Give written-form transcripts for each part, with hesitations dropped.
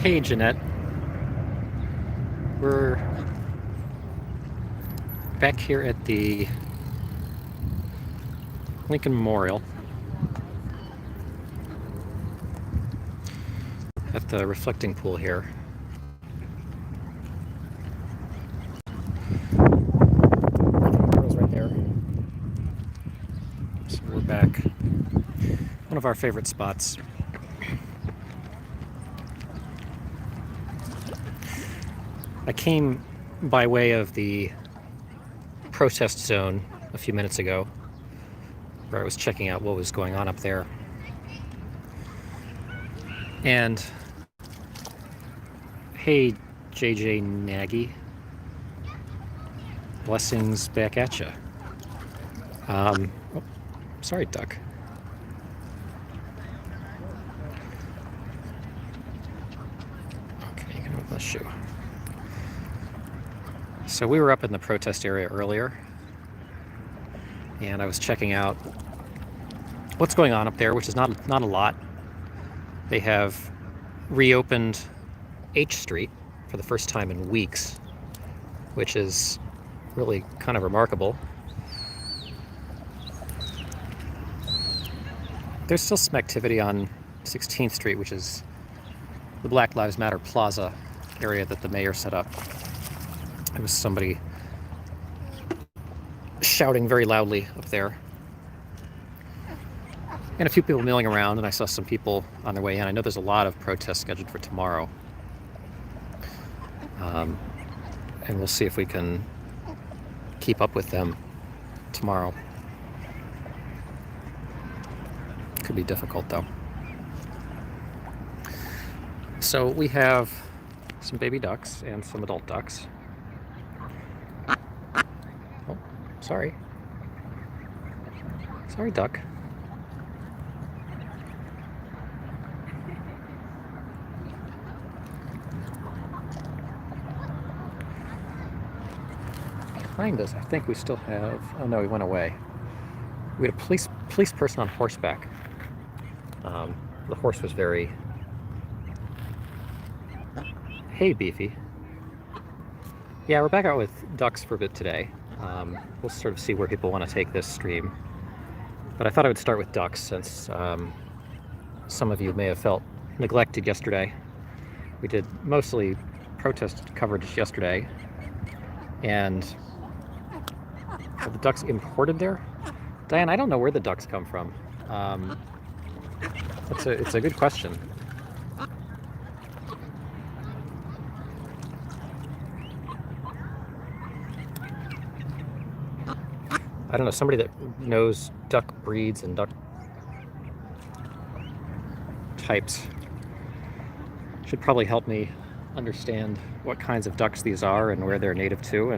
Hey, Jeanette. We're back here at the Lincoln Memorial at the reflecting pool here. Lincoln Memorial's right there. So we're back. One of our favorite spots. I came by way of the protest zone a few minutes ago, where I was checking out what was going on up there. And hey, JJ Nagy, blessings back at you. Oh, sorry, duck. Okay, you can open the shoe. So we were up in the protest area earlier, and I was checking out what's going on up there, which is not a lot. They have reopened H Street for the first time in weeks, which is really kind of remarkable. There's still some activity on 16th Street, which is the Black Lives Matter Plaza area that the mayor set up. There was somebody shouting very loudly up there. And a few people milling around, and I saw some people on their way in. I know there's a lot of protests scheduled for tomorrow. And we'll see if we can keep up with them tomorrow. Could be difficult, though. So we have some baby ducks and some adult ducks. Oh, sorry. Sorry, duck. Behind us, I think we still have. Oh no, he went away. We had a police person on horseback. The horse was very. Hey, Beefy. Yeah, we're back out with ducks for a bit today. We'll sort of see where people want to take this stream. But I thought I would start with ducks since some of you may have felt neglected yesterday. We did mostly protest coverage yesterday, and are the ducks imported there? Diane, I don't know where the ducks come from. It's a good question. I don't know, somebody that knows duck breeds and duck types should probably help me understand what kinds of ducks these are and where they're native to,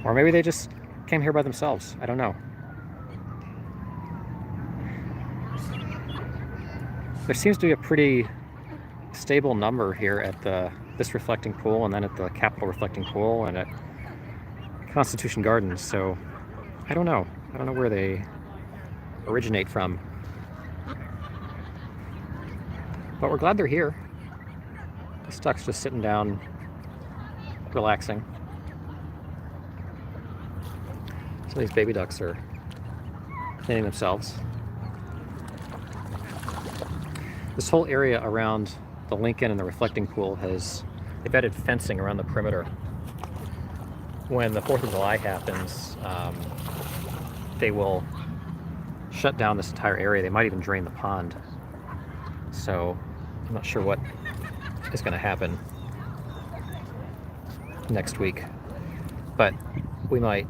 or maybe they just came here by themselves. I don't know. There seems to be a pretty stable number here at this reflecting pool, and then at the Capitol reflecting pool, and at Constitution Gardens. So I don't know. I don't know where they originate from. But we're glad they're here. This duck's just sitting down, relaxing. Some of these baby ducks are cleaning themselves. This whole area around the Lincoln and the reflecting pool they've added fencing around the perimeter. When the 4th of July happens, they will shut down this entire area. They might even drain the pond. So I'm not sure what is going to happen next week, but we might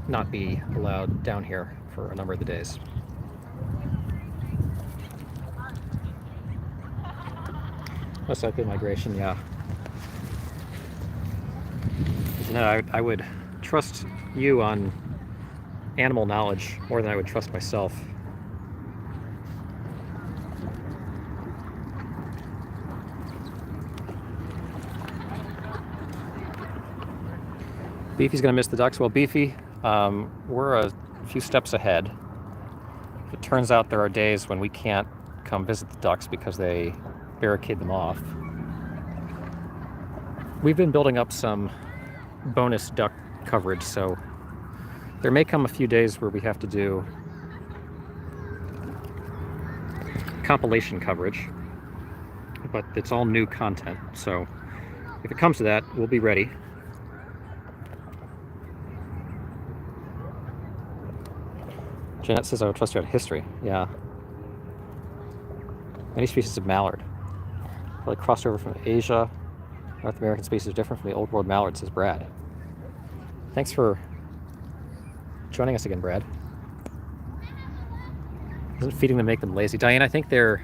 not be allowed down here for a number of the days. Most likely migration, yeah. You know, I would trust you on animal knowledge more than I would trust myself. Beefy's gonna miss the ducks. Well, Beefy, we're a few steps ahead. If it turns out there are days when we can't come visit the ducks because they barricade them off. We've been building up some bonus duck coverage, so there may come a few days where we have to do compilation coverage, but it's all new content, so if it comes to that, we'll be ready. Jeanette says I would trust you out of history. Yeah. Many species of mallard. Like crossed over from Asia. North American species different from the old world mallard, says Brad. Thanks for joining us again, Brad. Doesn't feeding them make them lazy? Diane, I think their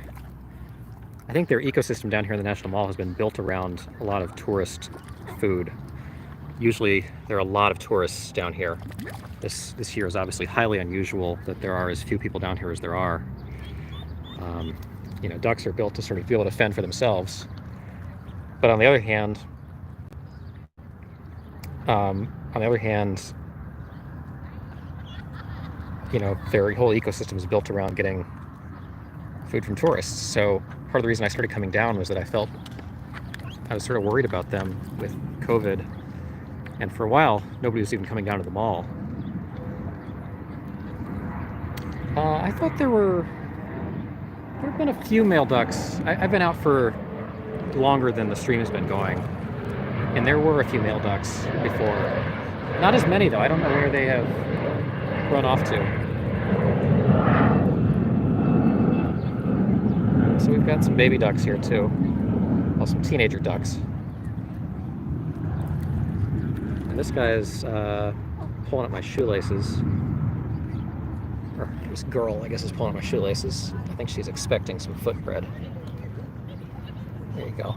ecosystem down here in the National Mall has been built around a lot of tourist food. Usually there are a lot of tourists down here. This year is obviously highly unusual that there are as few people down here as there are. You know, ducks are built to sort of be able to fend for themselves. But on the other hand, you know, their whole ecosystem is built around getting food from tourists. So part of the reason I started coming down was that I was sort of worried about them with COVID. And for a while, nobody was even coming down to the mall. I thought there have been a few male ducks. I've been out for longer than the stream has been going, and there were a few male ducks before. Not as many though. I don't know where they have run off to. So we've got some baby ducks here too. Well, some teenager ducks. And this guy is pulling up my shoelaces. Or this girl, I guess, is pulling up my shoelaces. I think she's expecting some foot bread. There you go.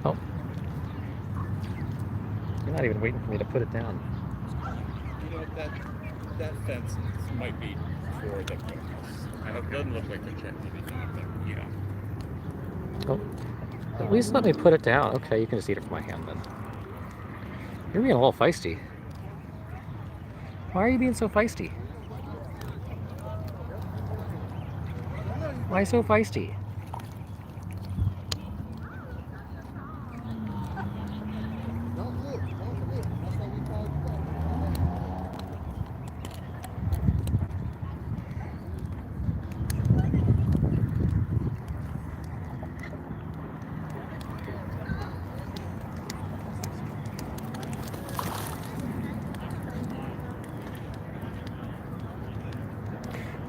Oh. You're not even waiting for me to put it down. You know, that fence might be for the cookhouse. It doesn't look like the jet but yeah. Oh. At least let me put it down. Okay, you can just eat it from my hand then. You're being a little feisty. Why are you being so feisty? Why so feisty?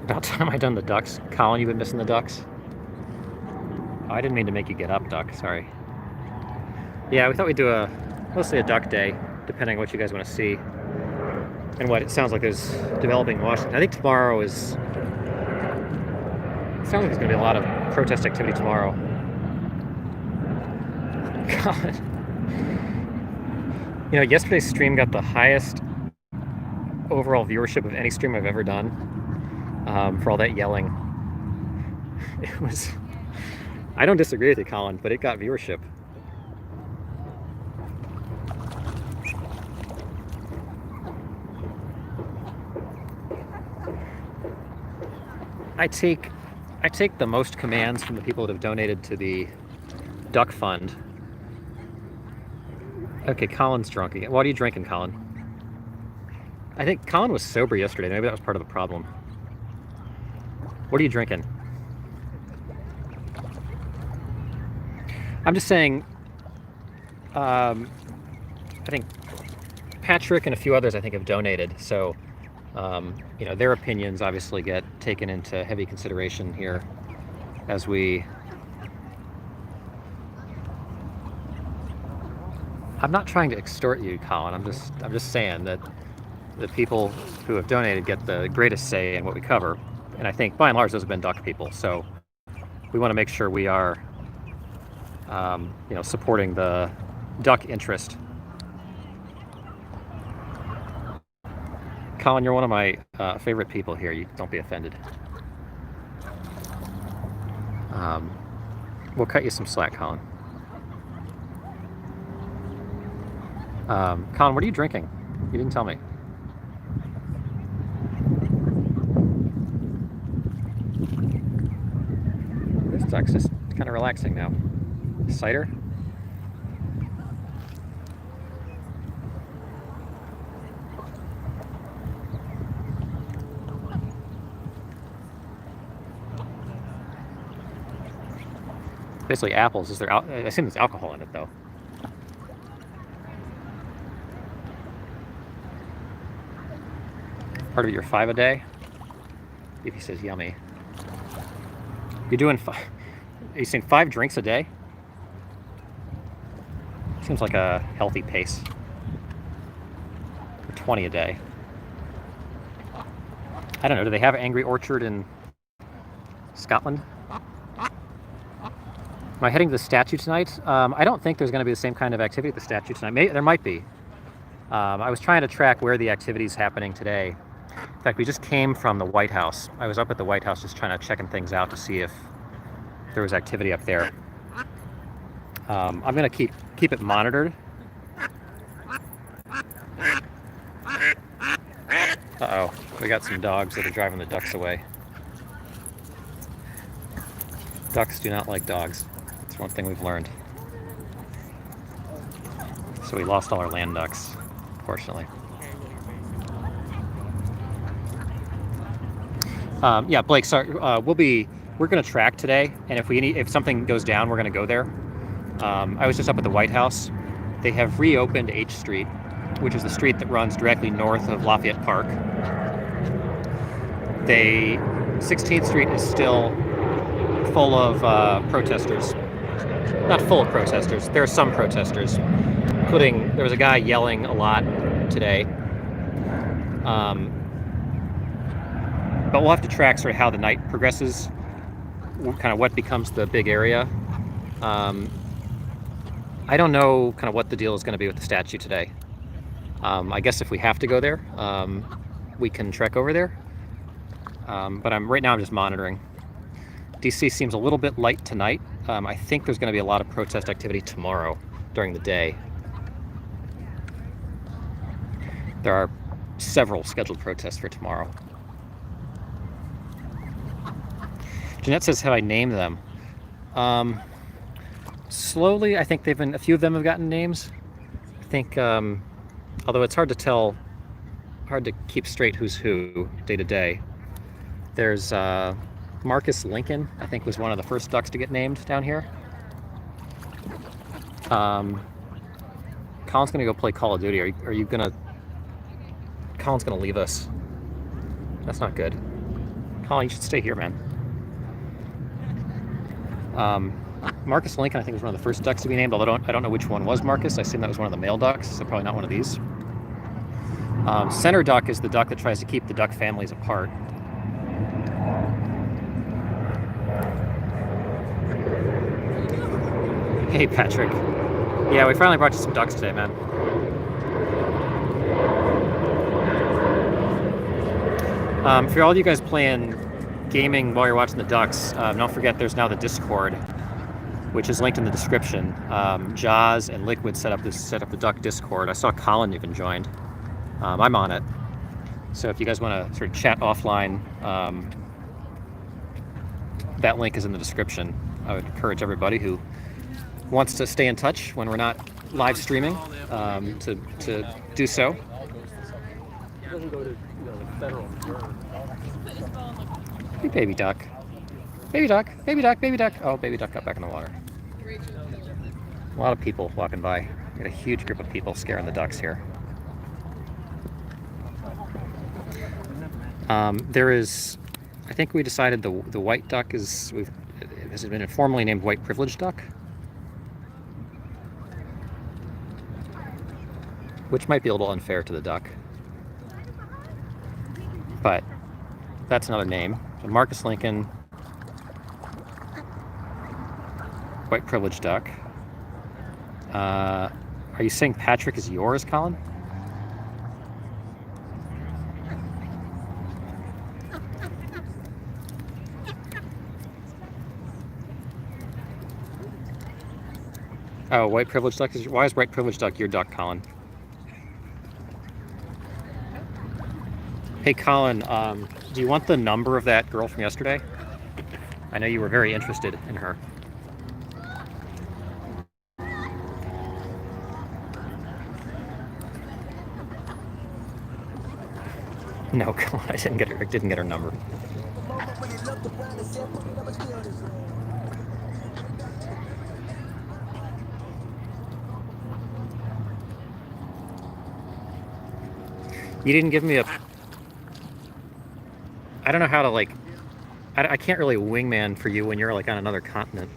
About time I done the ducks. Colin, you've been missing the ducks? Oh, I didn't mean to make you get up, duck. Sorry. Yeah, we thought we'd do mostly a duck day, depending on what you guys want to see. And what it sounds like is developing in Washington. I think tomorrow is... It sounds like there's going to be a lot of protest activity tomorrow. God. You know, yesterday's stream got the highest overall viewership of any stream I've ever done. For all that yelling. It was... I don't disagree with you, Colin, but it got viewership. I take the most commands from the people that have donated to the Duck Fund. Okay, Colin's drunk again. What are you drinking, Colin? I think Colin was sober yesterday. Maybe that was part of the problem. What are you drinking? I'm just saying, I think Patrick and a few others I think have donated, so you know, their opinions obviously get taken into heavy consideration here as we... I'm not trying to extort you, Colin. I'm just saying that the people who have donated get the greatest say in what we cover. And I think, by and large, those have been duck people. So we want to make sure we are, you know, supporting the duck interest. Colin, you're one of my favorite people here. You don't be offended. We'll cut you some slack, Colin. Colin, what are you drinking? You didn't tell me. duck's just kind of relaxing now. Cider. Basically apples. Is there? I assume there's alcohol in it though. Part of your 5 a day. If he says yummy. You're doing are you saying 5 drinks a day? Seems like a healthy pace. Or 20 a day. I don't know. Do they have Angry Orchard in Scotland? Am I heading to the statue tonight? I don't think there's going to be the same kind of activity at the statue tonight. There might be. I was trying to track where the activity's happening today. In fact, we just came from the White House. I was up at the White House just trying to checking things out to see if there was activity up there. I'm going to keep it monitored. Uh-oh, we got some dogs that are driving the ducks away. Ducks do not like dogs. That's one thing we've learned. So we lost all our land ducks, fortunately. Yeah, Blake. Sorry, we're going to track today, and if something goes down, we're going to go there. I was just up at the White House. They have reopened H Street, which is the street that runs directly north of Lafayette Park. 16th Street is still full of protesters. Not full of protesters. There are some protesters, including there was a guy yelling a lot today. But we'll have to track sort of how the night progresses, kind of what becomes the big area. I don't know kind of what the deal is going to be with the statue today. I guess if we have to go there, we can trek over there. But right now I'm just monitoring. DC seems a little bit light tonight. I think there's going to be a lot of protest activity tomorrow during the day. There are several scheduled protests for tomorrow. Jeanette says, have I named them? Slowly, I think a few of them have gotten names. I think, although it's hard to tell, hard to keep straight who's who day to day. There's Marcus Lincoln, I think was one of the first ducks to get named down here. Colin's gonna go play Call of Duty. Are you gonna... Colin's gonna leave us. That's not good. Colin, you should stay here, man. Marcus Lincoln, I think, was one of the first ducks to be named, although I don't know which one was Marcus. I assume that was one of the male ducks, so probably not one of these. Center duck is the duck that tries to keep the duck families apart. Hey, Patrick. Yeah, we finally brought you some ducks today, man. For all you guys playing gaming while you're watching the ducks, don't forget there's now the Discord, which is linked in the description. Jaws and Liquid set up the duck Discord. I saw Colin even joined. I'm on it. So if you guys want to sort of chat offline, that link is in the description. I would encourage everybody who wants to stay in touch when we're not live streaming to do so. It doesn't go to the federal reserve. Hey, baby duck. Baby duck, baby duck, baby duck. Oh, baby duck got back in the water. A lot of people walking by. We got a huge group of people scaring the ducks here. There is, I think we decided the white duck has been informally named white privileged duck, which might be a little unfair to the duck, but that's another name. So Marcus Lincoln, white privileged duck. Are you saying Patrick is yours, Colin? Oh, white privileged duck is. Why is white privileged duck your duck, Colin? Hey, Colin. Do you want the number of that girl from yesterday? I know you were very interested in her. No, come on, I didn't get her number. You didn't give me a... I don't know how to, like... I can't really wingman for you when you're, like, on another continent.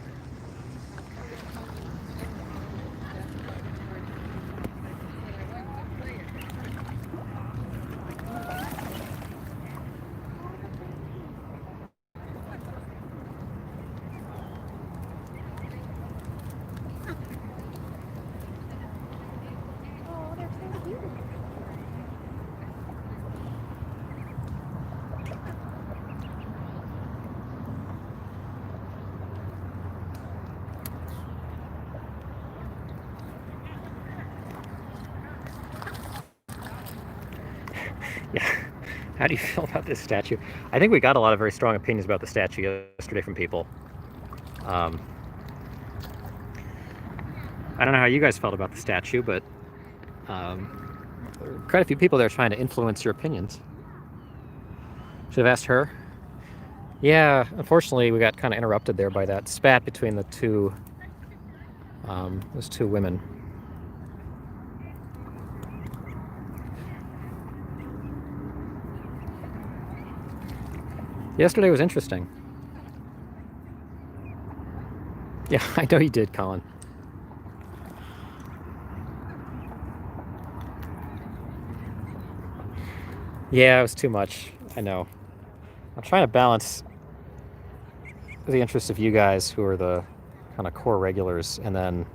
Yeah. How do you feel about this statue? I think we got a lot of very strong opinions about the statue yesterday from people. I don't know how you guys felt about the statue, but quite a few people there trying to influence your opinions. Should have asked her. Yeah, unfortunately, we got kind of interrupted there by that spat between the two, those two women. Yesterday was interesting. Yeah, I know you did, Colin. Yeah, it was too much. I know. I'm trying to balance the interests of you guys who are the kind of core regulars and then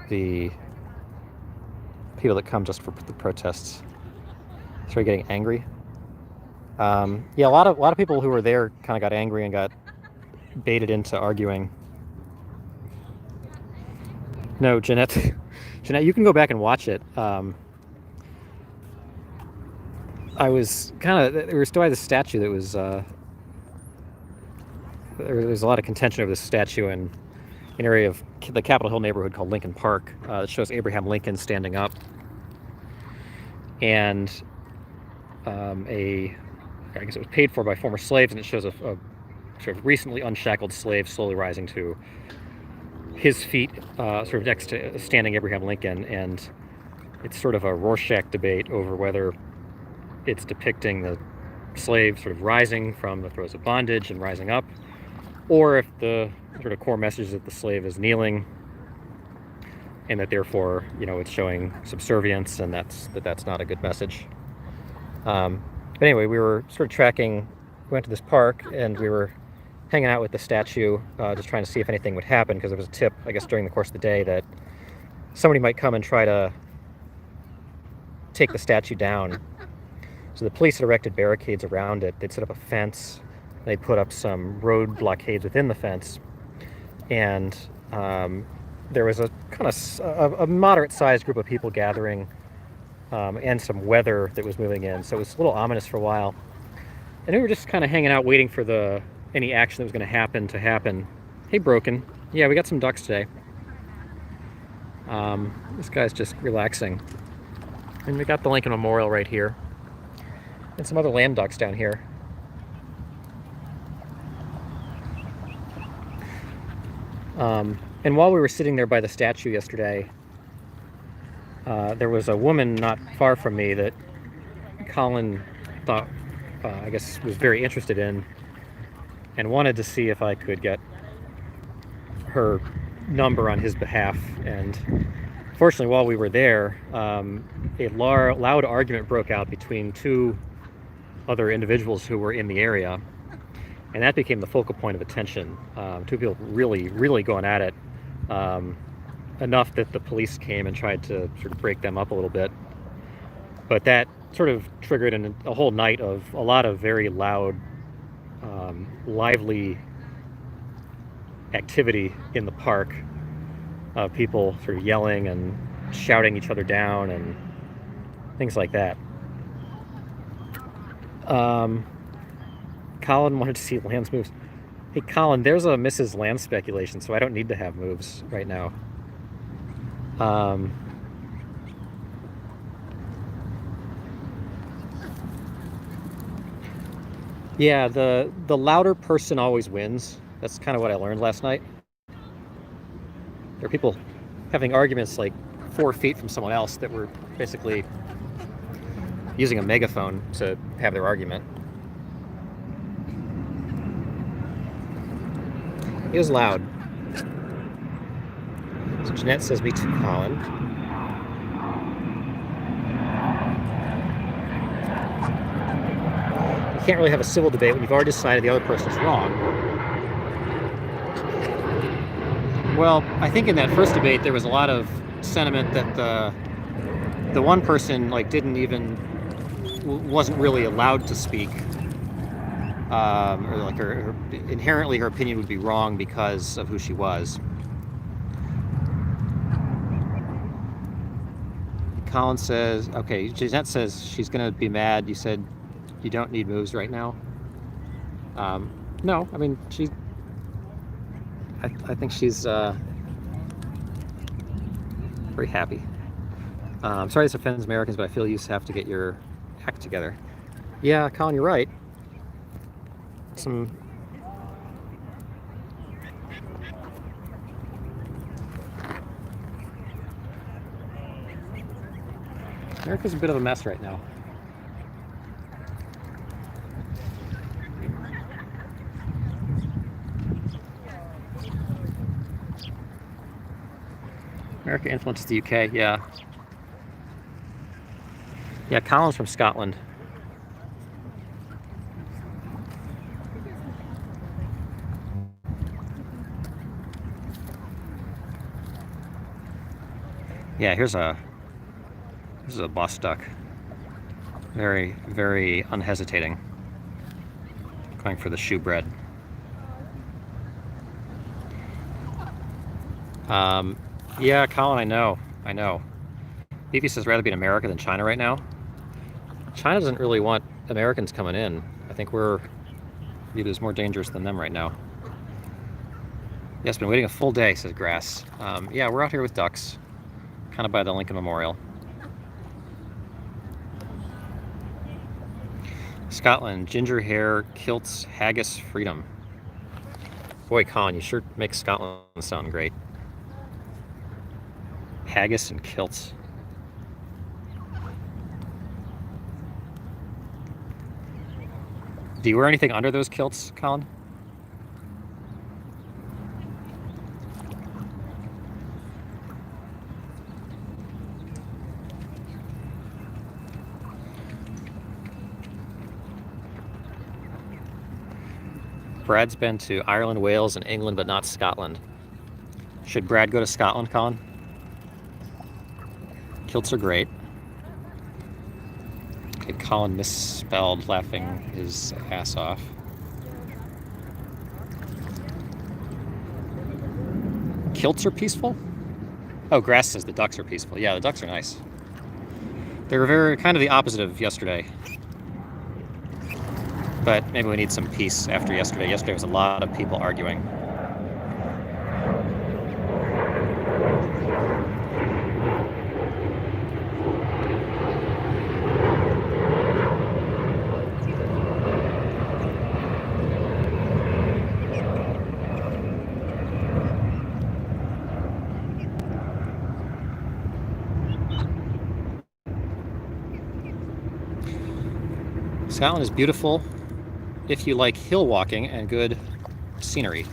the people that come just for the protests. Started getting angry. Yeah, a lot of people who were there kind of got angry and got baited into arguing. No, Jeanette, Jeanette, you can go back and watch it. I was kind of, there was still the statue that was, there was a lot of contention over the statue in an area of the Capitol Hill neighborhood called Lincoln Park that shows Abraham Lincoln standing up. And I guess it was paid for by former slaves, and it shows a sort of recently unshackled slave slowly rising to his feet, sort of next to standing Abraham Lincoln, and it's sort of a Rorschach debate over whether it's depicting the slave sort of rising from the throes of bondage and rising up, or if the sort of core message is that the slave is kneeling, and that therefore, you know, it's showing subservience, and that's not a good message. But anyway, we were sort of tracking, we went to this park, and we were hanging out with the statue, just trying to see if anything would happen, because there was a tip, I guess, during the course of the day that somebody might come and try to take the statue down. So the police had erected barricades around it. They'd set up a fence. They put up some road blockades within the fence. And there was a kind of a moderate-sized group of people gathering, and some weather that was moving in. So it was a little ominous for a while. And we were just kind of hanging out waiting for any action that was going to happen. Hey, Broken. Yeah, we got some ducks today. This guy's just relaxing. And we got the Lincoln Memorial right here. And some other land ducks down here. And while we were sitting there by the statue yesterday, there was a woman not far from me that Colin thought, I guess, was very interested in, and wanted to see if I could get her number on his behalf. And fortunately, while we were there, a loud argument broke out between two other individuals who were in the area, and that became the focal point of attention. Two people really going at it, enough that the police came and tried to sort of break them up a little bit. But that sort of triggered a whole night of a lot of very loud, lively activity in the park. People sort of yelling and shouting each other down and things like that. Colin wanted to see Lamb's moves. Hey, Colin, there's a Mrs. Land speculation, so I don't need to have moves right now. Um, yeah, the louder person always wins. That's kind of what I learned last night. There are people having arguments like 4 feet from someone else that were basically using a megaphone to have their argument. It was loud. So Jeanette says, me too, Colin. You can't really have a civil debate when you've already decided the other person is wrong. Well, I think in that first debate there was a lot of sentiment that the one person like didn't even wasn't really allowed to speak, or like inherently her opinion would be wrong because of who she was. Colin says, okay, Jeanette says she's gonna be mad. You said you don't need moves right now. No, I mean I think she's very happy. Sorry this offends Americans, but I feel you have to get your act together. Yeah, Colin, you're right. America's a bit of a mess right now. America influences the UK, yeah. Yeah, Colin's from Scotland. Yeah, here's a bus duck. Very, very unhesitating. Going for the shoe bread. Yeah, Colin, I know. Beefy says rather be in America than China right now. China doesn't really want Americans coming in. I think we're viewed as more dangerous than them right now. Yes, been waiting a full day, says Grass. Yeah, we're out here with ducks, kind of by the Lincoln Memorial. Scotland, ginger hair, kilts, haggis, freedom. Boy, Colin, you sure make Scotland sound great. Haggis and kilts. Do you wear anything under those kilts, Colin? Brad's been to Ireland, Wales, and England, but not Scotland. Should Brad go to Scotland, Colin? Kilts are great. Okay, Colin misspelled, laughing his ass off. Kilts are peaceful? Oh, Grass says the ducks are peaceful. Yeah, the ducks are nice. They were very kind of the opposite of yesterday. But maybe we need some peace after yesterday. Yesterday was a lot of people arguing. Scotland is beautiful if you like hill walking and good scenery.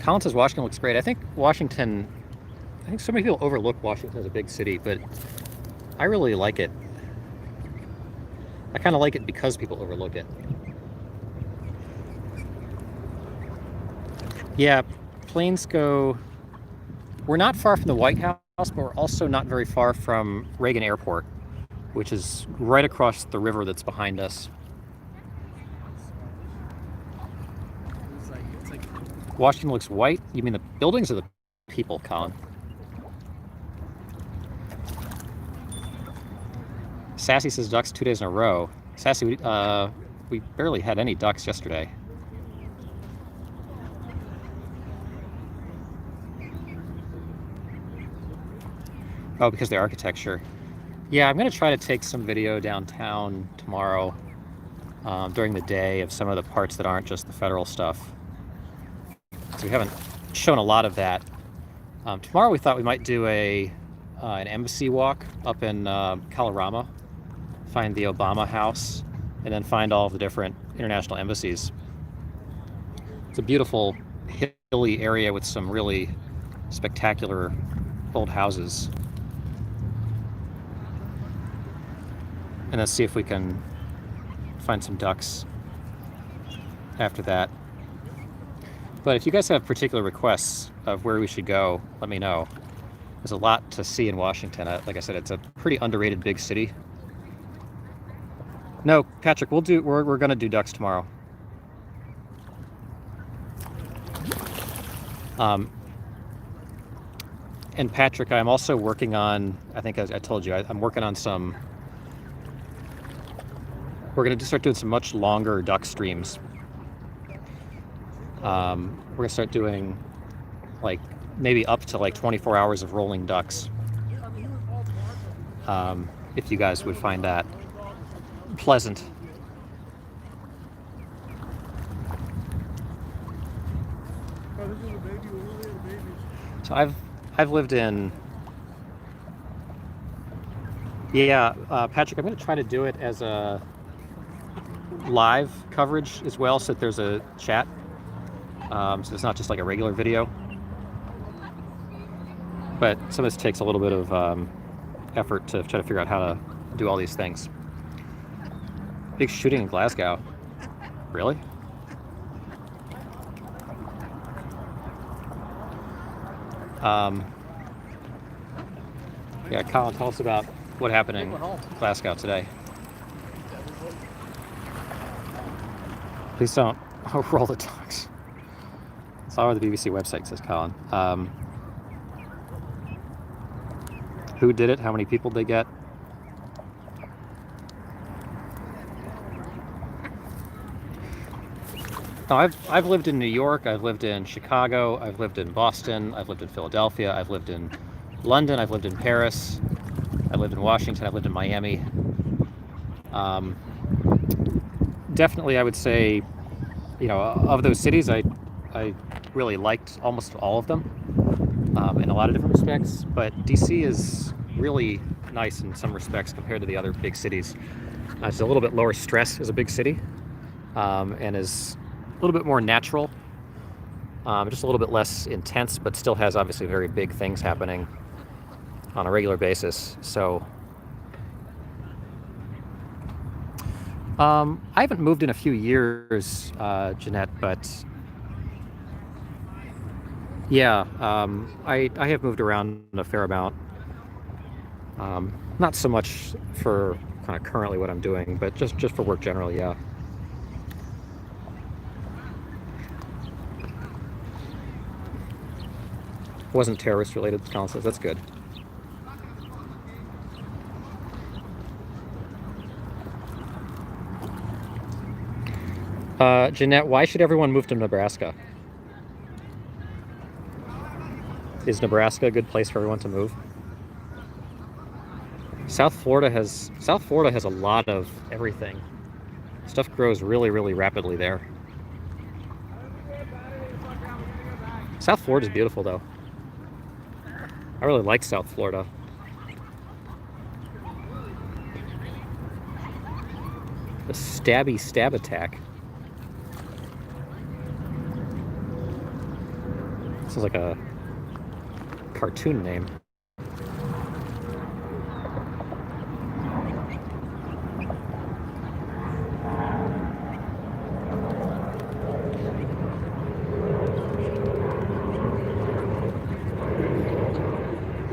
Colin says Washington looks great. I think so many people overlook Washington as a big city, but I really like it. I kind of like it because people overlook it. Yeah, planes go. We're not far from the White House, but we're also not very far from Reagan Airport, which is right across the river that's behind us. It's like Washington looks white. You mean the buildings or the people, Colin? Sassy says ducks 2 days in a row. Sassy, we barely had any ducks yesterday. Oh, because of the architecture. Yeah, I'm going to try to take some video downtown tomorrow during the day of some of the parts that aren't just the federal stuff. So we haven't shown a lot of that. Tomorrow we thought we might do an embassy walk up in Kalorama, find the Obama House, and then find all of the different international embassies. It's a beautiful hilly area with some really spectacular old houses. And let's see if we can find some ducks after that. But if you guys have particular requests of where we should go, let me know. There's a lot to see in Washington. Like I said, it's a pretty underrated big city. No, Patrick, we're gonna do ducks tomorrow. And Patrick, I'm also working on, I think as I told you, I'm working on some, we're gonna start doing some much longer duck streams. We're gonna start doing like maybe up to like 24 hours of rolling ducks. If you guys would find that pleasant. So I've lived in, yeah, Patrick, I'm going to try to do it as a live coverage as well, so that there's a chat, so it's not just like a regular video. But some of this takes a little bit of effort to try to figure out how to do all these things. Big shooting in Glasgow. Really? Yeah, Colin, tell us about what happened in Glasgow today. Please don't roll the ducks. It's all over the BBC website, says Colin. Who did it? How many people did they get? No, I've lived in New York, I've lived in Chicago, I've lived in Boston, I've lived in Philadelphia, I've lived in London, I've lived in Paris, I've lived in Washington, I've lived in Miami. Definitely, I would say, you know, of those cities, I really liked almost all of them in a lot of different respects. But DC is really nice in some respects compared to the other big cities. It's a little bit lower stress as a big city, and is a little bit more natural, just a little bit less intense, but still has obviously very big things happening on a regular basis. So I haven't moved in a few years, Jeanette, but yeah, I have moved around a fair amount. Not so much for kind of currently what I'm doing, but just for work generally, yeah. Wasn't terrorist related, Colin says. That's good. Jeanette, why should everyone move to Nebraska? Is Nebraska a good place for everyone to move? South Florida has a lot of everything. Stuff grows really, really rapidly there. South Florida is beautiful, though. I really like South Florida. The Stabby Stab Attack. Sounds like a cartoon name.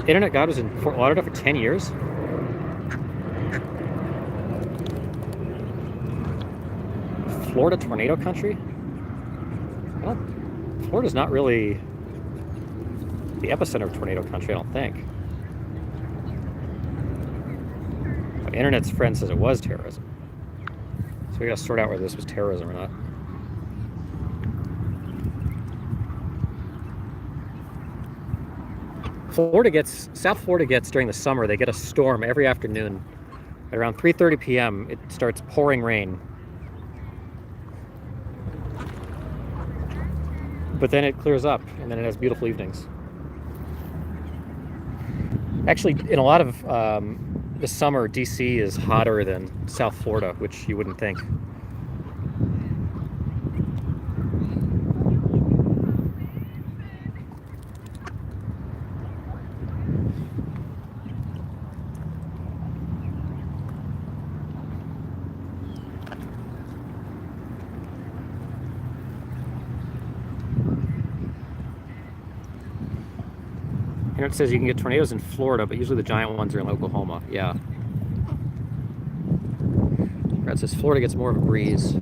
Internet God was in Fort Lauderdale for 10 years? Florida tornado country? Well, Florida's not really the epicenter of tornado country, I don't think. But Internet's friend says it was terrorism. So we gotta sort out whether this was terrorism or not. South Florida gets, during the summer, they get a storm every afternoon. At around 3:30 p.m., it starts pouring rain. But then it clears up, and then it has beautiful evenings. Actually, in a lot of the summer, DC is hotter than South Florida, which you wouldn't think. Here it says you can get tornadoes in Florida, but usually the giant ones are in Oklahoma. Yeah. It says Florida gets more of a breeze.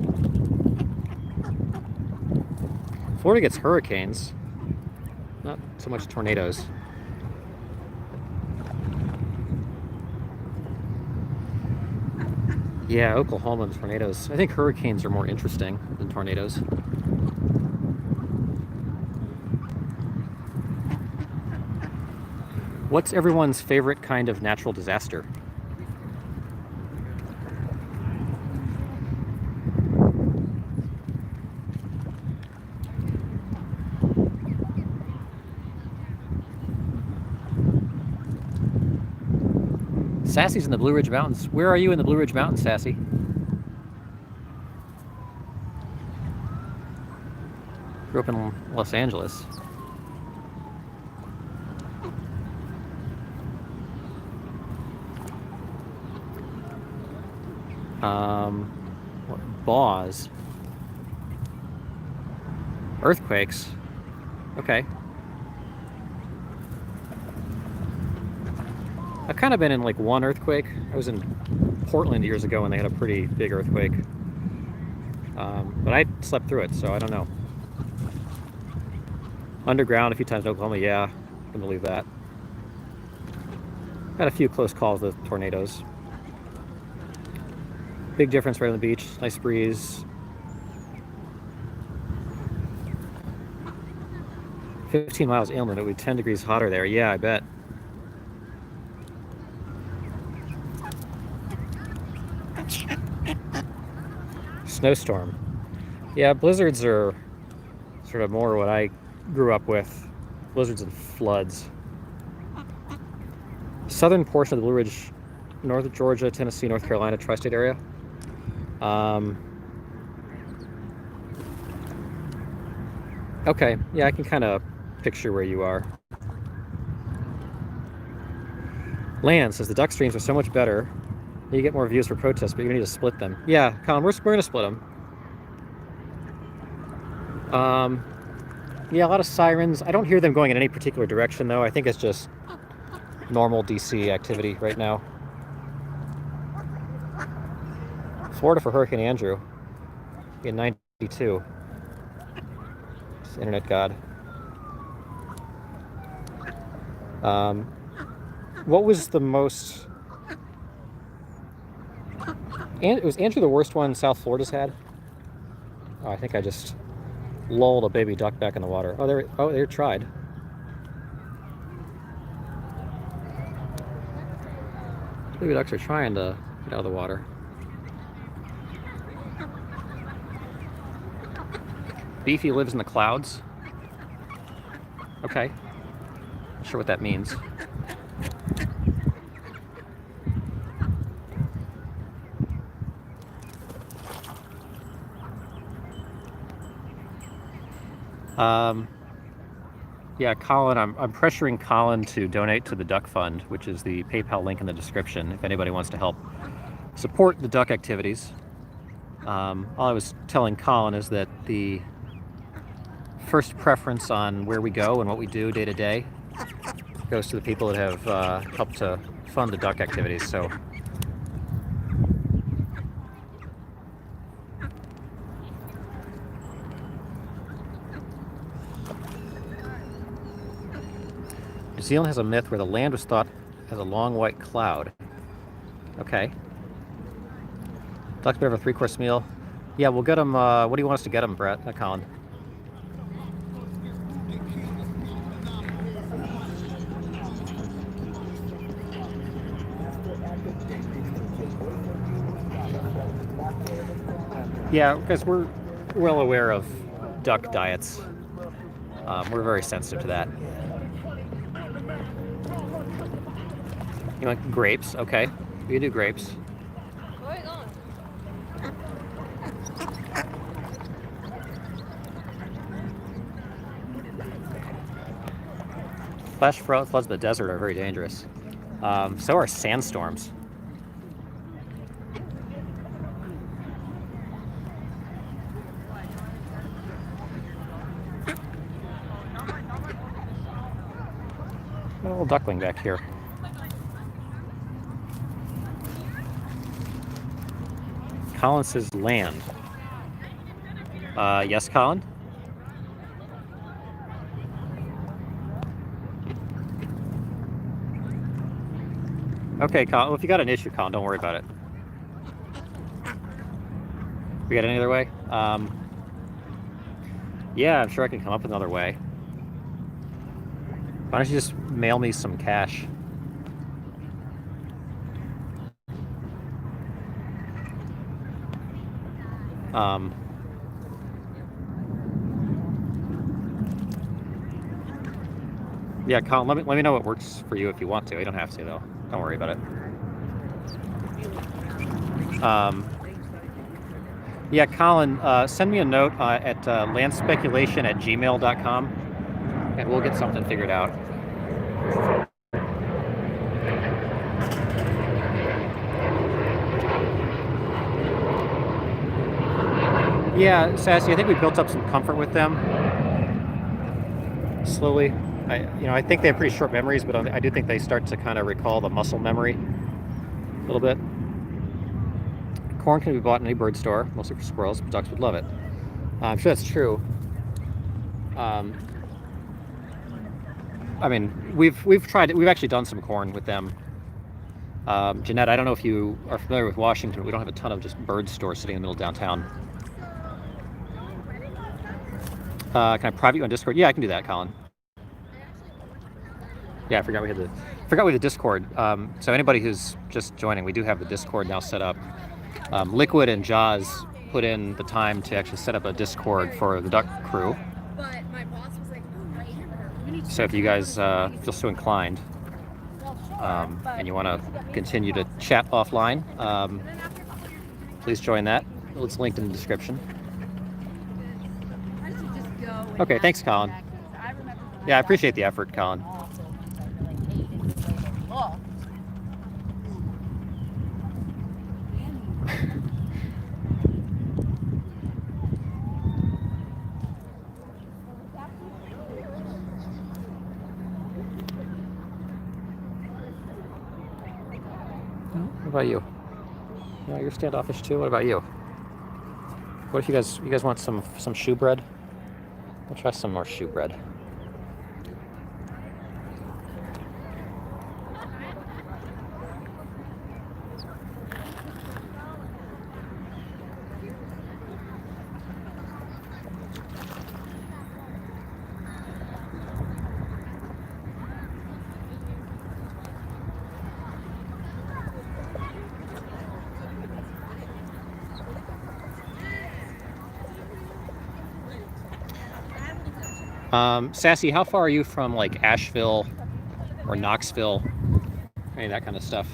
Florida gets hurricanes, not so much tornadoes. Yeah, Oklahoma and tornadoes. I think hurricanes are more interesting than tornadoes. What's everyone's favorite kind of natural disaster? Sassy's in the Blue Ridge Mountains. Where are you in the Blue Ridge Mountains, Sassy? Grew up in Los Angeles. Baws. Earthquakes. Okay. I've kind of been in like one earthquake. I was in Portland years ago and they had a pretty big earthquake. But I slept through it, so I don't know. Underground a few times in Oklahoma, yeah, I can believe that. Had a few close calls with tornadoes. Big difference right on the beach, nice breeze. 15 miles inland, it would be 10 degrees hotter there. Yeah, I bet. Snowstorm. Yeah, blizzards are sort of more what I grew up with. Blizzards and floods. Southern portion of the Blue Ridge, north of Georgia, Tennessee, North Carolina, tri-state area. Okay, yeah, I can kind of picture where you are. Land says the duck streams are so much better. You get more views for protests, but you need to split them. Yeah, Colin, we're going to split them. Yeah, a lot of sirens. I don't hear them going in any particular direction, though. I think it's just normal DC activity right now. Florida for Hurricane Andrew in 92. It's Internet God. What was the most... Was Andrew the worst one South Florida's had? Oh, I think I just lulled a baby duck back in the water. Oh, they tried. Baby ducks are trying to get out of the water. Beefy lives in the clouds. Okay. Not sure what that means. Yeah, Colin, I'm pressuring Colin to donate to the Duck Fund, which is the PayPal link in the description, if anybody wants to help support the duck activities. All I was telling Colin is that the first preference on where we go and what we do day to day goes to the people that have helped to fund the duck activities. So. New Zealand has a myth where the land was thought as a long white cloud. Okay. Ducks better have a 3-course meal. Yeah, we'll get them. What do you want us to get them, Brett? Colin? Yeah, because we're well aware of duck diets. We're very sensitive to that. You want grapes? Okay, we can do grapes. Flash floods in the desert are very dangerous. So are sandstorms. A little duckling back here. Colin says land. Yes, Colin? Okay, Colin. Well, if you got an issue, Colin, don't worry about it. We got any other way? Yeah, I'm sure I can come up with another way. Why don't you just mail me some cash? Yeah, Colin, let me know what works for you if you want to. You don't have to, though. Don't worry about it. Yeah, Colin, send me a note at landspeculation@gmail.com, and we'll get something figured out. Yeah, Sassy, I think we built up some comfort with them slowly. I think they have pretty short memories, but I do think they start to kind of recall the muscle memory a little bit. Corn can be bought in any bird store, mostly for squirrels, but ducks would love it. I'm sure that's true. I mean, we've tried it. We've actually done some corn with them. Jeanette, I don't know if you are familiar with Washington. We don't have a ton of just bird stores sitting in the middle of downtown. Can I private you on Discord? Yeah, I can do that, Colin. Yeah, I forgot we had the Discord. So anybody who's just joining, we do have the Discord now set up. Liquid and Jaws put in the time to actually set up a Discord for the duck crew. So if you guys feel so inclined and you want to continue to chat offline, please join that. It's linked in the description. Okay, thanks, Colin. Yeah, I appreciate the effort, Colin. What about you? Yeah, you're standoffish too. What about you? What if you guys want some shoe bread? We'll try some more shoe bread. Sassy, how far are you from like Asheville or Knoxville? Any of that kind of stuff.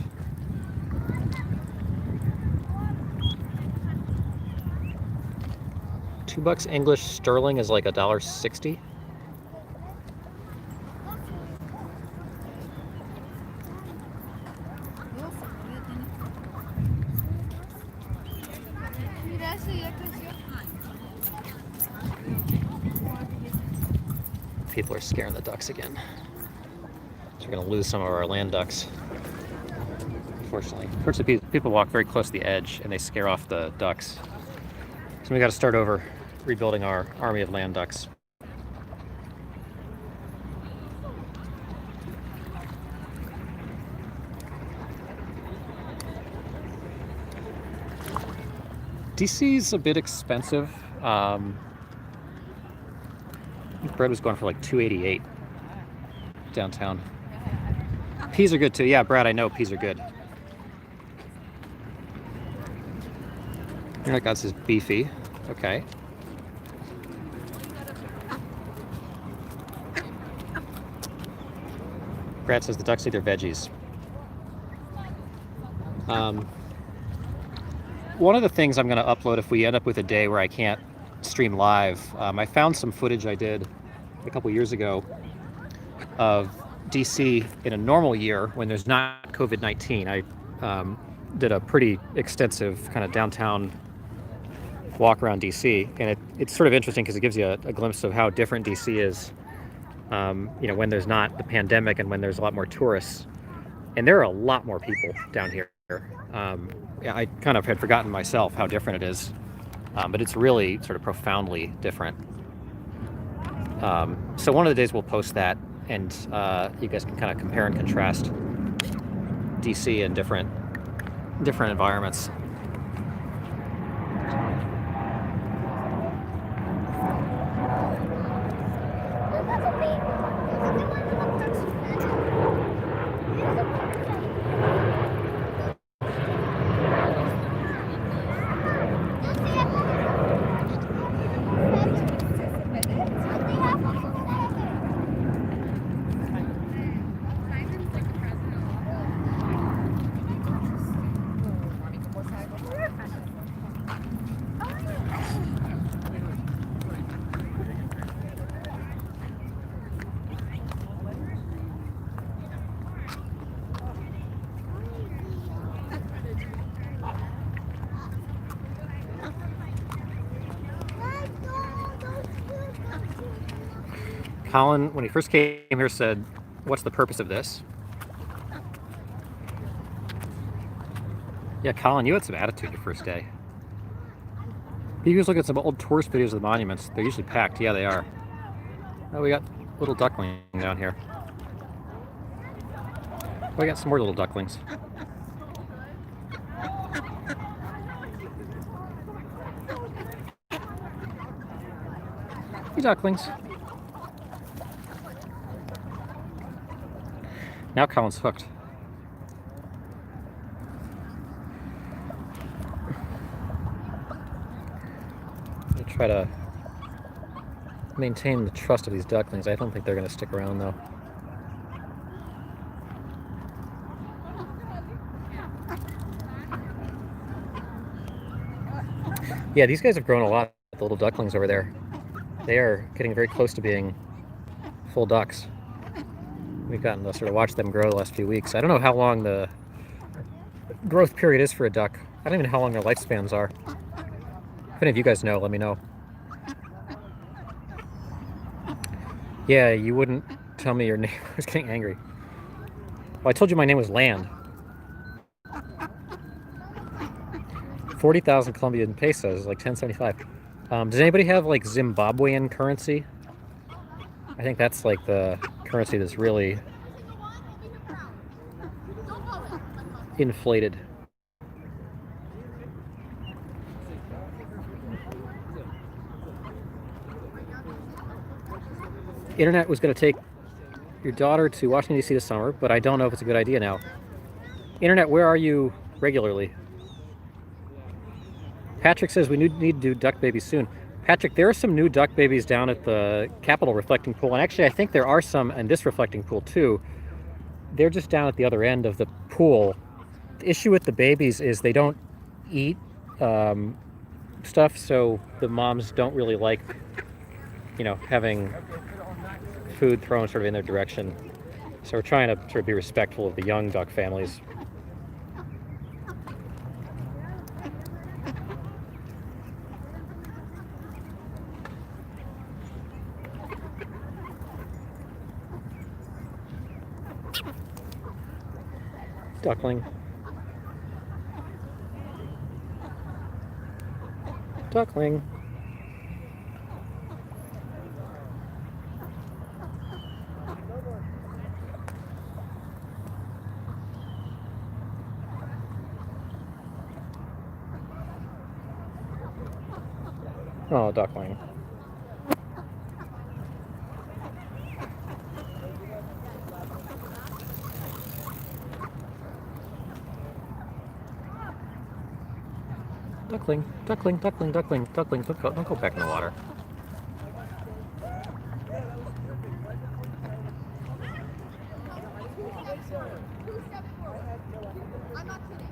$2 English sterling is like $1.60. People are scaring the ducks again. It's we're going to lose some of our land ducks. Unfortunately, people walk very close to the edge and they scare off the ducks. So we got to start over rebuilding our army of land ducks. DC's a bit expensive. Bread was going for like $2.88 downtown. Peas are good too. Yeah, Brad, I know peas are good. Internet God says beefy. Okay. Brad says the ducks eat their veggies. One of the things I'm going to upload if we end up with a day where I can't stream live, I found some footage I did a couple years ago of DC in a normal year when there's not COVID-19. I did a pretty extensive kind of downtown walk around DC, and it's sort of interesting because it gives you a glimpse of how different DC is, when there's not the pandemic and when there's a lot more tourists. And there are a lot more people down here. I kind of had forgotten myself how different it is, but it's really sort of profoundly different. So one of the days we'll post that, and you guys can kind of compare and contrast DC in different environments. Colin, when he first came here, said, "What's the purpose of this?" Yeah, Colin, you had some attitude your first day. You guys look at some old tourist videos of the monuments. They're usually packed. Yeah, they are. Oh, we got little duckling down here. Oh, we got some more little ducklings. Hey, ducklings. Now Colin's hooked. I'll try to maintain the trust of these ducklings. I don't think they're going to stick around though. Yeah, these guys have grown a lot, the little ducklings over there. They are getting very close to being full ducks. We've gotten to sort of watch them grow the last few weeks. I don't know how long the growth period is for a duck. I don't even know how long their lifespans are. If any of you guys know, let me know. Yeah, you wouldn't tell me your name. I was getting angry. Well, I told you my name was Land. 40,000 Colombian pesos is like 1075. Does anybody have like Zimbabwean currency? I think that's like the currency that's really inflated. Internet was going to take your daughter to Washington, D.C. this summer, but I don't know if it's a good idea now. Internet, where are you regularly? Patrick says we need to do duck babies soon. Patrick, there are some new duck babies down at the Capitol reflecting pool, and actually I think there are some in this reflecting pool too. They're just down at the other end of the pool. The issue with the babies is they don't eat stuff, so the moms don't really like, having food thrown sort of in their direction. So we're trying to sort of be respectful of the young duck families. Duckling. Duckling. Oh, duckling. Duckling, duckling, duckling, duckling, duckling. Don't go back in the water. I'm not kidding.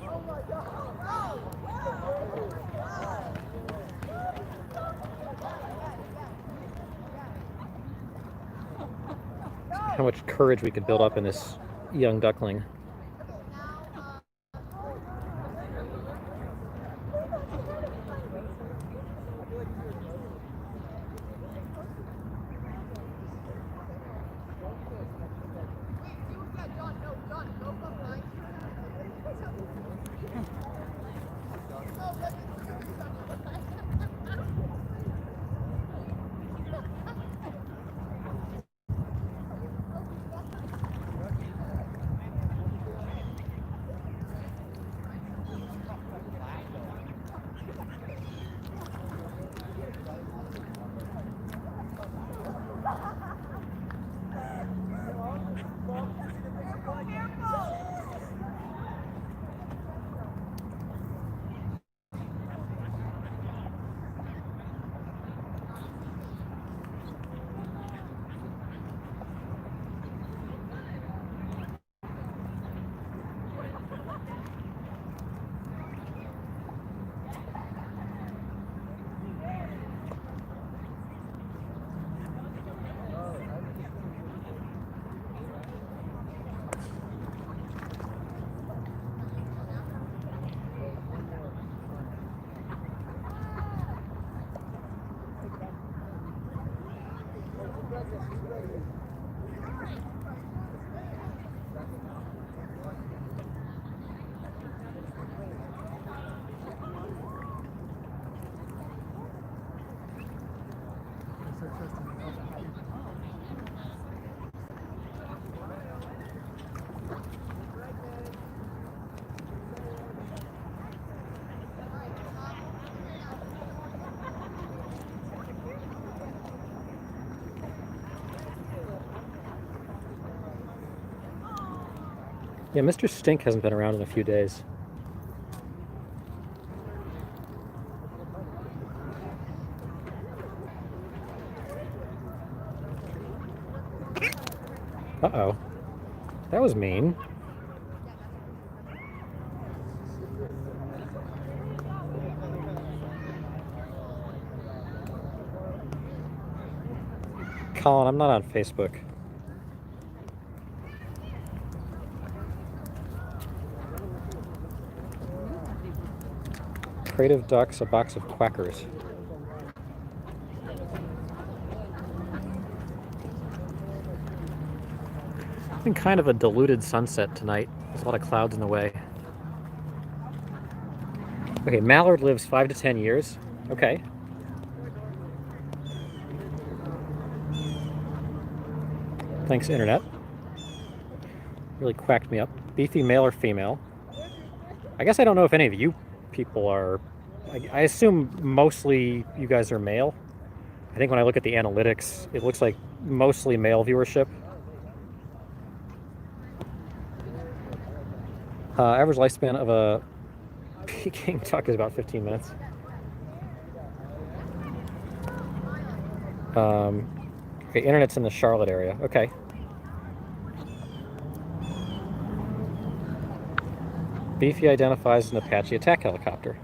Oh my God. How much courage we could build up in this young duckling. Yeah, Mr. Stink hasn't been around in a few days. Uh-oh. That was mean. Colin, I'm not on Facebook. Crate of ducks, a box of quackers. It's been kind of a diluted sunset tonight. There's a lot of clouds in the way. Okay, mallard lives 5 to 10 years. Okay. Thanks, internet. Really quacked me up. Beefy, male or female? I guess I don't know if any of you people are... I assume mostly you guys are male. I think when I look at the analytics, it looks like mostly male viewership. Average lifespan of a Peking duck is about 15 minutes. Okay, internet's in the Charlotte area. Okay. Beefy identifies an Apache attack helicopter.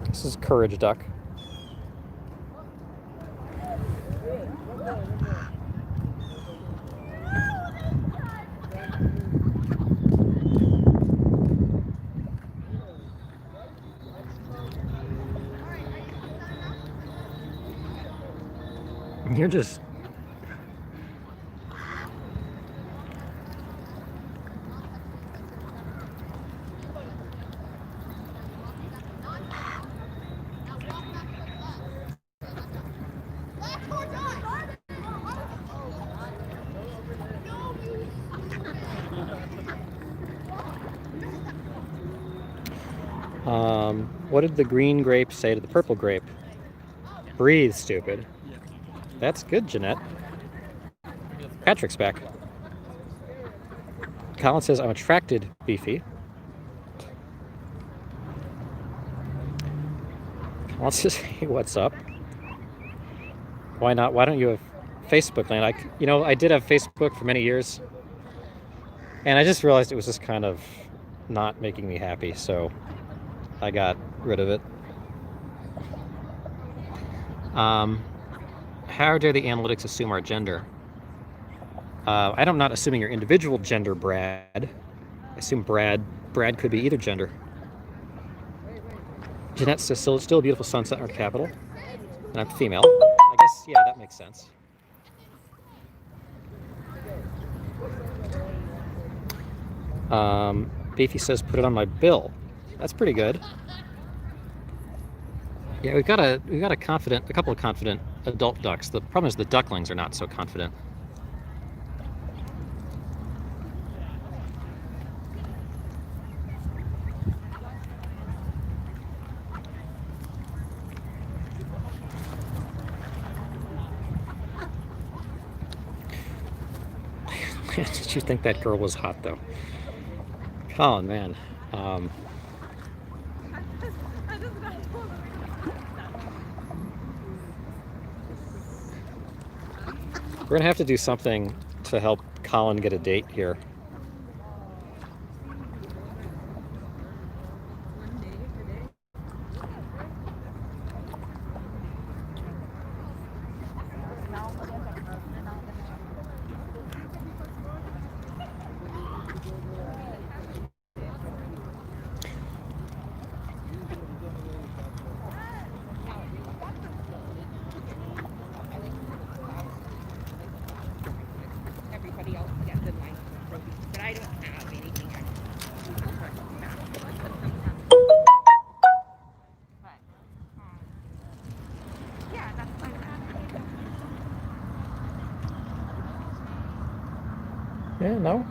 This is Courage Duck. You're just... What did the green grape say to the purple grape? Breathe, stupid. That's good, Jeanette. Patrick's back. Colin says, I'm attracted, Beefy. Colin says, hey, what's up? Why not? Why don't you have Facebook, Lane? I did have Facebook for many years. And I just realized it was just kind of not making me happy, so I got rid of it. How dare the analytics assume our gender? I'm not assuming your individual gender, Brad. I assume Brad could be either gender. Jeanette says, still a beautiful sunset in our capital. And I'm female. I guess, yeah, that makes sense. Beefy says, put it on my bill. That's pretty good. Yeah, we've got a couple of confident adult ducks. The problem is the ducklings are not so confident. Did you think that girl was hot, though? Colin, man. We're gonna have to do something to help Colin get a date here. Yeah, no?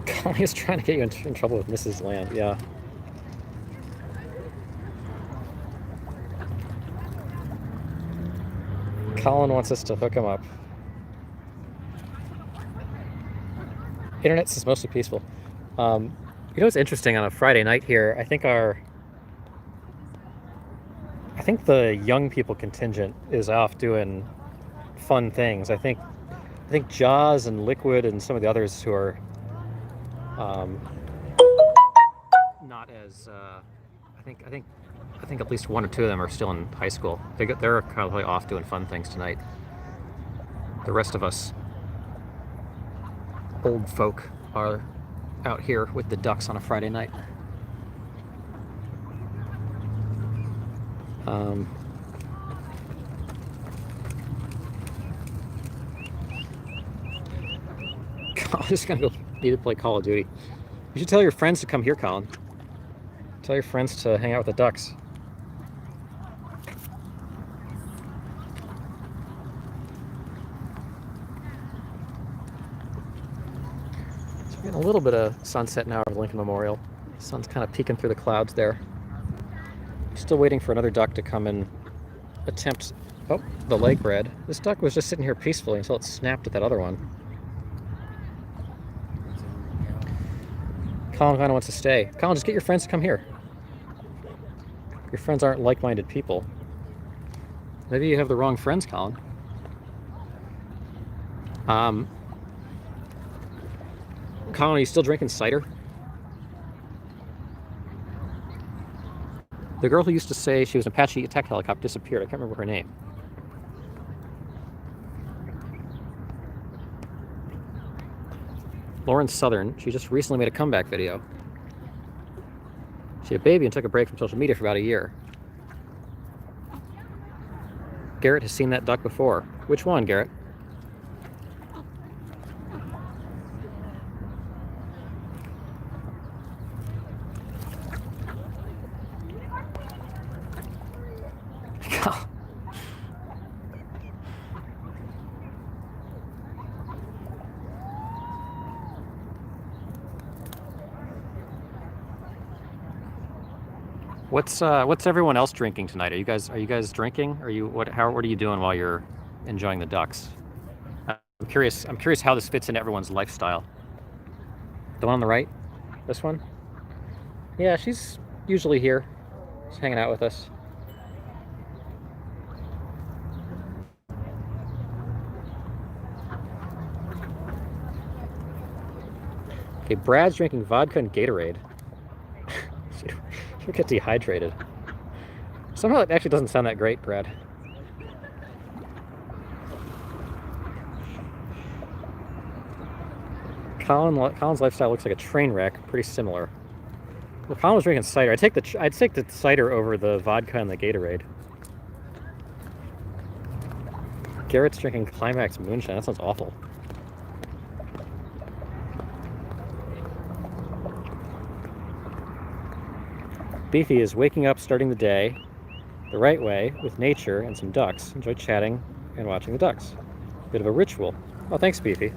Colin is trying to get you in trouble with Mrs. Land, yeah. Colin wants us to hook him up. Internet is mostly peaceful. You know what's interesting on a Friday night here? I think the young people contingent is off doing fun things. I think Jaws and Liquid and some of the others who are not as I think at least one or two of them are still in high school. They're probably off doing fun things tonight. The rest of us old folk are out here with the ducks on a Friday night. I'm just gonna need to play Call of Duty. You should tell your friends to come here, Colin. Tell your friends to hang out with the ducks. So we're getting a little bit of sunset now over Lincoln Memorial. The sun's kind of peeking through the clouds there. Still waiting for another duck to come and attempt, oh, the lake red. This duck was just sitting here peacefully until it snapped at that other one. Colin kind of wants to stay. Colin, just get your friends to come here. Your friends aren't like-minded people. Maybe you have the wrong friends, Colin. Colin, are you still drinking cider? The girl who used to say she was an Apache attack helicopter disappeared. I can't remember her name. Lauren Southern, she just recently made a comeback video. She had a baby and took a break from social media for about a year. Garrett has seen that duck before. Which one, Garrett? What's everyone else drinking tonight? Are you guys drinking? What are you doing while you're enjoying the ducks? I'm curious how this fits into everyone's lifestyle. The one on the right? This one? Yeah, she's usually here. She's hanging out with us. Okay, Brad's drinking vodka and Gatorade. She'll get dehydrated. Somehow it actually doesn't sound that great, Brad. Colin's lifestyle looks like a train wreck. Pretty similar. Well, Colin was drinking cider. I'd take the cider over the vodka and the Gatorade. Garrett's drinking Climax moonshine. That sounds awful. Beefy is waking up, starting the day the right way with nature and some ducks. Enjoy chatting and watching the ducks. Bit of a ritual. Oh, thanks, Beefy.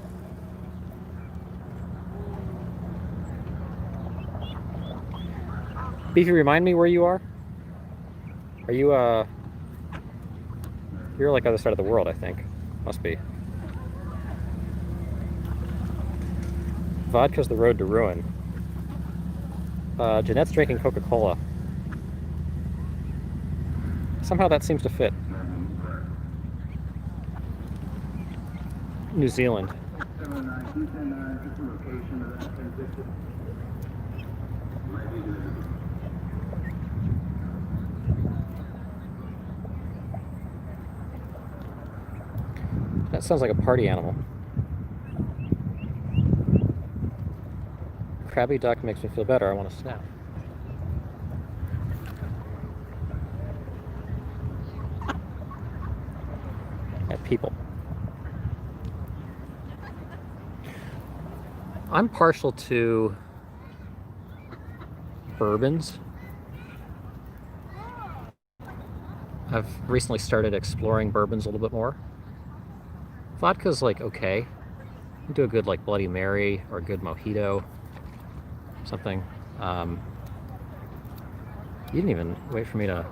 Beefy, remind me where you are? Are you, you're like other side of the world, I think. Must be. Vodka's the road to ruin. Jeanette's drinking Coca-Cola. Somehow that seems to fit. New Zealand. That sounds like a party animal. Crabby duck makes me feel better. I want to snap. At people. I'm partial to bourbons. I've recently started exploring bourbons a little bit more. Vodka's like okay. You do a good like Bloody Mary or a good mojito. Something. You didn't even wait for me to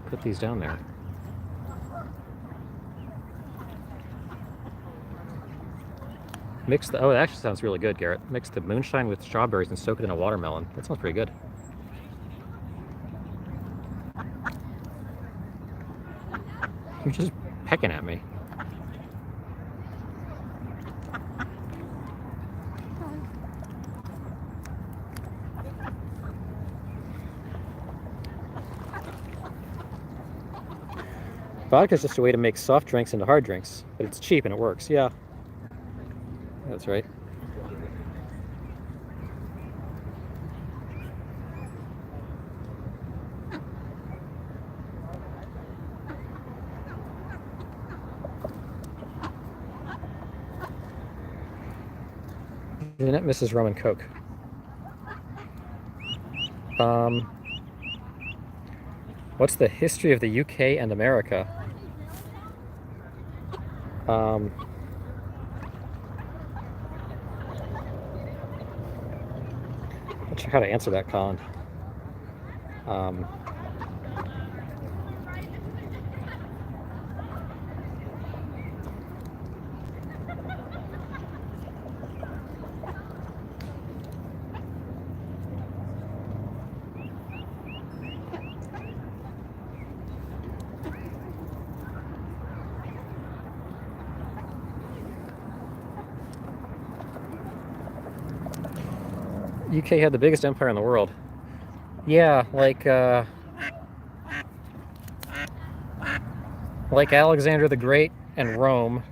put these down there. Oh, it actually sounds really good, Garrett. Mix the moonshine with strawberries and soak it in a watermelon. That sounds pretty good. You're just pecking at me. Vodka is just a way to make soft drinks into hard drinks, but it's cheap and it works. Yeah, that's right. Jeanette misses rum and Coke. What's the history of the UK and America? Not sure how to answer that, Colin. UK had the biggest empire in the world. Yeah, like Alexander the Great and Rome,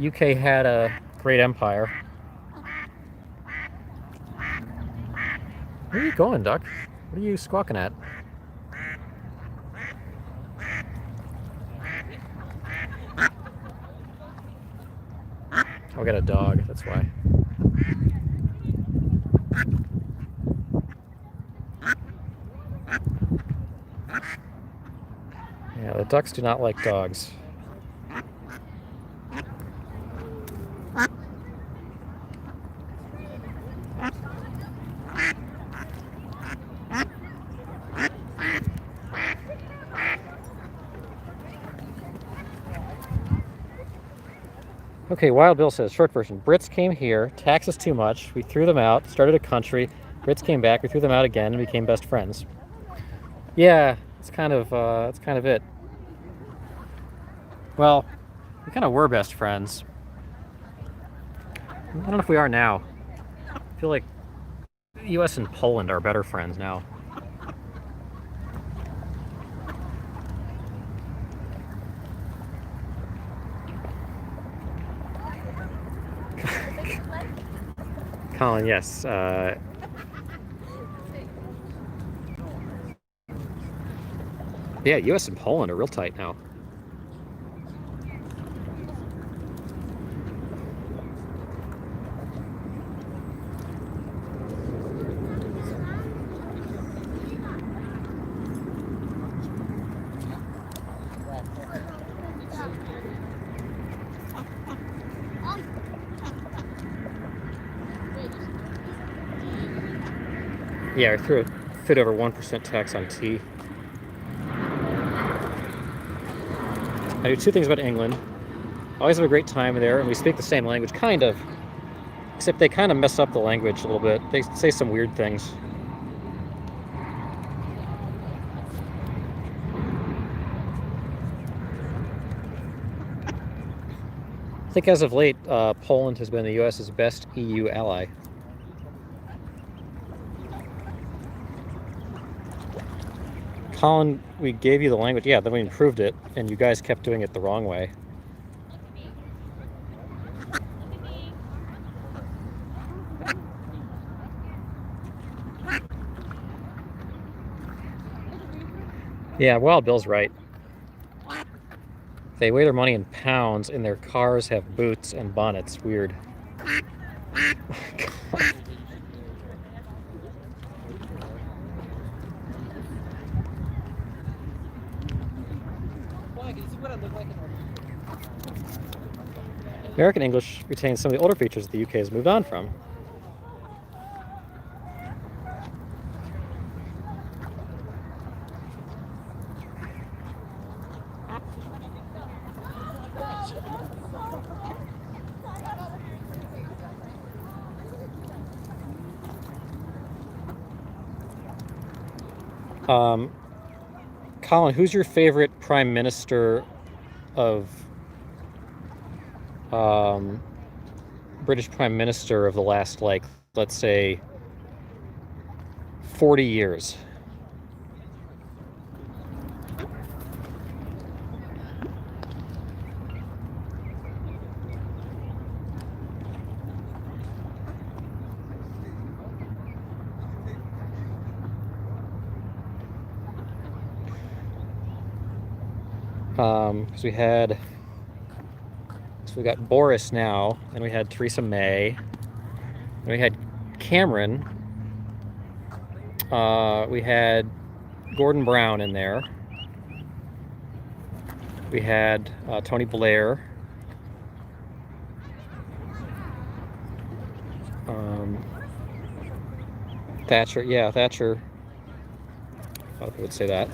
UK had a great empire. Where are you going, Duck? What are you squawking at? Oh, I got a dog, that's why. Yeah, the ducks do not like dogs. Okay, Wild Bill says, short version, Brits came here, taxed us too much, we threw them out, started a country, Brits came back, we threw them out again, and became best friends. Yeah, it's kind of it. Well, we kind of were best friends. I don't know if we are now. I feel like the US and Poland are better friends now. Colin, yes. Yeah, US and Poland are real tight now. Yeah, I threw a fit over 1% tax on tea. I do two things about England. I always have a great time there, and we speak the same language, kind of. Except they kind of mess up the language a little bit. They say some weird things. I think as of late, Poland has been the US's best EU ally. Colin, we gave you the language. Yeah, then we improved it, and you guys kept doing it the wrong way. Yeah, Wild Bill's right. They weigh their money in pounds, and their cars have boots and bonnets. Weird. American English retains some of the older features that the UK has moved on from. Colin, who's your favorite Prime Minister of British Prime Minister of the last, like, let's say 40 years? Because we got Boris now, and we had Theresa May, and we had Cameron, we had Gordon Brown in there, we had Tony Blair, Thatcher, yeah, Thatcher, a lot of people would say that.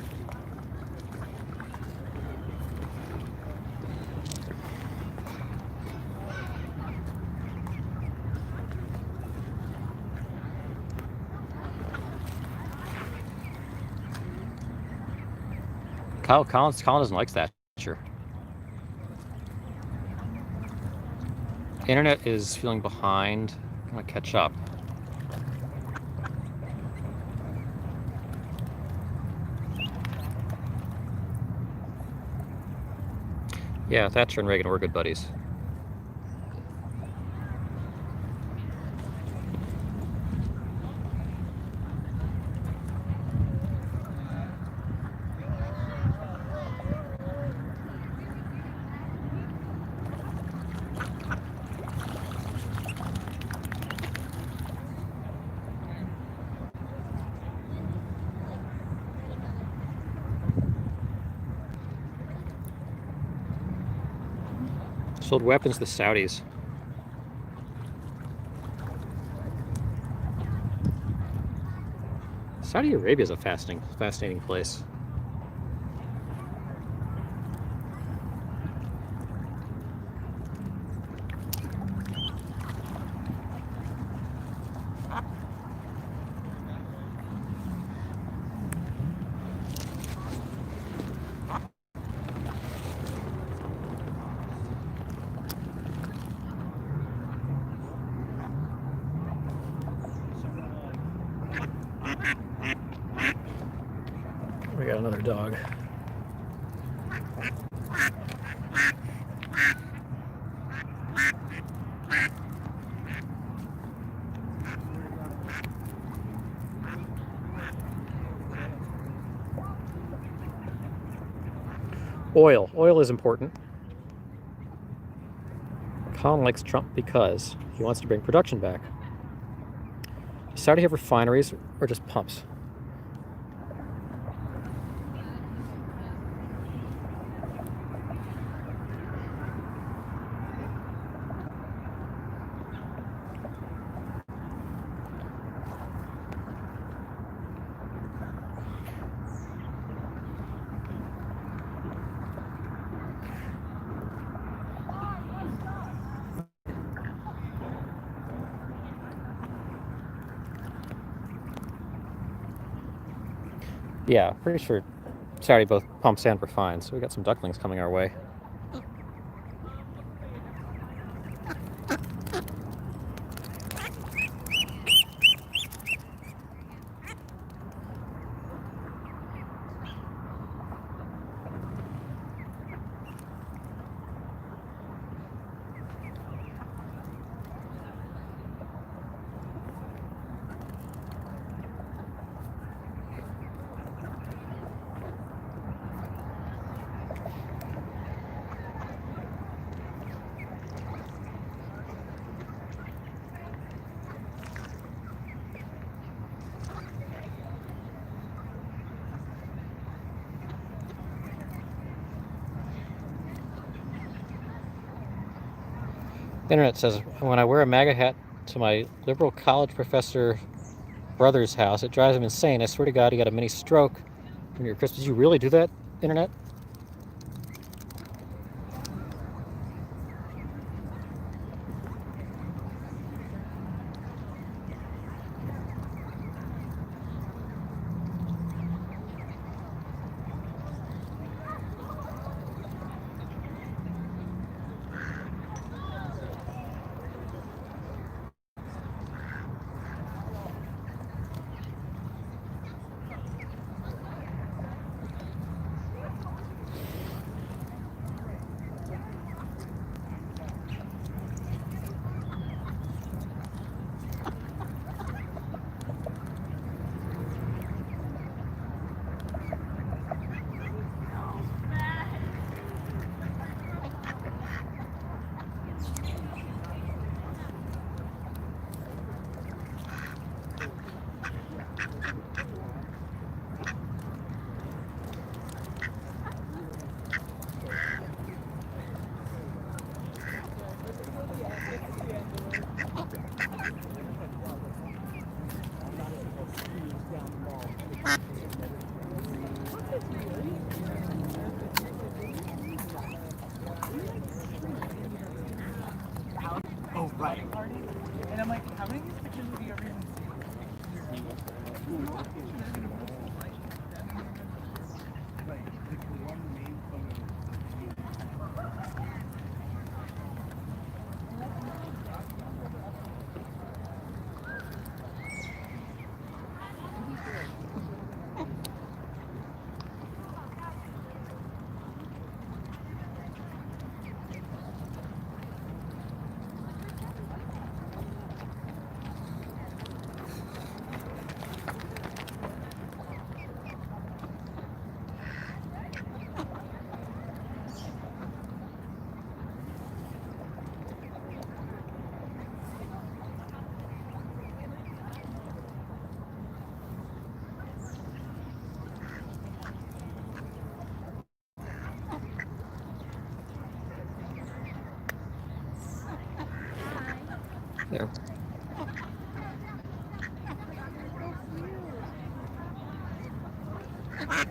Colin doesn't like Thatcher. Internet is feeling behind. I'm gonna catch up. Yeah, Thatcher and Reagan were good buddies. Sold weapons to the Saudis. Saudi Arabia is a fascinating place. We got another dog. Oil. Oil is important. Colin likes Trump because he wants to bring production back. Does Saudi have refineries or just pumps? Yeah, pretty sure Saudi both pumps and refines, so we got some ducklings coming our way. The internet says, when I wear a MAGA hat to my liberal college professor brother's house, it drives him insane. I swear to God, he got a mini stroke when you're Chris. Did you really do that, internet? Wow.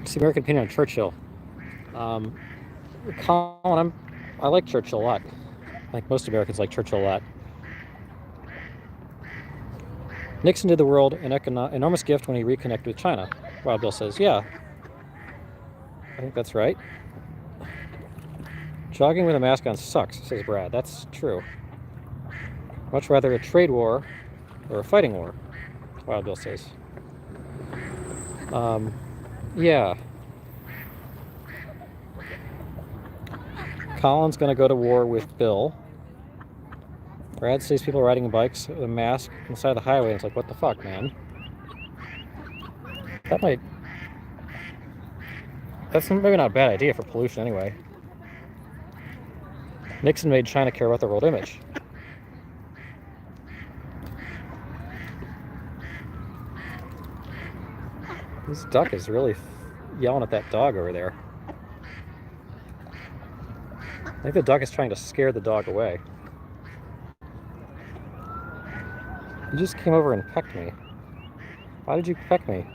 It's the American opinion on Churchill. Colin, I like Churchill a lot. I think most Americans like Churchill a lot. Nixon did the world an enormous gift when he reconnected with China. Wild Bill says, yeah. I think that's right. Jogging with a mask on sucks, says Brad. That's true. Much rather a trade war or a fighting war, Wild Bill says. Yeah. Colin's going to go to war with Bill. Brad sees people riding bikes with a mask on the side of the highway, and it's like, what the fuck, man? That's maybe not a bad idea for pollution anyway. Nixon made China care about the world image. This duck is really yelling at that dog over there. I think the duck is trying to scare the dog away. You just came over and pecked me. Why did you peck me?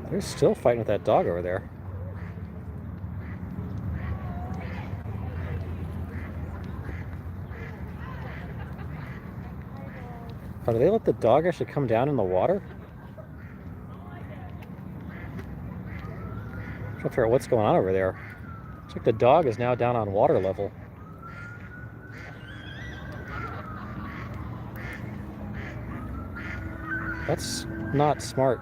They're still fighting with that dog over there. Oh, do they let the dog actually come down in the water? I'm trying to figure out what's going on over there. Looks like the dog is now down on water level. That's not smart.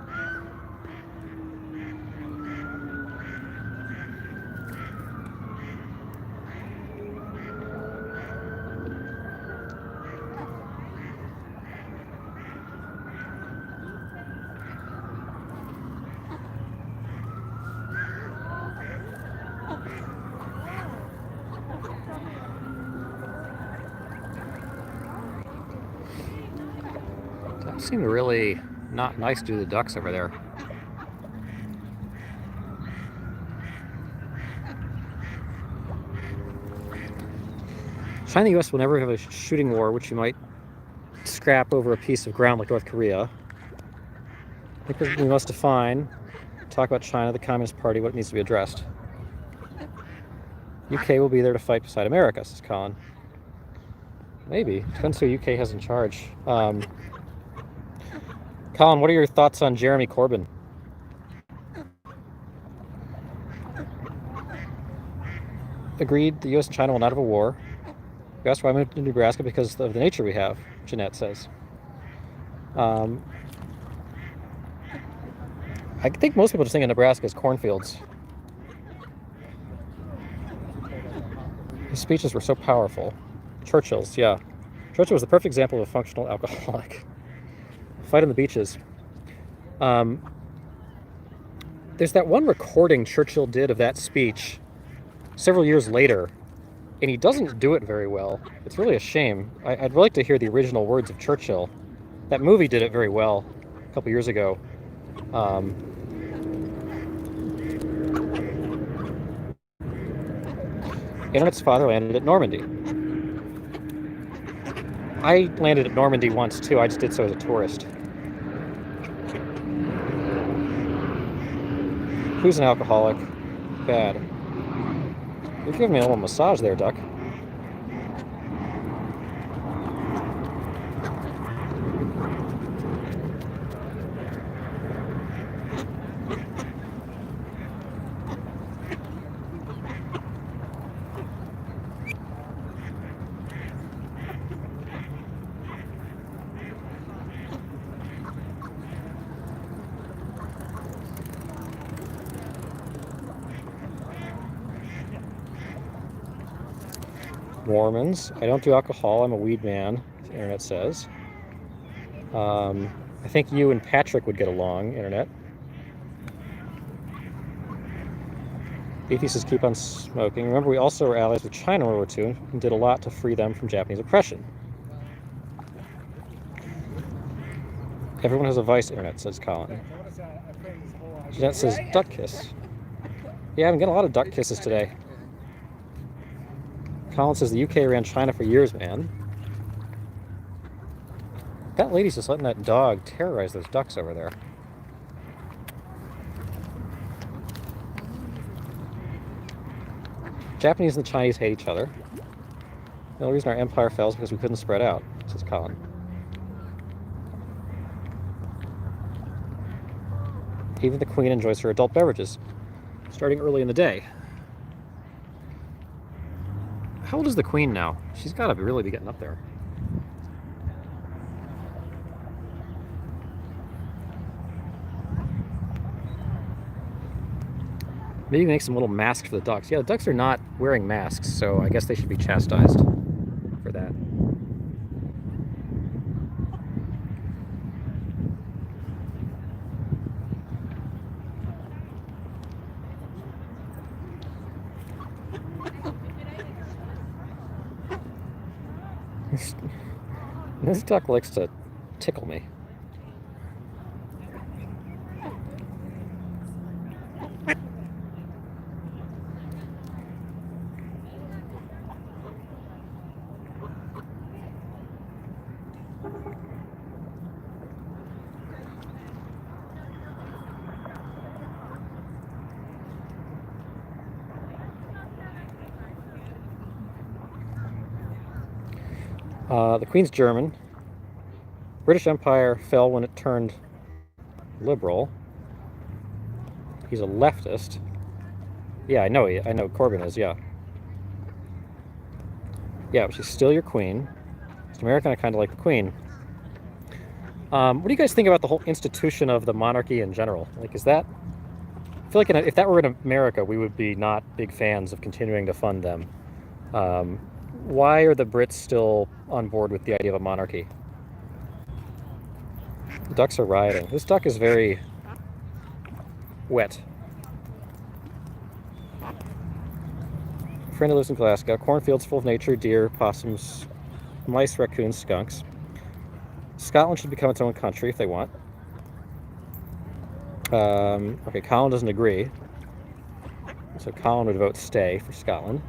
That seemed really not nice to the ducks over there. China and the US will never have a shooting war, which you might scrap over a piece of ground like North Korea. I think we must define, talk about China, the Communist Party, what needs to be addressed. UK will be there to fight beside America, says Colin. Maybe. Depends who UK has in charge. Colin, what are your thoughts on Jeremy Corbyn? Agreed, the US and China will not have a war. You asked why I moved to Nebraska because of the nature we have, Jeanette says. I think most people just think of Nebraska as cornfields. His speeches were so powerful. Churchill's, yeah. Churchill was the perfect example of a functional alcoholic. Fight on the beaches. There's that one recording Churchill did of that speech several years later, and he doesn't do it very well. It's really a shame. I'd like to hear the original words of Churchill. That movie did it very well a couple years ago. Internet's father landed at Normandy. I landed at Normandy once too. I just did so as a tourist. Who's an alcoholic? Bad. You're giving me a little massage there, Duck. Mormons. I don't do alcohol. I'm a weed man, the internet says. I think you and Patrick would get along, internet. Beefy says keep on smoking. Remember, we also were allies with China in World War II and did a lot to free them from Japanese oppression. Everyone has a vice, internet, says Colin. Jeanette says duck kiss. Yeah, I'm getting a lot of duck kisses today. Colin says the UK ran China for years, man. That lady's just letting that dog terrorize those ducks over there. Japanese and the Chinese hate each other. The only reason our empire fell is because we couldn't spread out, says Colin. Even the Queen enjoys her adult beverages, starting early in the day. How old is the Queen now? She's got to really be getting up there. Maybe make some little masks for the ducks. Yeah, the ducks are not wearing masks, so I guess they should be chastised for that. This duck likes to tickle me. The Queen's German. British Empire fell when it turned liberal. He's a leftist. Yeah, I know Corbyn is, yeah. Yeah, but she's still your queen. As an American, I kind of like the Queen. What do you guys think about the whole institution of the monarchy in general? Like, is that... I feel like if that were in America, we would be not big fans of continuing to fund them. Why are the Brits still on board with the idea of a monarchy? The ducks are rioting. This duck is very wet. Friend who lives in Glasgow. Cornfields full of nature, deer, possums, mice, raccoons, skunks. Scotland should become its own country if they want. Okay, Colin doesn't agree. So Colin would vote stay for Scotland.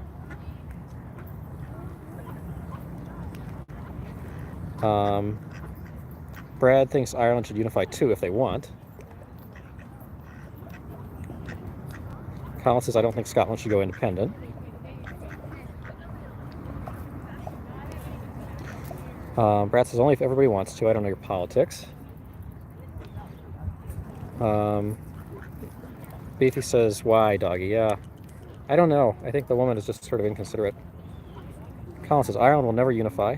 Brad thinks Ireland should unify too if they want. Colin says I don't think Scotland should go independent. Brad says only if everybody wants to. I don't know your politics. Beefy says why, doggy? Yeah, I don't know. I think the woman is just sort of inconsiderate. Colin says Ireland will never unify.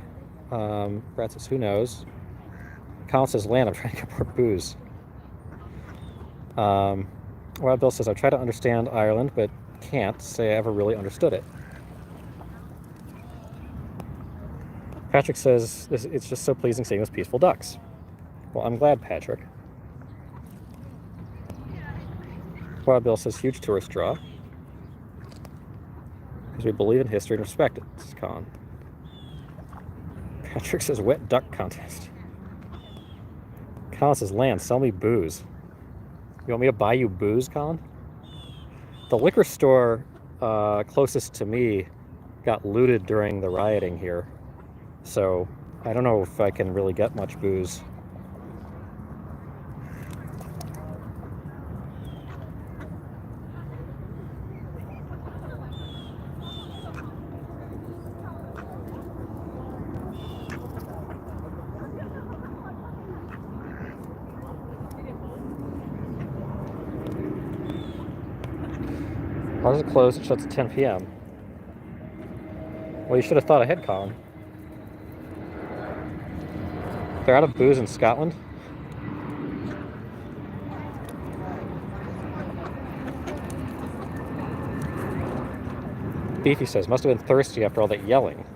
Brad says who knows. Colin says land. I'm trying to get more booze. Wild Bill says I've tried to understand Ireland but can't say I ever really understood it. Patrick says it's just so pleasing seeing those peaceful ducks. Well, I'm glad, Patrick. Wild Bill says huge tourist draw. Because we believe in history and respect it. This is Colin. Patrick says wet duck contest. Colin says, Lance, sell me booze. You want me to buy you booze, Colin? The liquor store closest to me got looted during the rioting here. So I don't know if I can really get much booze. Ours is closed. It shuts at 10 p.m. Well, you should have thought ahead, Colin. They're out of booze in Scotland? Beefy says, must have been thirsty after all that yelling.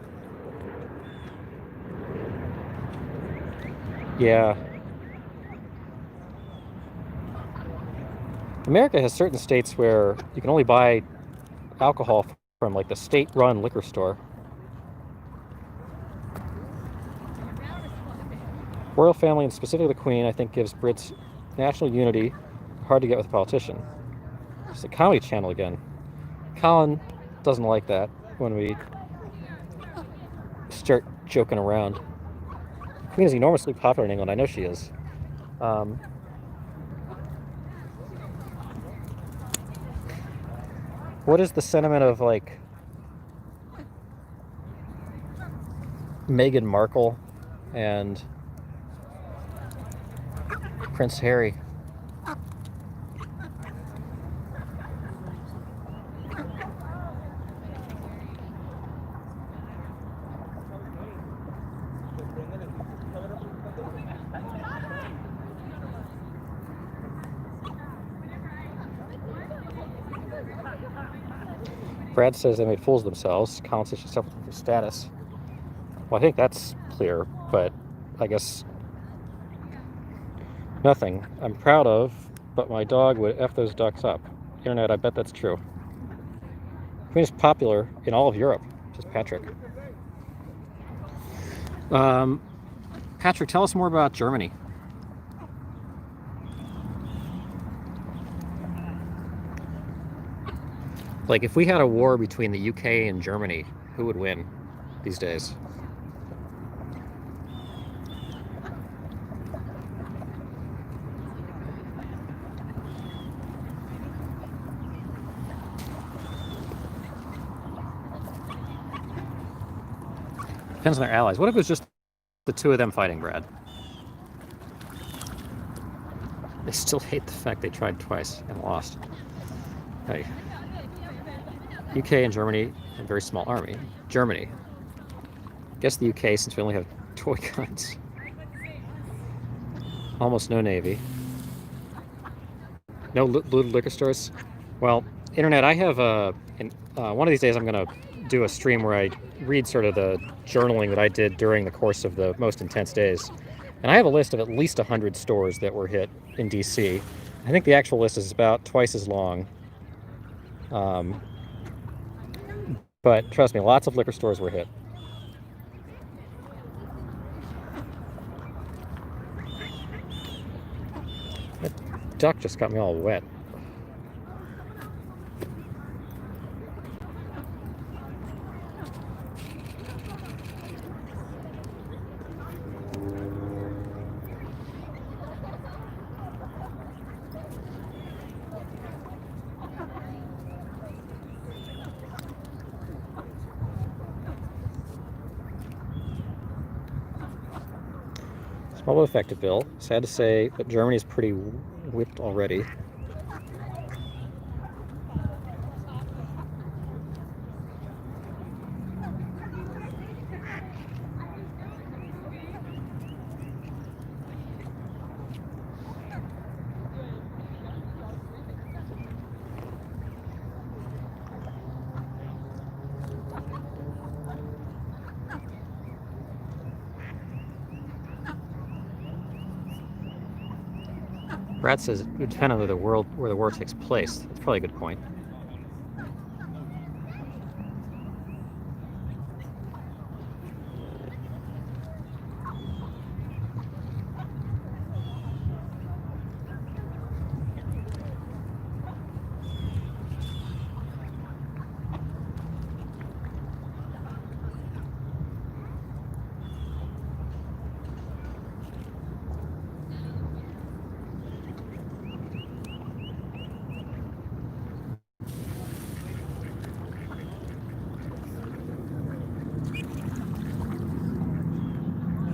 Yeah. America has certain states where you can only buy alcohol from like the state-run liquor store. Royal family, and specifically the Queen, I think gives Brits national unity. Hard to get with a politician. It's the Comedy Channel again. Colin doesn't like that when we start joking around. The Queen is enormously popular in England. I know she is. What is the sentiment of like Meghan Markle and Prince Harry? Brad says they made fools of themselves. Colin says she's suffering for status. Well, I think that's clear, but I guess nothing I'm proud of, but my dog would F those ducks up. Internet, I bet that's true. Queen is popular in all of Europe, says Patrick. Patrick, tell us more about Germany. Like, if we had a war between the UK and Germany, who would win these days? Depends on their allies. What if it was just the two of them fighting, Brad? They still hate the fact they tried twice and lost. Hey. UK and Germany, a very small army. Germany. Guess the UK, since we only have toy guns. Almost no navy. No looted liquor stores. Well, Internet, I have one of these days I'm going to do a stream where I read sort of the journaling that I did during the course of the most intense days. And I have a list of at least 100 stores that were hit in DC. I think the actual list is about twice as long. But trust me, lots of liquor stores were hit. That duck just got me all wet. Small but effective bill. Sad to say, but Germany's pretty whipped already. Brad says it would depend on where the war takes place. That's probably a good point.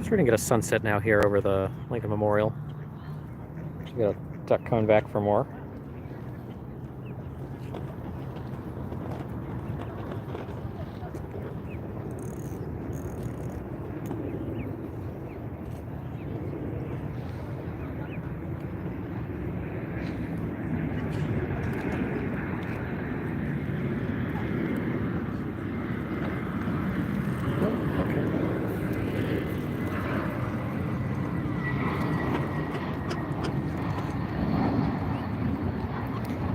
Starting to get a sunset now here over the Lincoln Memorial. So we got a duck coming back for more.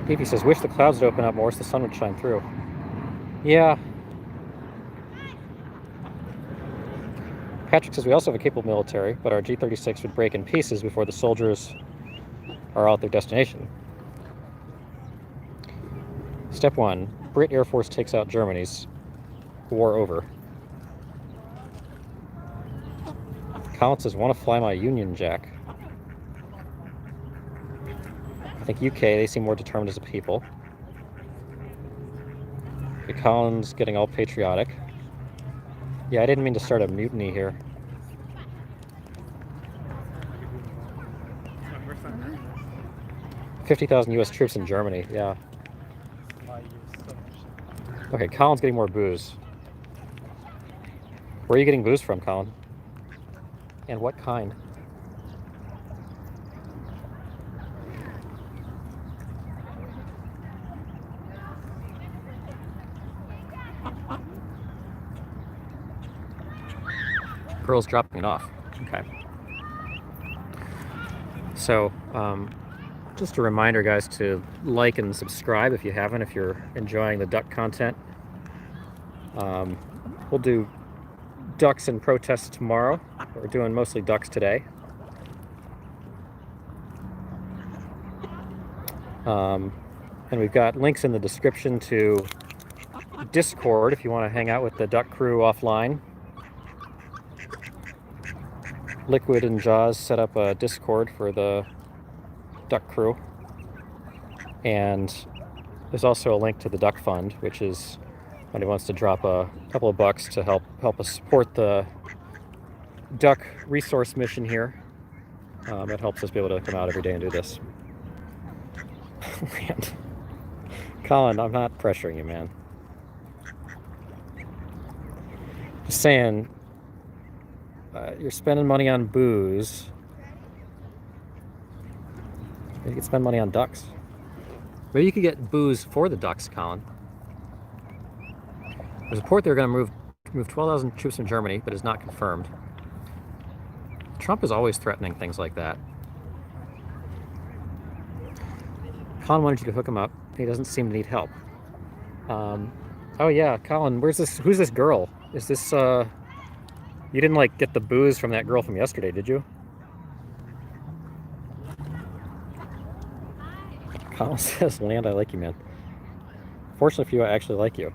Beefy says, wish the clouds would open up more so the sun would shine through. Yeah. Patrick says, we also have a capable military, but our G-36 would break in pieces before the soldiers are out their destination. Step 1, Brit Air Force takes out Germany's. War over. Colin says, want to fly my Union Jack. I think UK, they seem more determined as a people. The Colin's getting all patriotic. Yeah, I didn't mean to start a mutiny here. $50,000 US troops in Germany, yeah. Okay, Colin's getting more booze. Where are you getting booze from, Colin? And what kind? Girl's dropping it off. Okay. So, just a reminder, guys, to like and subscribe if you haven't, if you're enjoying the duck content. We'll do ducks and protests tomorrow. We're doing mostly ducks today. And we've got links in the description to Discord if you want to hang out with the duck crew offline. Liquid and Jaws set up a Discord for the duck crew. And there's also a link to the Duck Fund, which is when he wants to drop a couple of bucks to help us support the duck resource mission here. That helps us be able to come out every day and do this. Man. Colin, I'm not pressuring you, man. Just saying, you're spending money on booze. Maybe you could spend money on ducks. Maybe you could get booze for the ducks, Colin. There's a report they're going to move 12,000 troops from Germany, but is not confirmed. Trump is always threatening things like that. Colin wanted you to hook him up. He doesn't seem to need help. Oh yeah, Colin, who's this girl? Is this, you didn't like get the booze from that girl from yesterday, did you? Colin says, Land, I like you, man. Fortunately for you, I actually like you.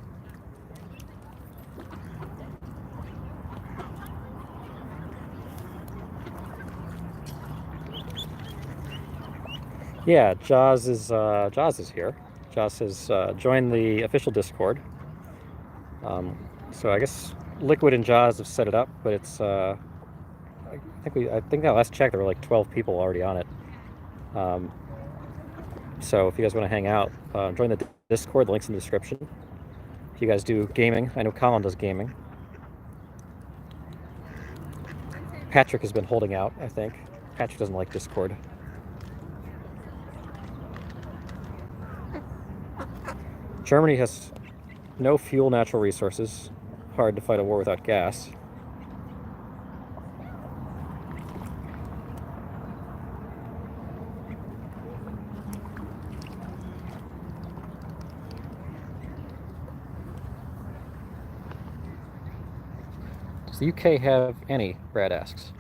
Yeah, Jaws is here. Jaws has joined the official Discord. So I guess Liquid and Jaws have set it up, but it's I think that last check there were like 12 people already on it. So if you guys want to hang out, join the Discord. The link's in the description. If you guys do gaming, I know Colin does gaming. Patrick has been holding out, I think. Patrick doesn't like Discord. Germany has no fuel, natural resources. Hard to fight a war without gas. Does the UK have any? Brad asks.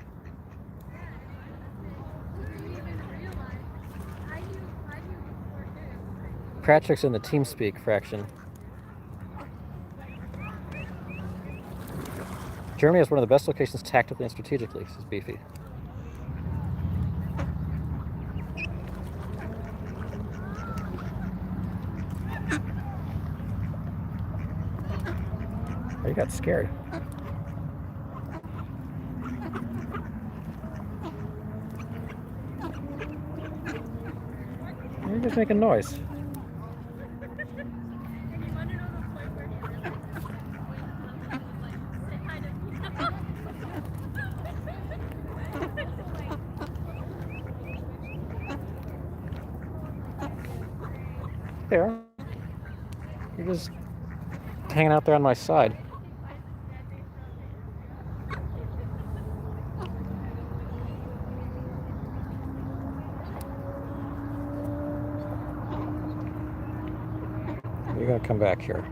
Patrick's in the TeamSpeak fraction. Germany has one of the best locations tactically and strategically, says Beefy. Oh, you got scared. you guys making noise? There. You're just hanging out there on my side. You're gonna come back here.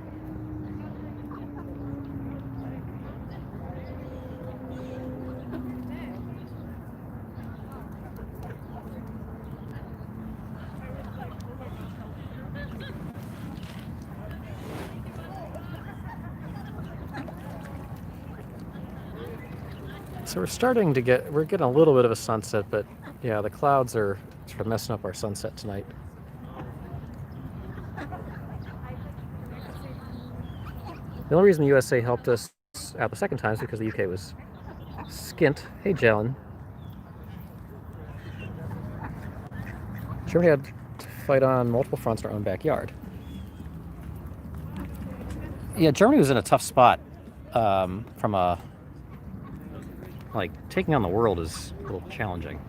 So we're getting a little bit of a sunset, but yeah, the clouds are sort of messing up our sunset tonight. The only reason the USA helped us out the second time is because the UK was skint. Hey, Jalen. Germany had to fight on multiple fronts in our own backyard. Yeah, Germany was in a tough spot from a... Like, taking on the world is a little challenging.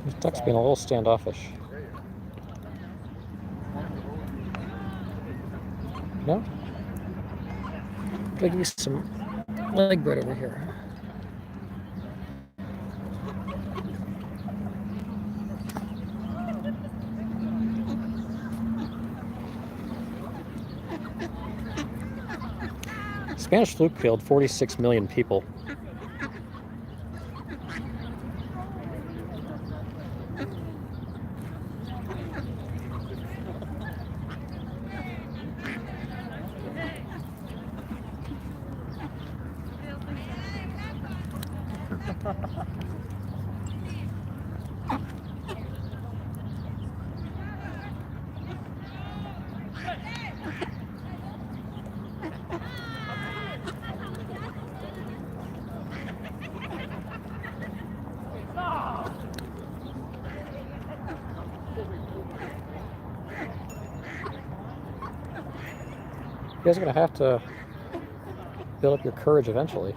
This duck's being a little standoffish. No? I'll give you some leg bread over here. Spanish flu killed 46 million people. guys are gonna have to build up your courage eventually.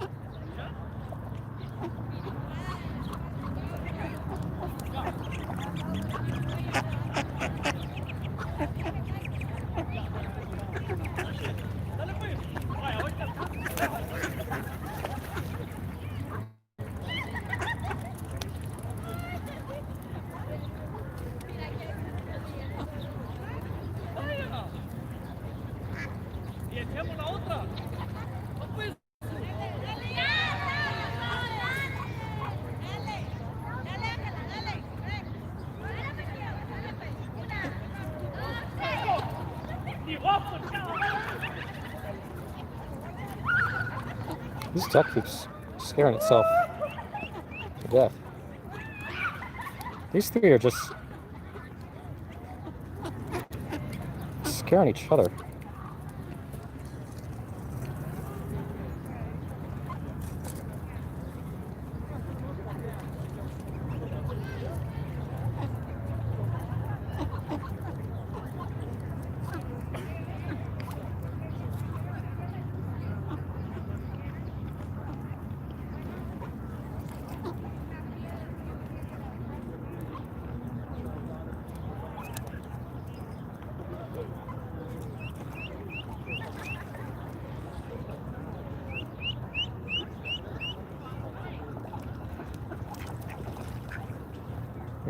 This duck keeps scaring itself to death. These three are just scaring each other.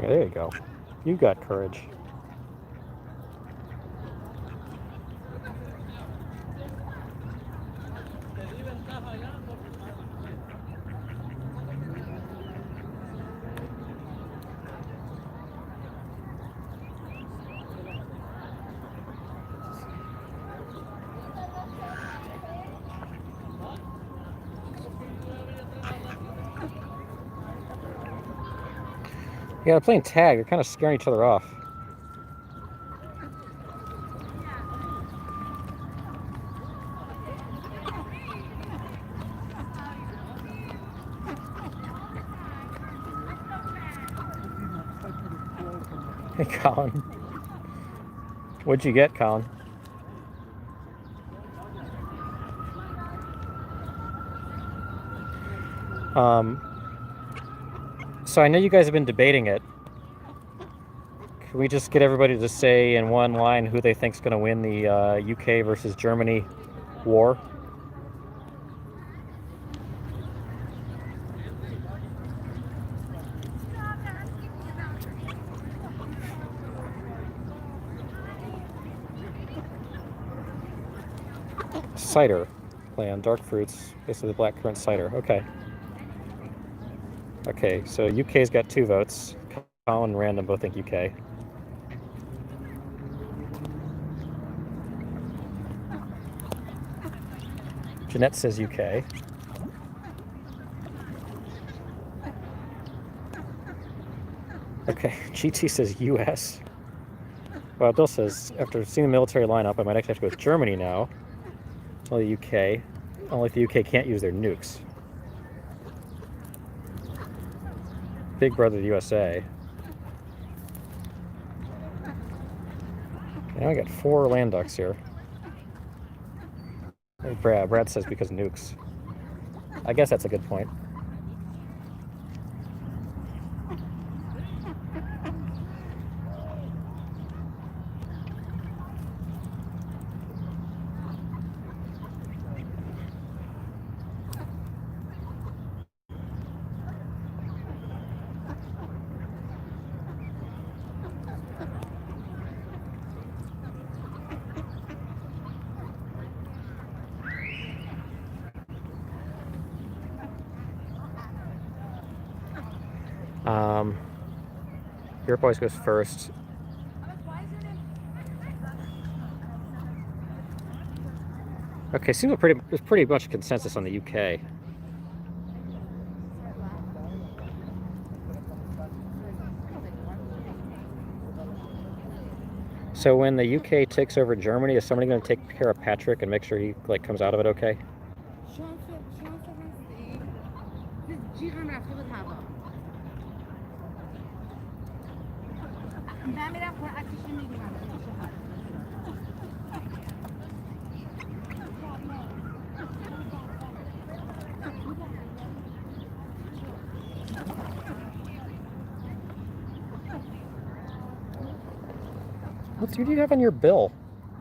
Yeah, there you go. You got courage. Yeah, they're playing tag. They're kind of scaring each other off. Hey, Colin. What'd you get, Colin? So I know you guys have been debating it. Can we just get everybody to say in one line who they think's going to win the UK versus Germany war? Cider plan, dark fruits, basically black currant cider. Okay. Okay, so UK's got 2 votes. Colin and Random both think UK. Jeanette says UK. Okay, GT says US. Well, Bill says, after seeing the military lineup, I might actually have to go with Germany now. Well, the UK. Only if the UK can't use their nukes. Big brother the USA. Now I got 4 land ducks here. Hey, Brad says because nukes. I guess that's a good point. Europe always goes first. Okay, seems there's pretty much consensus on the UK. So when the UK takes over Germany, is somebody going to take care of Patrick and make sure he comes out of it okay? What do you have on your bill?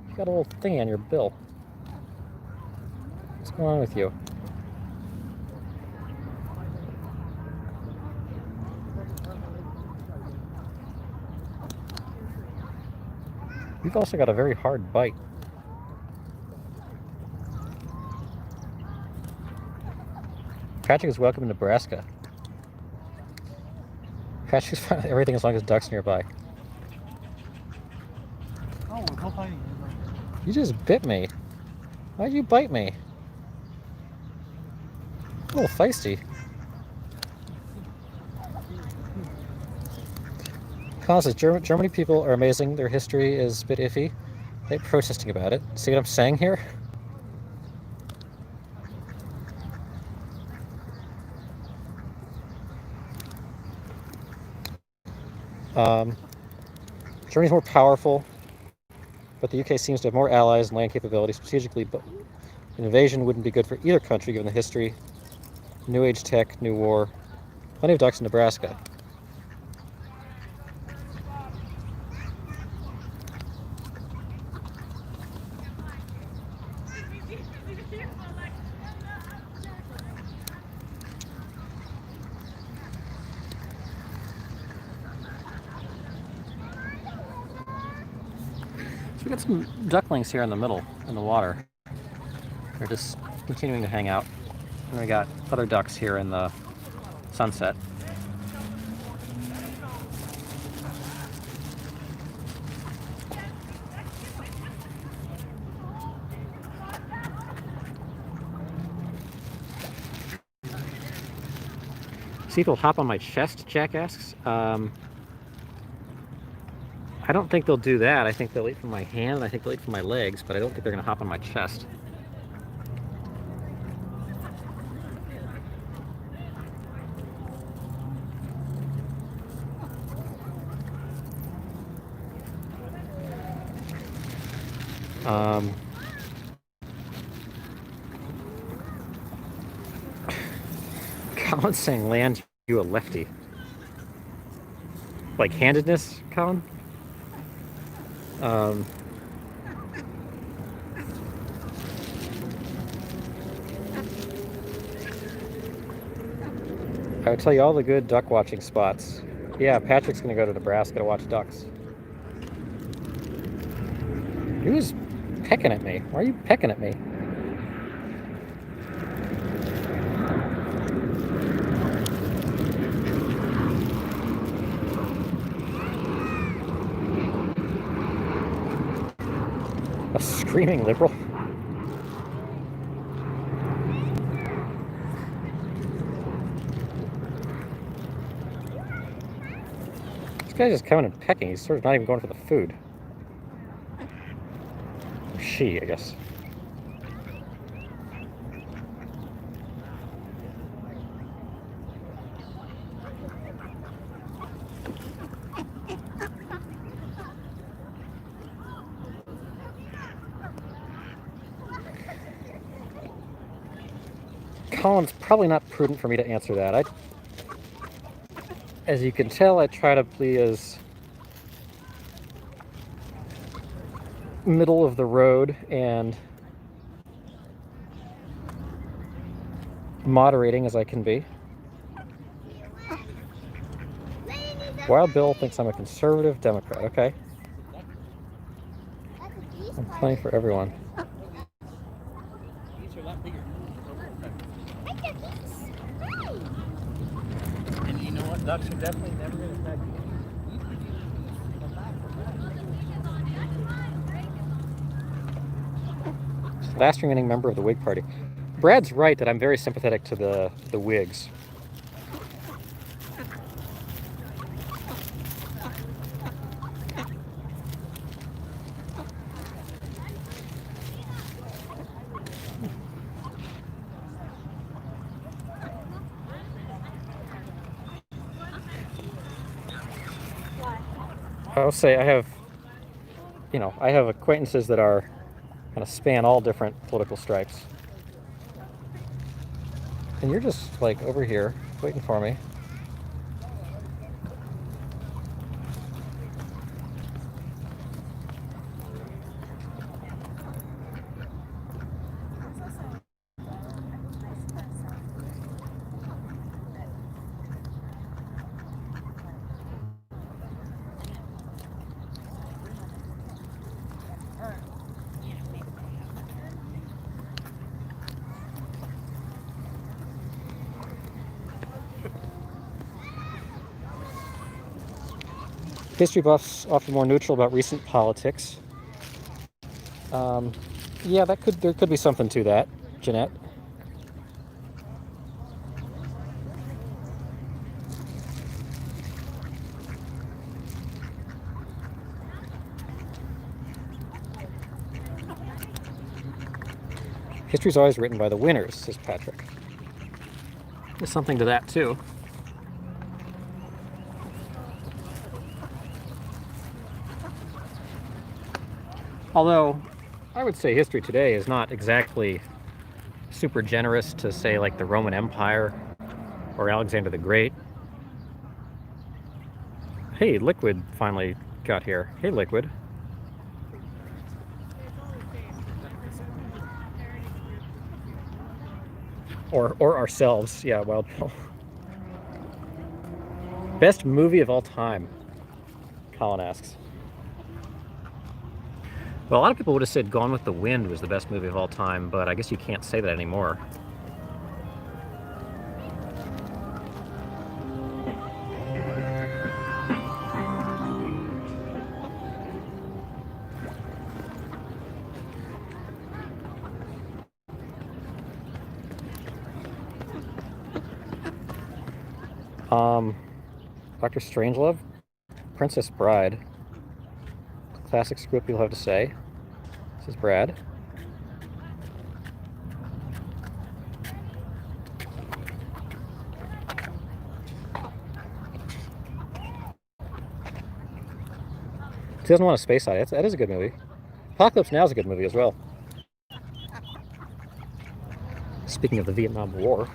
You got a little thingy on your bill. What's going on with you? You've also got a very hard bite. Patrick is welcome in Nebraska. Patrick's fine with everything as long as ducks nearby. Oh, we're both hiding. You just bit me. Why'd you bite me? A little feisty. Colin says, Germany people are amazing. Their history is a bit iffy. They're protesting about it. See what I'm saying here? Germany's more powerful, but the UK seems to have more allies and land capability strategically, but an invasion wouldn't be good for either country given the history. New age tech, new war. Plenty of ducks in Nebraska. So we got some ducklings here in the middle, in the water. They're just continuing to hang out. And we got other ducks here in the sunset. See if they'll hop on my chest, Jack asks. I don't think they'll do that. I think they'll eat from my hand, and I think they'll eat from my legs, but I don't think they're going to hop on my chest. Colin's saying land you a lefty. Like handedness, Colin? I would tell you all the good duck watching spots. Yeah, Patrick's gonna go to Nebraska to watch ducks. He was pecking at me. Why are you pecking at me? A screaming liberal? This guy's just coming and pecking. He's sort of not even going for the food. Or she, I guess. Colin's probably not prudent for me to answer that. As you can tell, I try to be as middle of the road and moderating as I can be. Wild Bill thinks I'm a conservative Democrat. Okay. I'm playing for everyone. And you know what? Ducks are definitely never going to attack you. Last remaining member of the Whig Party. Brad's right that I'm very sympathetic to the Whigs. I'll say I have acquaintances that are kind of span all different political stripes. And you're just like over here waiting for me. History buffs often more neutral about recent politics. Yeah, there could be something to that, Jeanette. History's always written by the winners, says Patrick. There's something to that too. Although, I would say history today is not exactly super generous to say like the Roman Empire or Alexander the Great. Hey, Liquid finally got here. Hey, Liquid. Or ourselves, yeah, Wild Bill. Best movie of all time, Colin asks. Well, a lot of people would have said Gone with the Wind was the best movie of all time, but I guess you can't say that anymore. Dr. Strangelove, Princess Bride. Classic script, you'll have to say. This is Brad. He doesn't want a space side. That is a good movie. Apocalypse Now is a good movie as well. Speaking of the Vietnam War.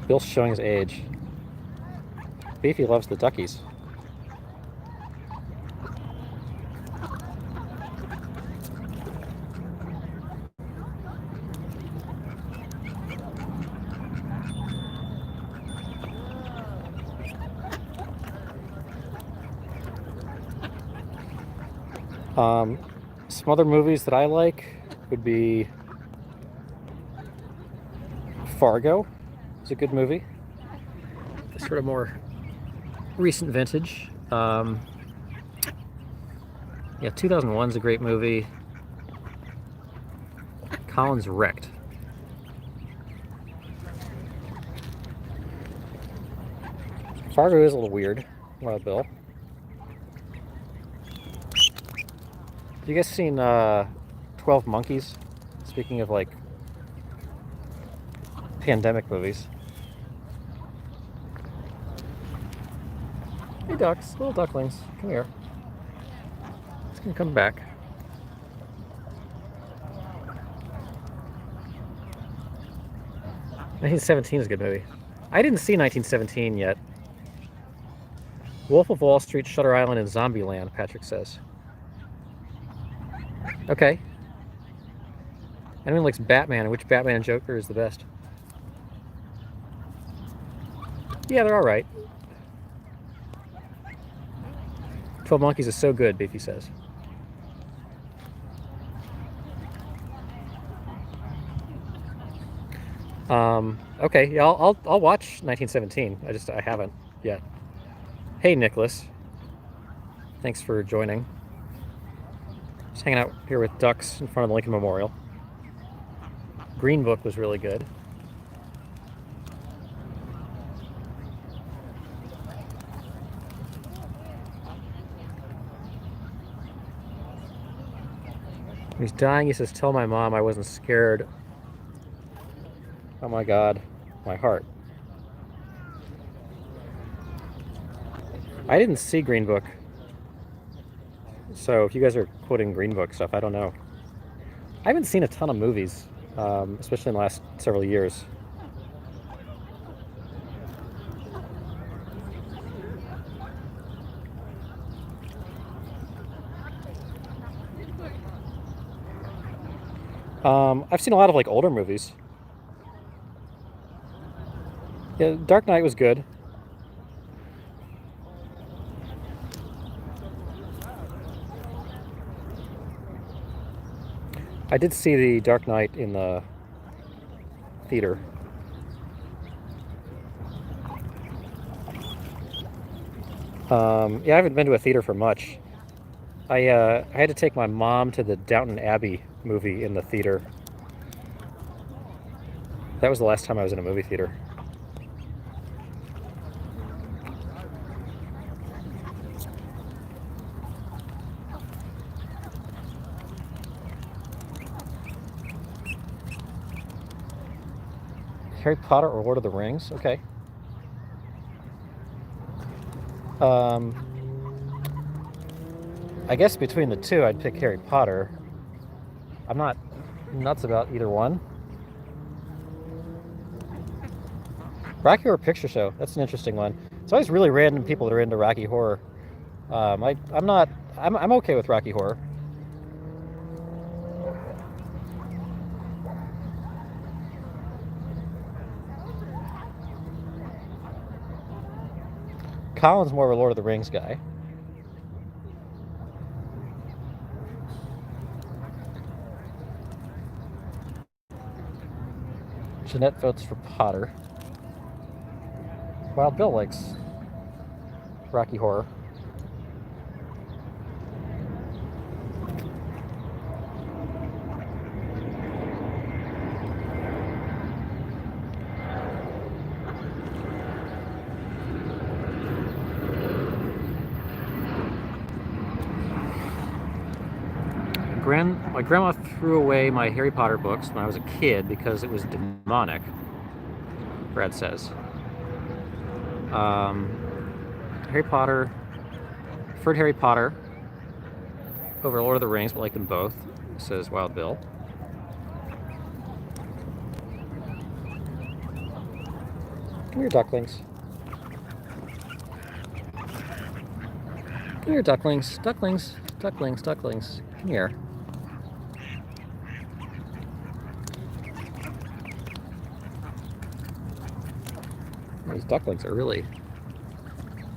Bill's showing his age. Beefy loves the duckies. Some other movies that I like would be Fargo. It's a good movie. It's sort of more recent vintage. Yeah, 2001 is a great movie. Colin's wrecked. Fargo is a little weird. Wild Bill. Have you guys seen 12 Monkeys? Speaking of like pandemic movies. Hey ducks, little ducklings, come here. It's gonna come back. "1917 is a good movie. I didn't see 1917 yet. Wolf of Wall Street, Shutter Island, and Zombieland, Patrick says. Okay. Anyone likes Batman, and which Batman and Joker is the best? Yeah, they're alright. 12 Monkeys is so good, Beefy says. Okay, yeah, I'll watch 1917. I haven't yet. Hey, Nicholas. Thanks for joining. Just hanging out here with ducks in front of the Lincoln Memorial. Green Book was really good. He's dying. He says, "Tell my mom I wasn't scared." Oh my God, my heart. I didn't see Green Book. So if you guys are quoting Green Book stuff, I don't know. I haven't seen a ton of movies, especially in the last several years. I've seen a lot of like older movies. Yeah, Dark Knight was good. I did see the Dark Knight in the theater. Yeah, I haven't been to a theater for much. I had to take my mom to the Downton Abbey movie in the theater. That was the last time I was in a movie theater. Harry Potter or Lord of the Rings? Okay. I guess between the two, I'd pick Harry Potter. I'm not nuts about either one. Rocky Horror Picture Show. That's an interesting one. It's always really random people that are into Rocky Horror. I'm not. I'm okay with Rocky Horror. Colin's more of a Lord of the Rings guy. Jeanette votes for Potter. Wild Bill likes Rocky Horror. My grandma threw away my Harry Potter books when I was a kid because it was demonic, Brad says. Harry Potter, preferred Harry Potter over Lord of the Rings, but like them both, says Wild Bill. Come here, ducklings. Come here, ducklings. Ducklings. Ducklings. Ducklings. Come here. These ducklings are really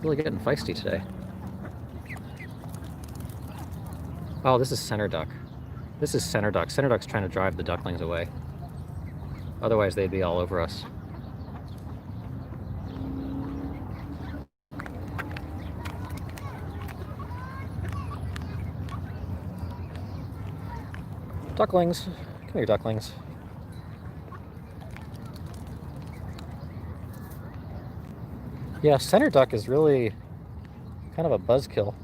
getting feisty today. Oh, this is Center Duck. This is Center Duck. Center Duck's trying to drive the ducklings away. Otherwise, they'd be all over us. Ducklings. Come here, ducklings. Yeah, Center Duck is really kind of a buzzkill.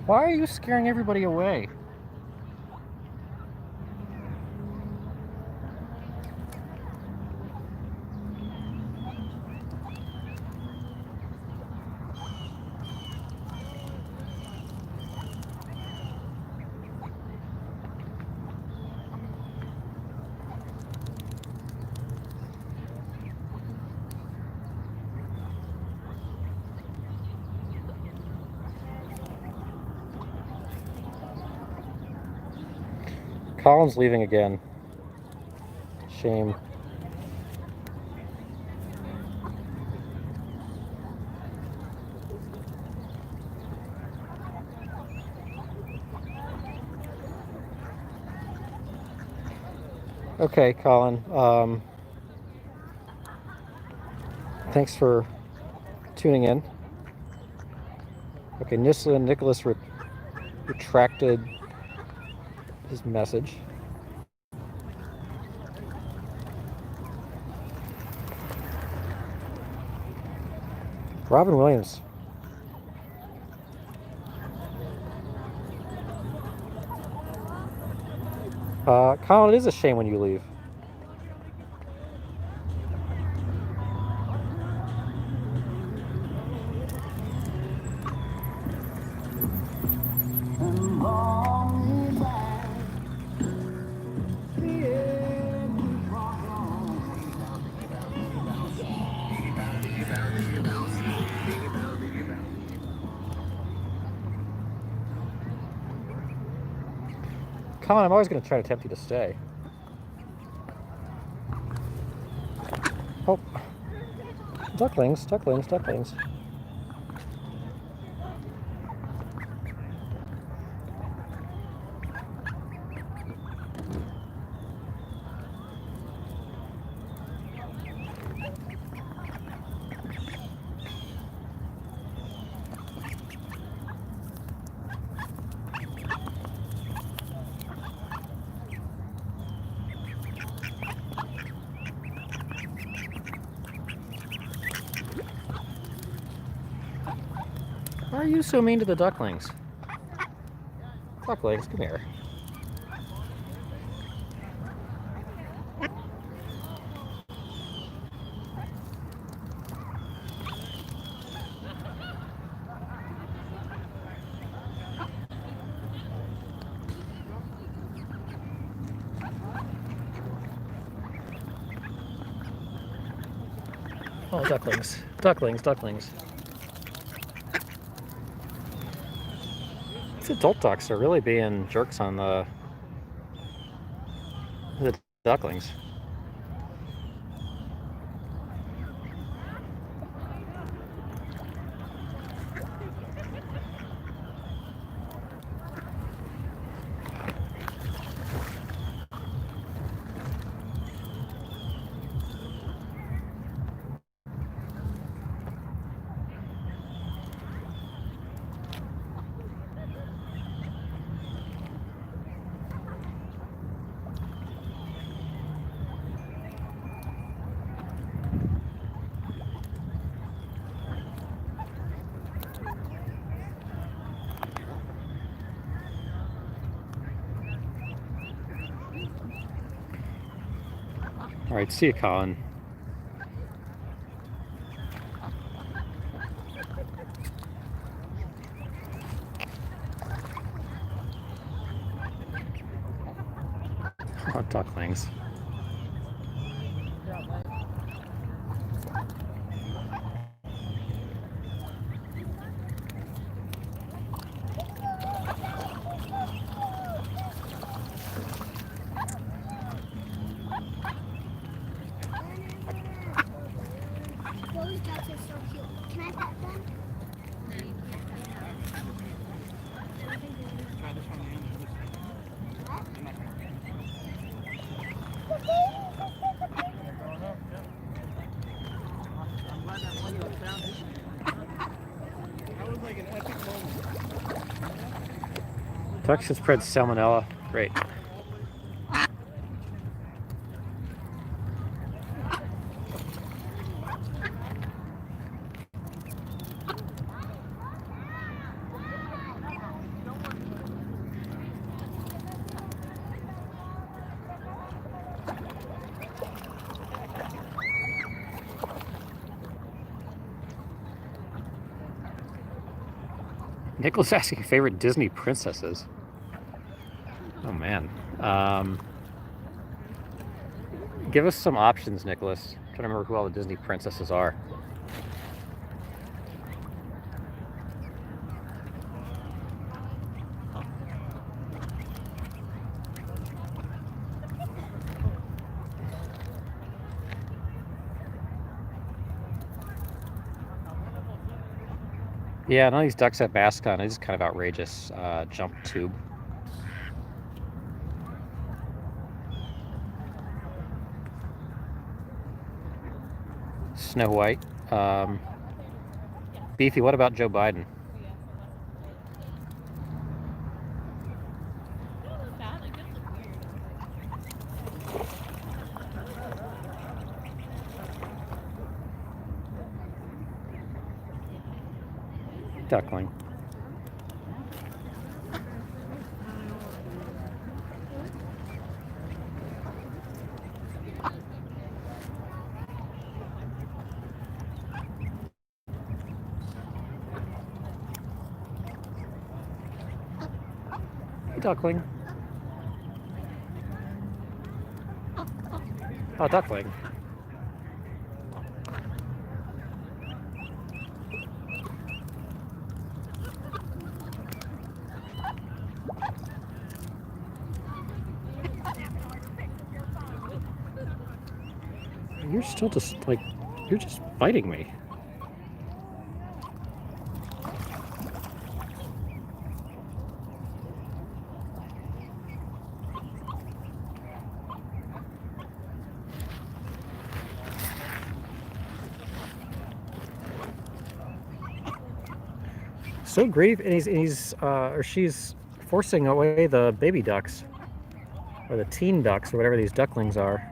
Why are you scaring everybody away? Colin's leaving again. Shame. Okay, Colin. Thanks for tuning in. Okay, Nicholas retracted his message. Robin Williams. Colin, it is a shame when you leave. Colin, I'm always going to try to tempt you to stay. Oh. Ducklings, ducklings, ducklings. Why are you so mean to the ducklings? Ducklings, come here. Oh, ducklings, ducklings, ducklings. These adult ducks are really being jerks on the ducklings. All right, see you, Colin. Oh, ducklings. Those ducks are so cute. Can I pet them? Try this one and this one. I'm not gonna- I'm glad that one duck found it. That was like an epic moment. Ducks should spread salmonella. Great. Nicholas asking favorite Disney princesses. Oh man. Give us some options, Nicholas. I'm trying to remember who all the Disney princesses are. Yeah, none of these ducks have masks on. It's kind of outrageous. Jump tube. Snow White. Beefy, what about Joe Biden? Duckling. Duckling. Oh, duckling. You're still just like You're just biting me. So greedy, and he's or she's forcing away the baby ducks, or the teen ducks, or whatever these ducklings are.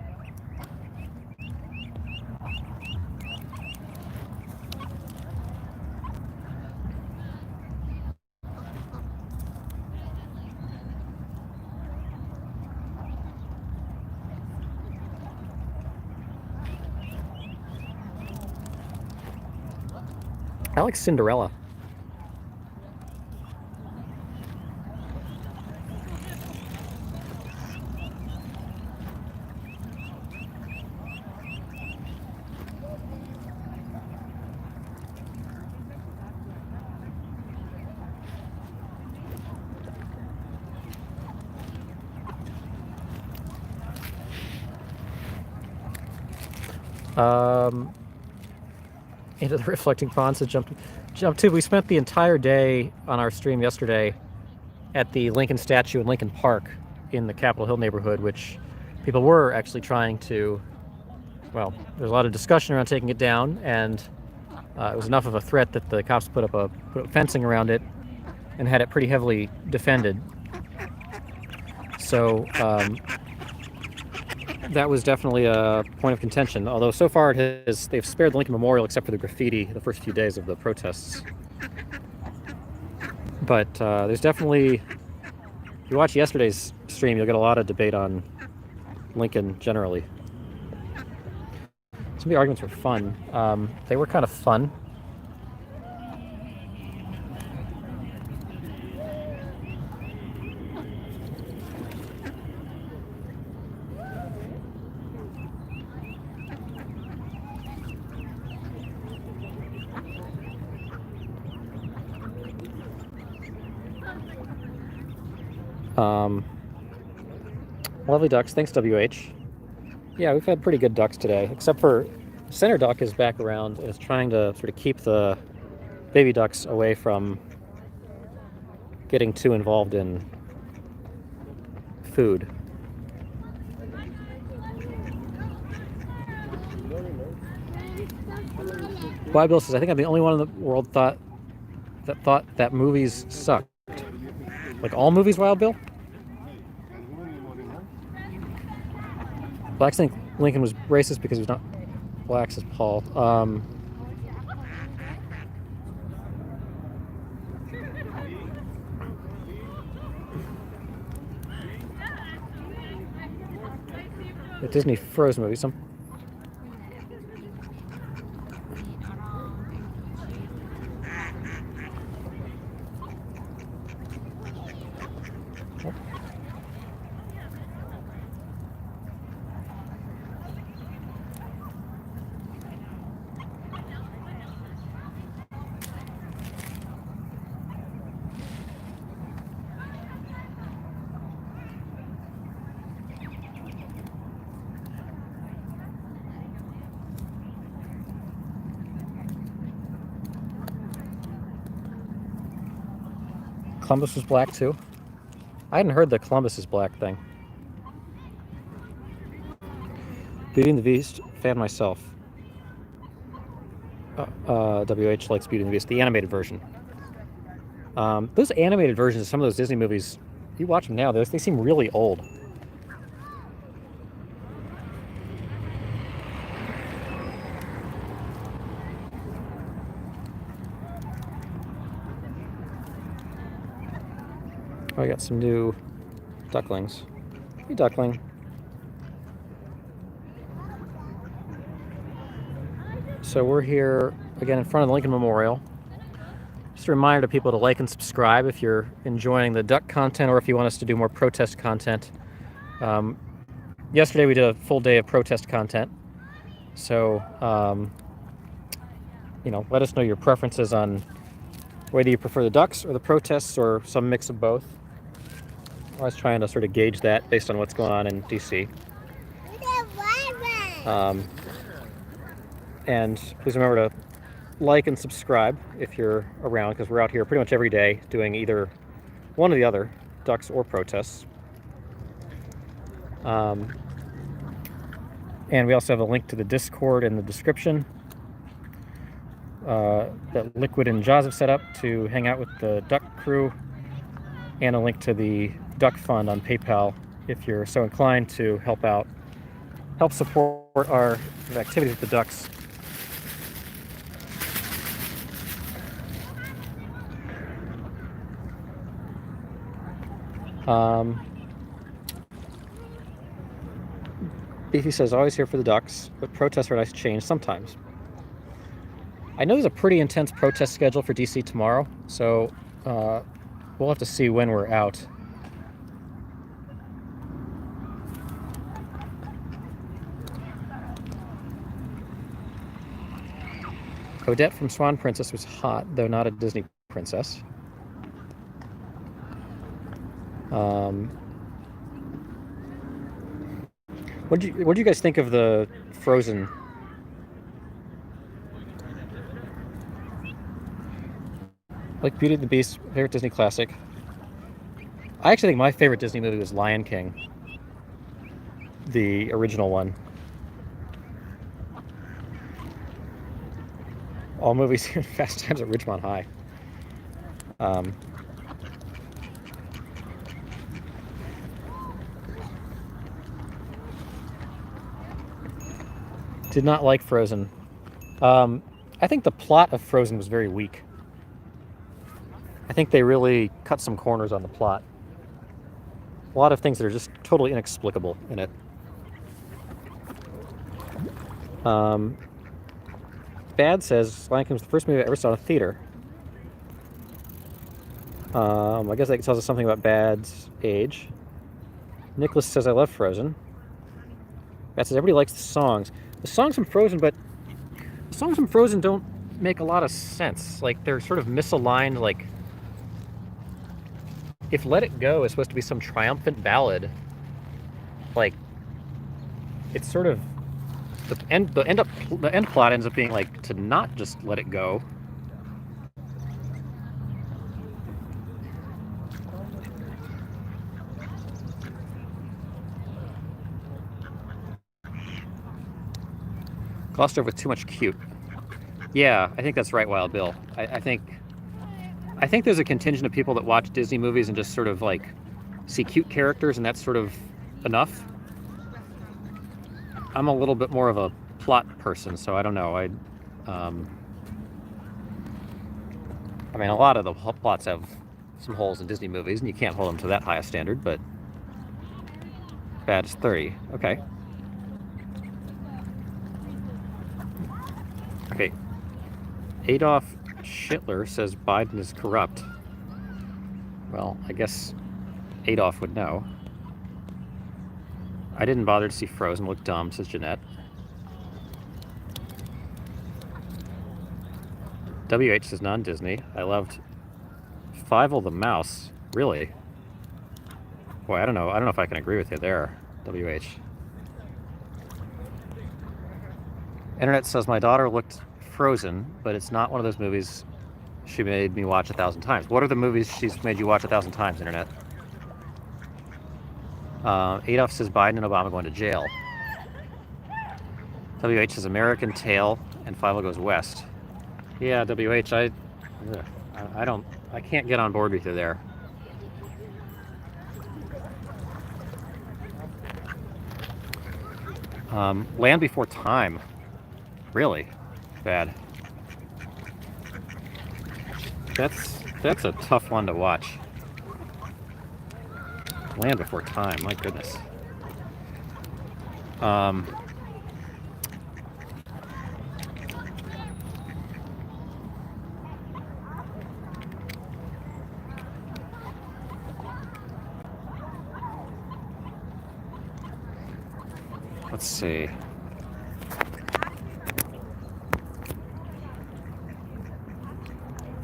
I like Cinderella. Into the reflecting ponds to jump to. We spent the entire day on our stream yesterday at the Lincoln statue in Lincoln Park in the Capitol Hill neighborhood, which people were actually trying to, well, there's a lot of discussion around taking it down, and it was enough of a threat that the cops put up fencing around it and had it pretty heavily defended. So that was definitely a point of contention, although so far they've spared the Lincoln Memorial except for the graffiti the first few days of the protests. But there's definitely, if you watch yesterday's stream, you'll get a lot of debate on Lincoln generally. Some of the arguments were fun. They were kind of fun. Lovely ducks. Thanks, WH. Yeah, we've had pretty good ducks today, except for center duck is back around and is trying to sort of keep the baby ducks away from getting too involved in food. Wild Bill says, I think I'm the only one in the world thought that movies sucked. Like all movies, Wild Bill? Blacks think Lincoln was racist because he was not black, says Paul. The Disney Frozen movie, some. Columbus was black too. I hadn't heard the Columbus is black thing. Beauty and the Beast fan myself. WH likes Beauty and the Beast, the animated version. Those animated versions of some of those Disney movies, you watch them now, they seem really old. Oh, I got some new ducklings. Hey, duckling. So we're here again in front of the Lincoln Memorial. Just a reminder to people to like and subscribe if you're enjoying the duck content or if you want us to do more protest content. Yesterday we did a full day of protest content. So, let us know your preferences on whether you prefer the ducks or the protests or some mix of both. I was trying to sort of gauge that based on what's going on in DC. And please remember to like and subscribe if you're around, because we're out here pretty much every day doing either one or the other, ducks or protests. And we also have a link to the Discord in the description that Liquid and Jaws have set up to hang out with the duck crew, and a link to the Duck Fund on PayPal if you're so inclined to help support our activities with the ducks. Beefy says, always here for the ducks, but protests are a nice change sometimes. I know there's a pretty intense protest schedule for DC tomorrow, so we'll have to see when we're out. Odette from Swan Princess was hot, though not a Disney princess. What do you guys think of the Frozen? Like Beauty and the Beast, favorite Disney classic. I actually think my favorite Disney movie was Lion King, the original one. All movies in Fast Times at Ridgemont High. Did not like Frozen. I think the plot of Frozen was very weak. I think they really cut some corners on the plot. A lot of things that are just totally inexplicable in it. Bad says Lion King was the first movie I ever saw in a theater. I guess that tells us something about Bad's age. Nicholas says I love Frozen. Bad says everybody likes the songs. The songs from Frozen, but the songs from Frozen don't make a lot of sense. Like, they're sort of misaligned. Like, if Let It Go is supposed to be some triumphant ballad, like, it's sort of the end plot ends up being like to not just let it go. Glossed over with too much cute. Yeah, I think that's right, Wild Bill. I think there's a contingent of people that watch Disney movies and just sort of like see cute characters, and that's sort of enough. I'm a little bit more of a plot person, so I don't know. I mean, a lot of the plots have some holes in Disney movies, and you can't hold them to that high a standard, but Bad is 30. Okay. Okay. Adolf Schittler says Biden is corrupt. Well, I guess Adolf would know. I didn't bother to see Frozen. Looked dumb, says Jeanette. WH says non-Disney. I loved Fievel the Mouse. Really? Boy, I don't know. I don't know if I can agree with you there, WH. Internet says my daughter looked Frozen, but it's not one of those movies she made me watch 1,000 times. What are the movies she's made you watch 1,000 times, Internet? Adolf says Biden and Obama going to jail. WH says American Tail, and Fievel goes west. Yeah, WH, I can't get on board with you there. Land Before Time. Really? Bad. That's a tough one to watch. Land Before Time, my goodness. Let's see.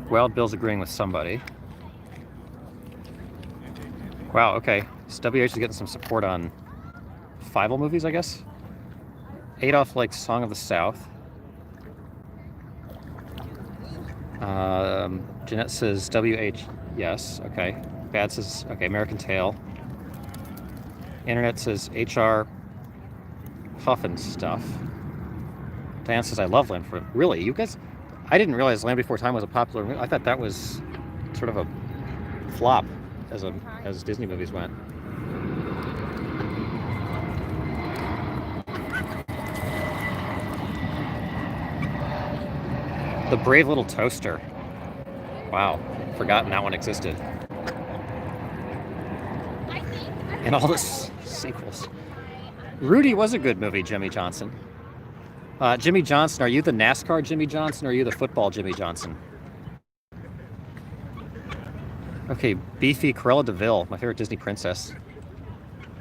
Wild Bill's agreeing with somebody. Wow, okay. So WH is getting some support on Fievel movies, I guess. Adolf likes Song of the South. Jeanette says WH, yes, okay. Bad says, okay, American Tail. Internet says HR Puffin stuff. Diane says, I love Land Before. Really? You guys, I didn't realize Land Before Time was a popular movie. I thought that was sort of a flop as Disney movies went. The Brave Little Toaster. Wow, forgotten that one existed. And all the sequels. Rudy was a good movie, Jimmy Johnson. Jimmy Johnson, are you the NASCAR Jimmy Johnson or are you the football Jimmy Johnson? Okay, Beefy Cruella de Vil, my favorite Disney princess.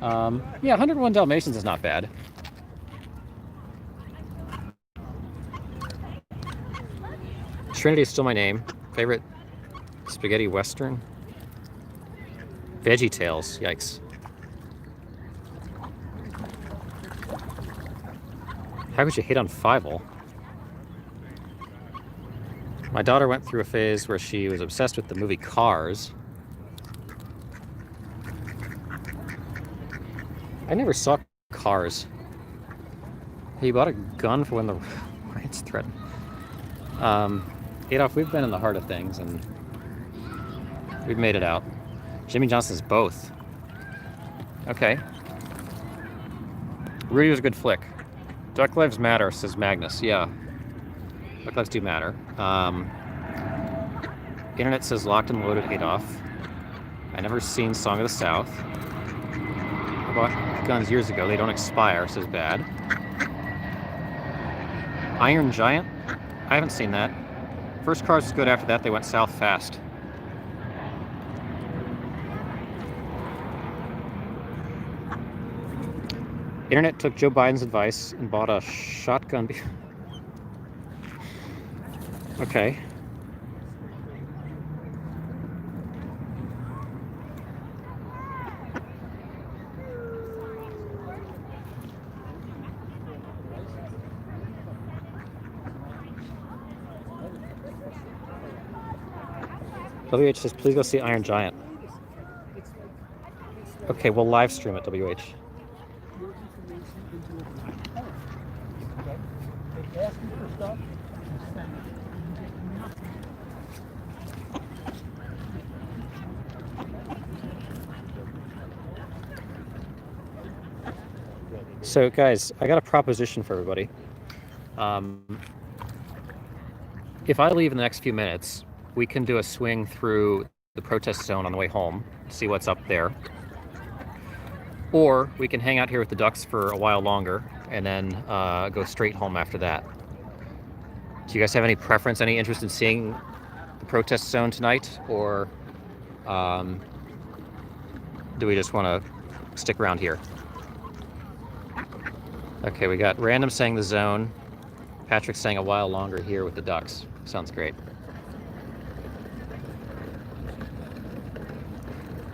Yeah, 101 Dalmatians is not bad. Trinity is still my name. Favorite spaghetti western? Veggie Tales, yikes. How could you hate on Fievel? My daughter went through a phase where she was obsessed with the movie Cars. I never saw Cars. He bought a gun for when the riots threatened. Adolf, we've been in the heart of things and we've made it out. Jimmy Johnson's both. Okay. Rudy was a good flick. Duck Lives Matter, says Magnus. Yeah. Duck Lives do matter. Internet says Locked and Loaded Adolf. I never seen Song of the South. I bought guns years ago. They don't expire, says Bad. Iron Giant? I haven't seen that. First Cars was good, after that they went south fast. Internet took Joe Biden's advice and bought a shotgun. Okay. WH says, please go see Iron Giant. Okay, we'll live stream it, WH. So guys, I got a proposition for everybody. If I leave in the next few minutes, we can do a swing through the protest zone on the way home, see what's up there. Or we can hang out here with the ducks for a while longer and then go straight home after that. Do you guys have any preference, any interest in seeing the protest zone tonight? Or do we just want to stick around here? Okay, we got Random saying the zone. Patrick saying a while longer here with the ducks. Sounds great.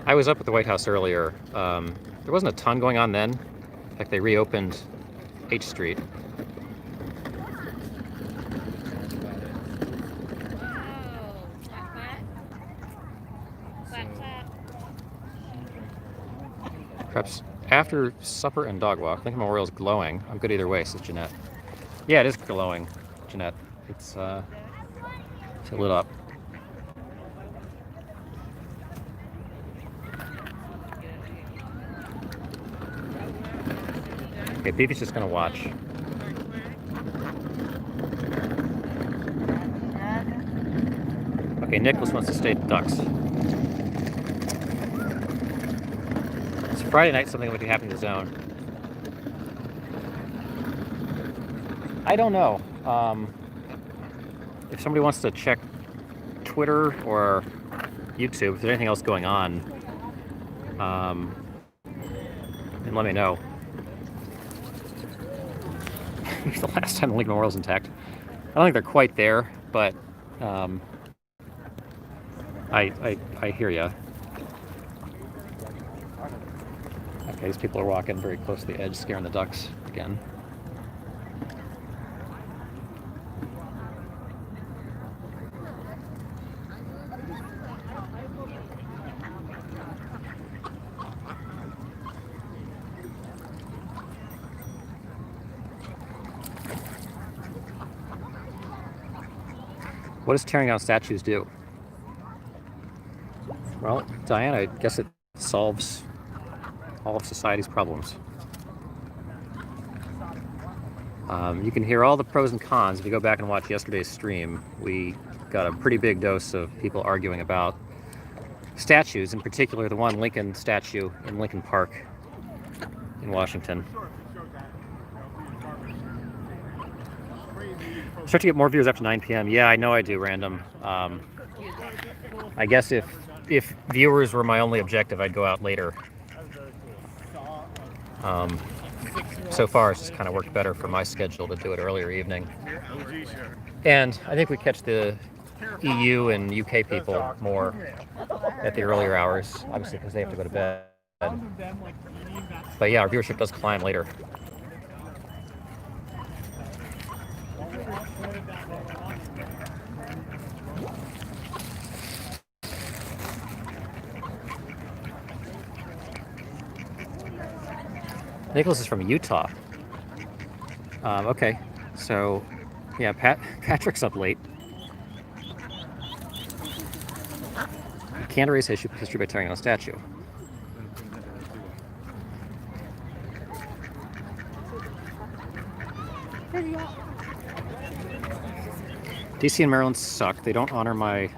I was up at the White House earlier. There wasn't a ton going on then. In fact, they reopened H Street. Perhaps after supper and dog walk. Lincoln Memorial's glowing. I'm good either way, says Jeanette. Yeah, it is glowing, Jeanette. It's lit up. Okay, Beefy's just gonna watch. Okay, Nicholas wants to stay at Ducks. It's Friday night, something would be happening in the zone. I don't know. If somebody wants to check Twitter or YouTube, if there's anything else going on, then let me know. The last time the Lincoln Memorial's intact. I don't think they're quite there, but I hear ya. Okay, these people are walking very close to the edge, scaring the ducks again. What does tearing down statues do? Well, Diana, I guess it solves all of society's problems. You can hear all the pros and cons. If you go back and watch yesterday's stream, we got a pretty big dose of people arguing about statues, in particular the one Lincoln statue in Lincoln Park in Washington. Start to get more viewers after 9 p.m. Yeah, I know I do, Random. I guess if viewers were my only objective, I'd go out later. So far, it's just kind of worked better for my schedule to do it earlier evening. And I think we catch the EU and UK people more at the earlier hours, obviously because they have to go to bed. But yeah, our viewership does climb later. Nicholas is from Utah. Okay, so yeah, Patrick's up late. You can't erase history by tearing down a statue. DC and Maryland suck. They don't honor my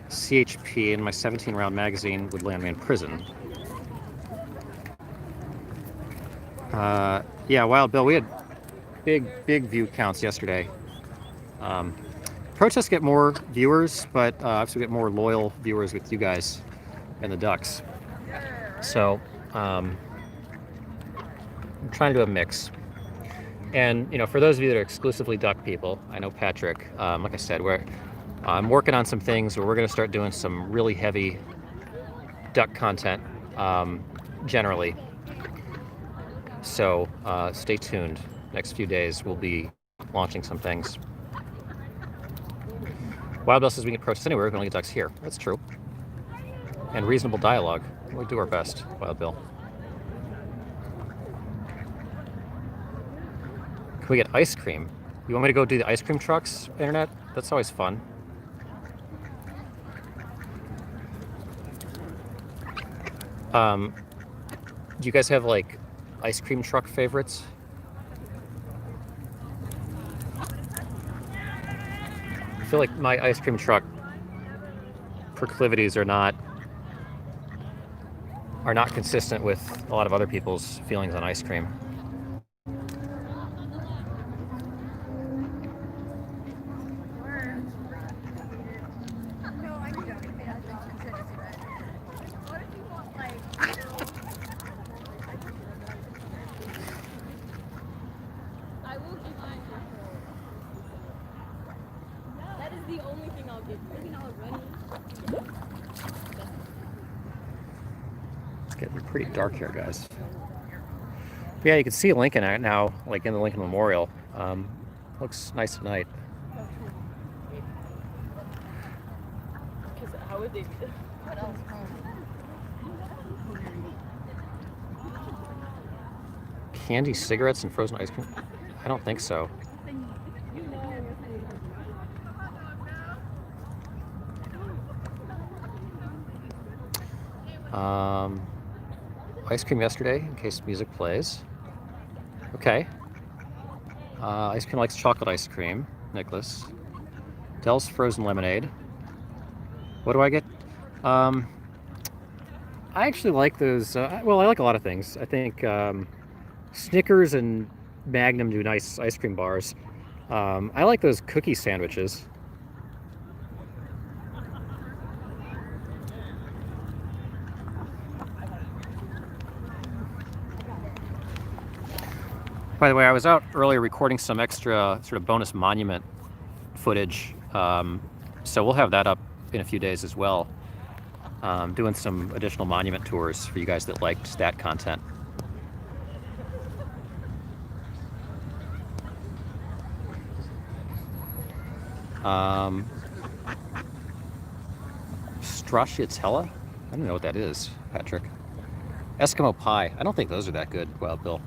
CHP, and my 17-round magazine would land me in prison. Yeah, Wild Bill, we had big view counts yesterday. Protests get more viewers, but obviously we get more loyal viewers with you guys and the Ducks. So I'm trying to do a mix. And you know, for those of you that are exclusively Duck people, I know Patrick. Like I said, I'm working on some things where we're going to start doing some really heavy Duck content generally. So stay tuned. Next few days we'll be launching some things. Wild Bill says we can protest anywhere, we can only get Ducks here. That's true. And reasonable dialogue. We'll do our best, Wild Bill. Can we get ice cream? You want me to go do the ice cream trucks, Internet? That's always fun. Do you guys have like ice cream truck favorites? I feel like my ice cream truck proclivities are not consistent with a lot of other people's feelings on ice cream. Pretty dark here, guys. But yeah, you can see Lincoln now, like in the Lincoln Memorial. Looks nice tonight. How would they do that? What else? Candy, cigarettes, and frozen ice cream? I don't think so. Ice cream yesterday, in case music plays. Okay. Ice cream likes chocolate ice cream, Nicholas. Dell's frozen lemonade. What do I get? I actually like those. Well, I like a lot of things. I think Snickers and Magnum do nice ice cream bars. I like those cookie sandwiches. By the way, I was out earlier recording some extra sort of bonus monument footage, so we'll have that up in a few days as well. Doing some additional monument tours for you guys that liked that content. Stracciatella? I don't know what that is, Patrick. Eskimo pie. I don't think those are that good, Wild Bill.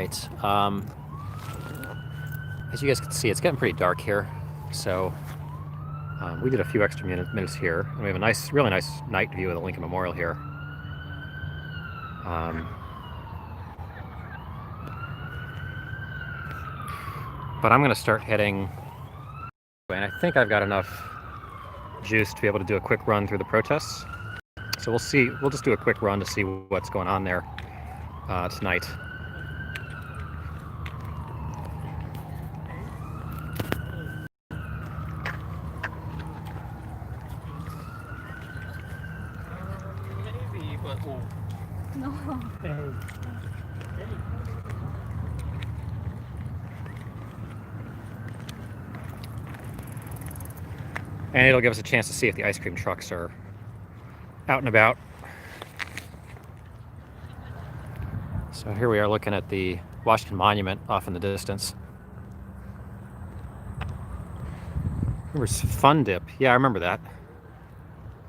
right. As you guys can see, it's getting pretty dark here, so we did a few extra minutes here, and we have a nice, really nice night view of the Lincoln Memorial here. But I'm going to start heading, and I think I've got enough juice to be able to do a quick run through the protests. So we'll see. We'll just do a quick run to see what's going on there tonight. Maybe, but No. And it'll give us a chance to see if the ice cream trucks are out and about. So here we are looking at the Washington Monument off in the distance. Remember Fun Dip? Yeah, I remember that.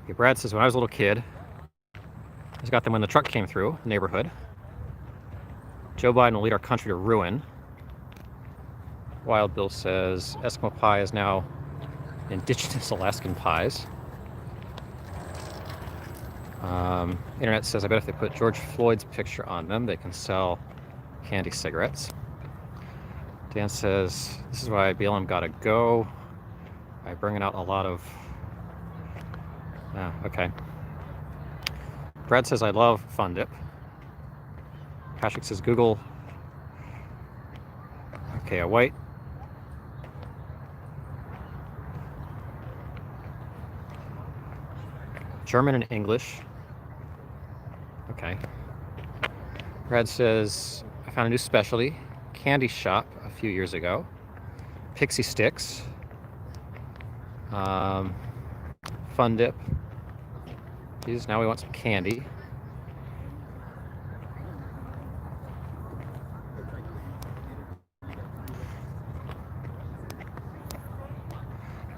Okay, Brad says, when I was a little kid, I just got them when the truck came through the neighborhood. Joe Biden will lead our country to ruin. Wild Bill says, Eskimo pie is now indigenous Alaskan pies. Internet says, I bet if they put George Floyd's picture on them, they can sell candy cigarettes. Dan says, this is why BLM gotta go by bringing out a lot of... okay. Brad says, I love Fun Dip. Patrick says, Google. Okay, a white. German and English. Okay. Brad says, I found a new specialty, candy shop a few years ago. Pixie Sticks. Fun Dip. Jesus, now we want some candy.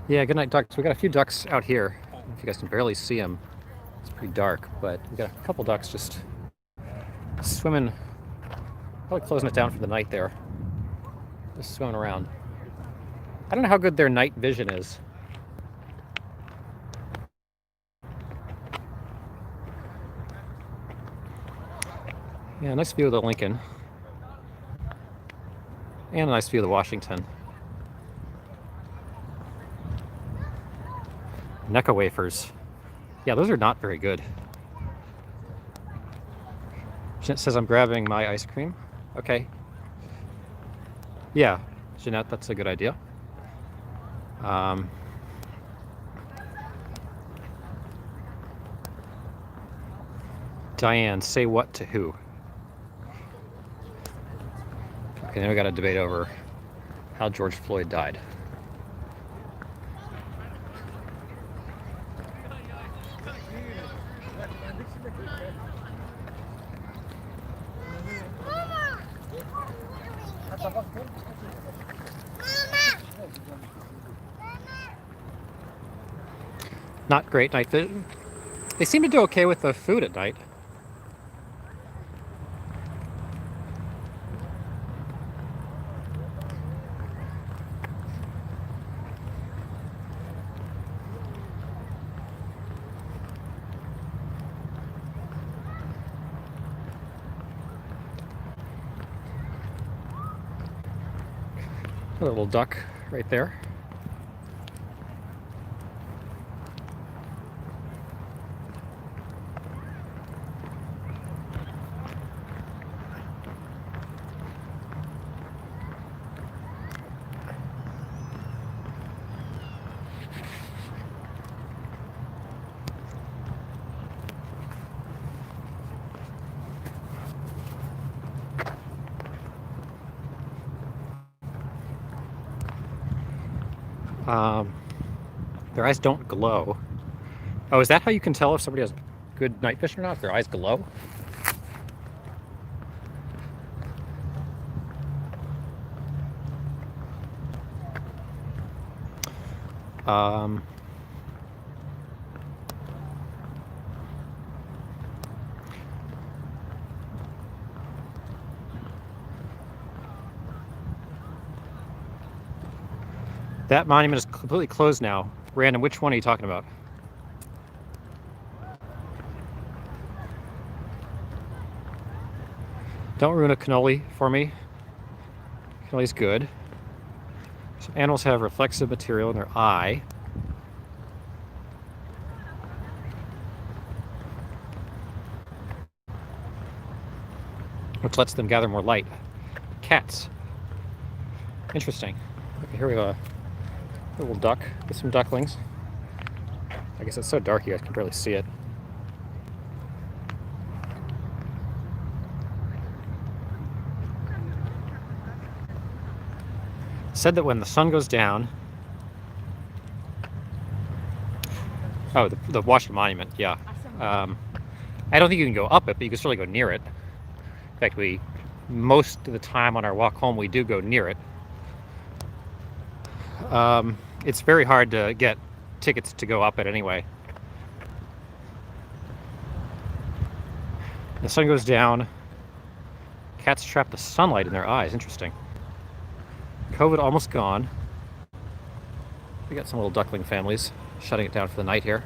Yeah, good night, ducks. We got a few ducks out here. I don't know if you guys can barely see them. It's pretty dark, but we got a couple ducks just swimming, probably closing it down for the night there. Just swimming around. I don't know how good their night vision is. Yeah, nice view of the Lincoln. And a nice view of the Washington. Necco wafers. Yeah, those are not very good. Jeanette says I'm grabbing my ice cream. Okay. Yeah, Jeanette, that's a good idea. Diane, say what to who? Okay, then we got a debate over how George Floyd died. Not great night vision. They seem to do okay with the food at night. A little duck right there. Their eyes don't glow. Oh, is that how you can tell if somebody has good night vision or not? If their eyes glow? That monument is completely closed now. Random, which one are you talking about? Don't ruin a cannoli for me. Cannoli's good. Some animals have reflexive material in their eye. Which lets them gather more light. Cats. Interesting. Okay, here we go. A little duck with some ducklings. I guess it's so dark you guys can barely see it. Said that when the sun goes down. Oh, the Washington Monument, yeah. I don't think you can go up it, but you can certainly go near it. In fact, most of the time on our walk home, we do go near it. It's very hard to get tickets to go up it anyway. The sun goes down. Cats trap the sunlight in their eyes. Interesting. COVID almost gone. We got some little duckling families shutting it down for the night here.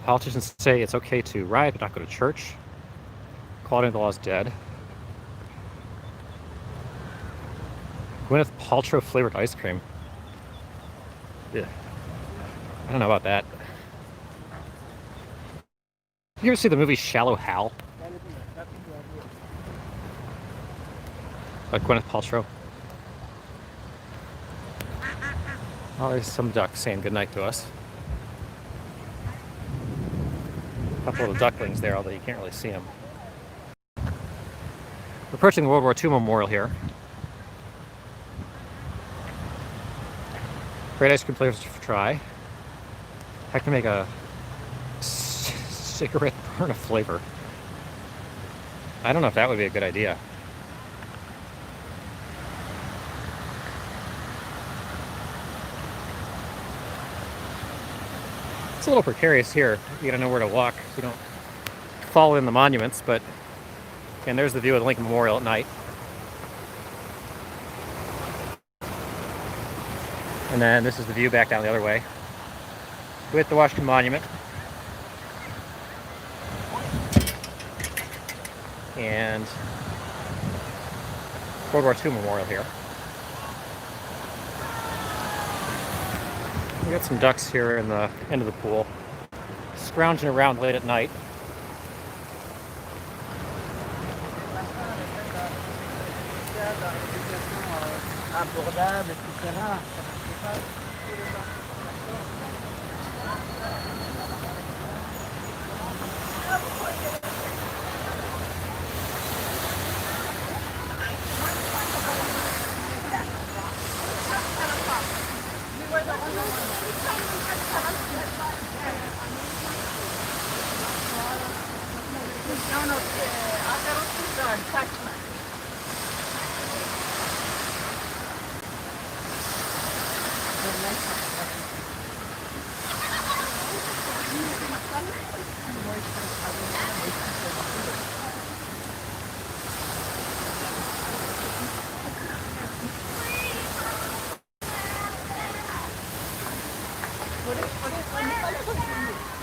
Politicians say it's okay to riot but not go to church. Equality of the law is dead. Gwyneth Paltrow flavored ice cream. Yeah. I don't know about that. You ever see the movie Shallow Hal? Gwyneth Paltrow. Oh, there's some duck saying goodnight to us. A couple little ducklings there, although you can't really see them. We're approaching the World War II memorial here. Great ice cream flavors to try. I can make a cigarette burn a flavor. I don't know if that would be a good idea. It's a little precarious here. You gotta know where to walk so you don't fall in the monuments, but and there's the view of the Lincoln Memorial at night. And then this is the view back down the other way with the Washington Monument. And World War II Memorial here. We got some ducks here in the end of the pool, scrounging around late at night.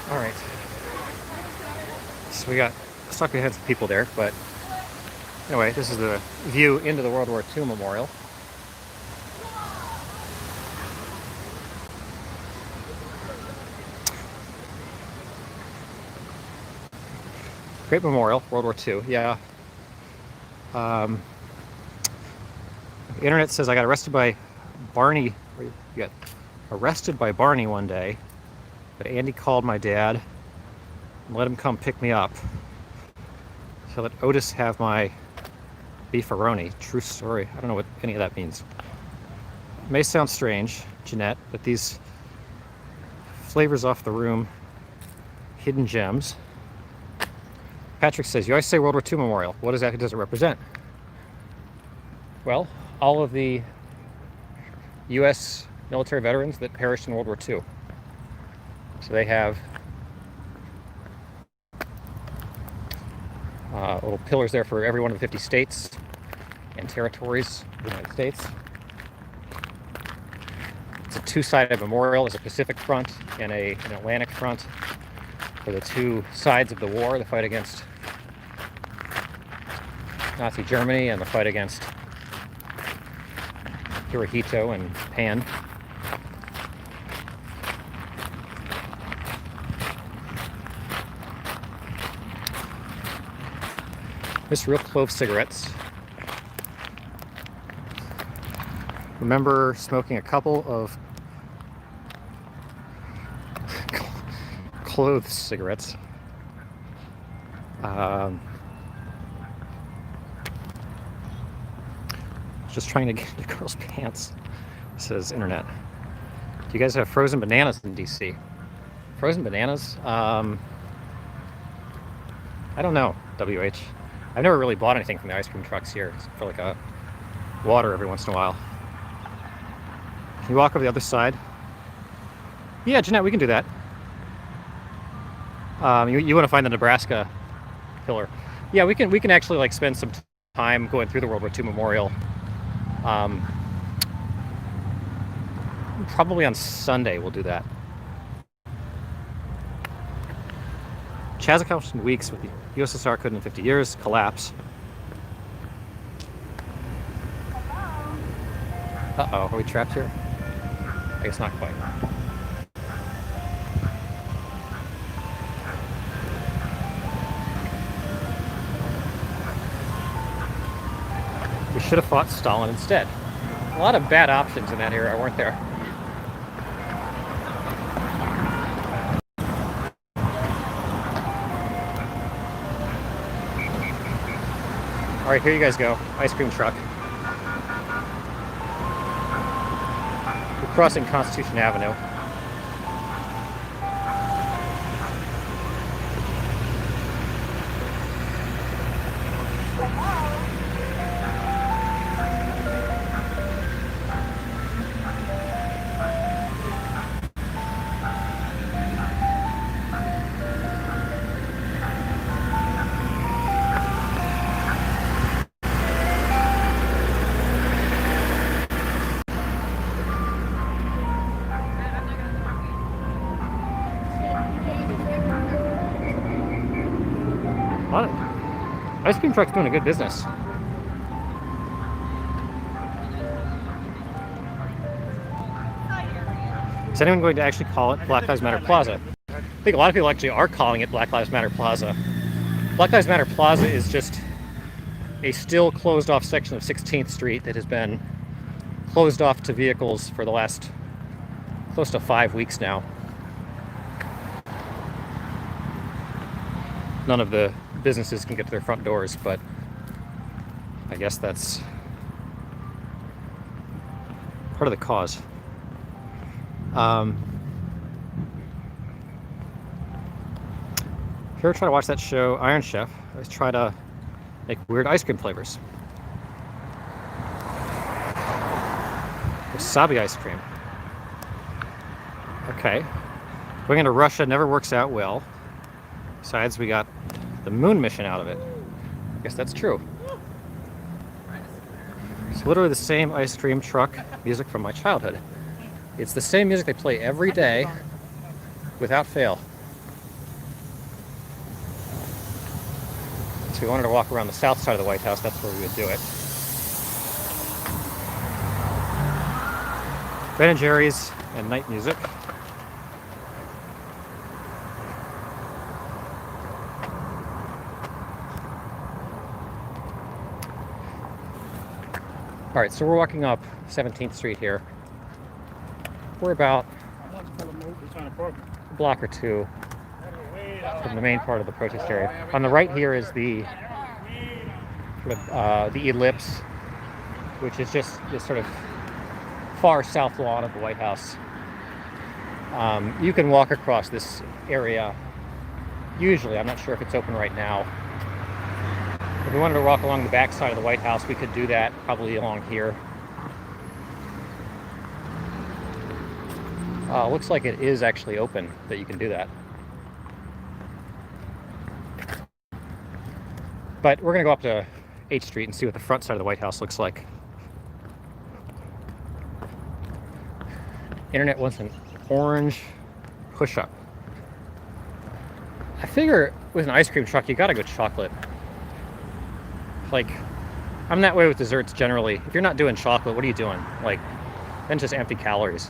All right. So we got stuck ahead some people there, but anyway, this is the view into the World War II Memorial. Great memorial, World War II. Yeah. The internet says I got arrested by Barney. You got arrested by Barney one day, but Andy called my dad and let him come pick me up. So let Otis have my beefaroni. True story. I don't know what any of that means. It may sound strange, Jeanette, but these flavors off the room, hidden gems. Patrick says, you always say World War II Memorial. What exactly does it represent? Well, all of the U.S. military veterans that perished in World War II. So they have little pillars there for every one of the 50 states and territories of the United States. It's a two-sided memorial. There's a Pacific front and an Atlantic front for the two sides of the war, the fight against Nazi Germany and the fight against Hirohito and Japan. This Real Clove cigarettes. Remember smoking a couple of clove cigarettes. Just trying to get the girl's pants. It says internet. Do you guys have frozen bananas in DC? Frozen bananas? I don't know, WH. I've never really bought anything from the ice cream trucks here, except for like a water every once in a while. Can you walk over the other side? Yeah, Jeanette, we can do that. You want to find the Nebraska pillar? Yeah, we can actually like spend some time going through the World War II Memorial. Probably on Sunday we'll do that. Chaz accomplished in weeks with the USSR couldn't in 50 years collapse. Uh-oh, are we trapped here? I guess not quite. We should have fought Stalin instead. A lot of bad options in that era, weren't there? All right, here you guys go. Ice cream truck. We're crossing Constitution Avenue. Ice cream truck's doing a good business. Is anyone going to actually call it Black Lives Matter Plaza? I think a lot of people actually are calling it Black Lives Matter Plaza. Black Lives Matter Plaza is just a still closed off section of 16th Street that has been closed off to vehicles for the last close to 5 weeks now. None of the businesses can get to their front doors, but I guess that's part of the cause. If you ever try to watch that show, Iron Chef, I always try to make weird ice cream flavors. Wasabi ice cream. Okay. Going into Russia never works out well. Besides, we got the moon mission out of it. I guess that's true. It's literally the same ice cream truck music from my childhood. It's the same music they play every day without fail. So we wanted to walk around the south side of the White House. That's where we would do it. Ben & Jerry's and night music. All right, so we're walking up 17th Street here. We're about a block or two from the main part of the protest area. On the right here is the ellipse, which is just this sort of far south lawn of the White House. You can walk across this area usually. I'm not sure if it's open right now. If we wanted to walk along the back side of the White House, we could do that probably along here. Looks like it is actually open, that you can do that. But we're gonna go up to 8th Street and see what the front side of the White House looks like. Internet wants an orange push-up. I figure with an ice cream truck, you gotta go chocolate. Like, I'm that way with desserts generally. If you're not doing chocolate, what are you doing? Like, then just empty calories.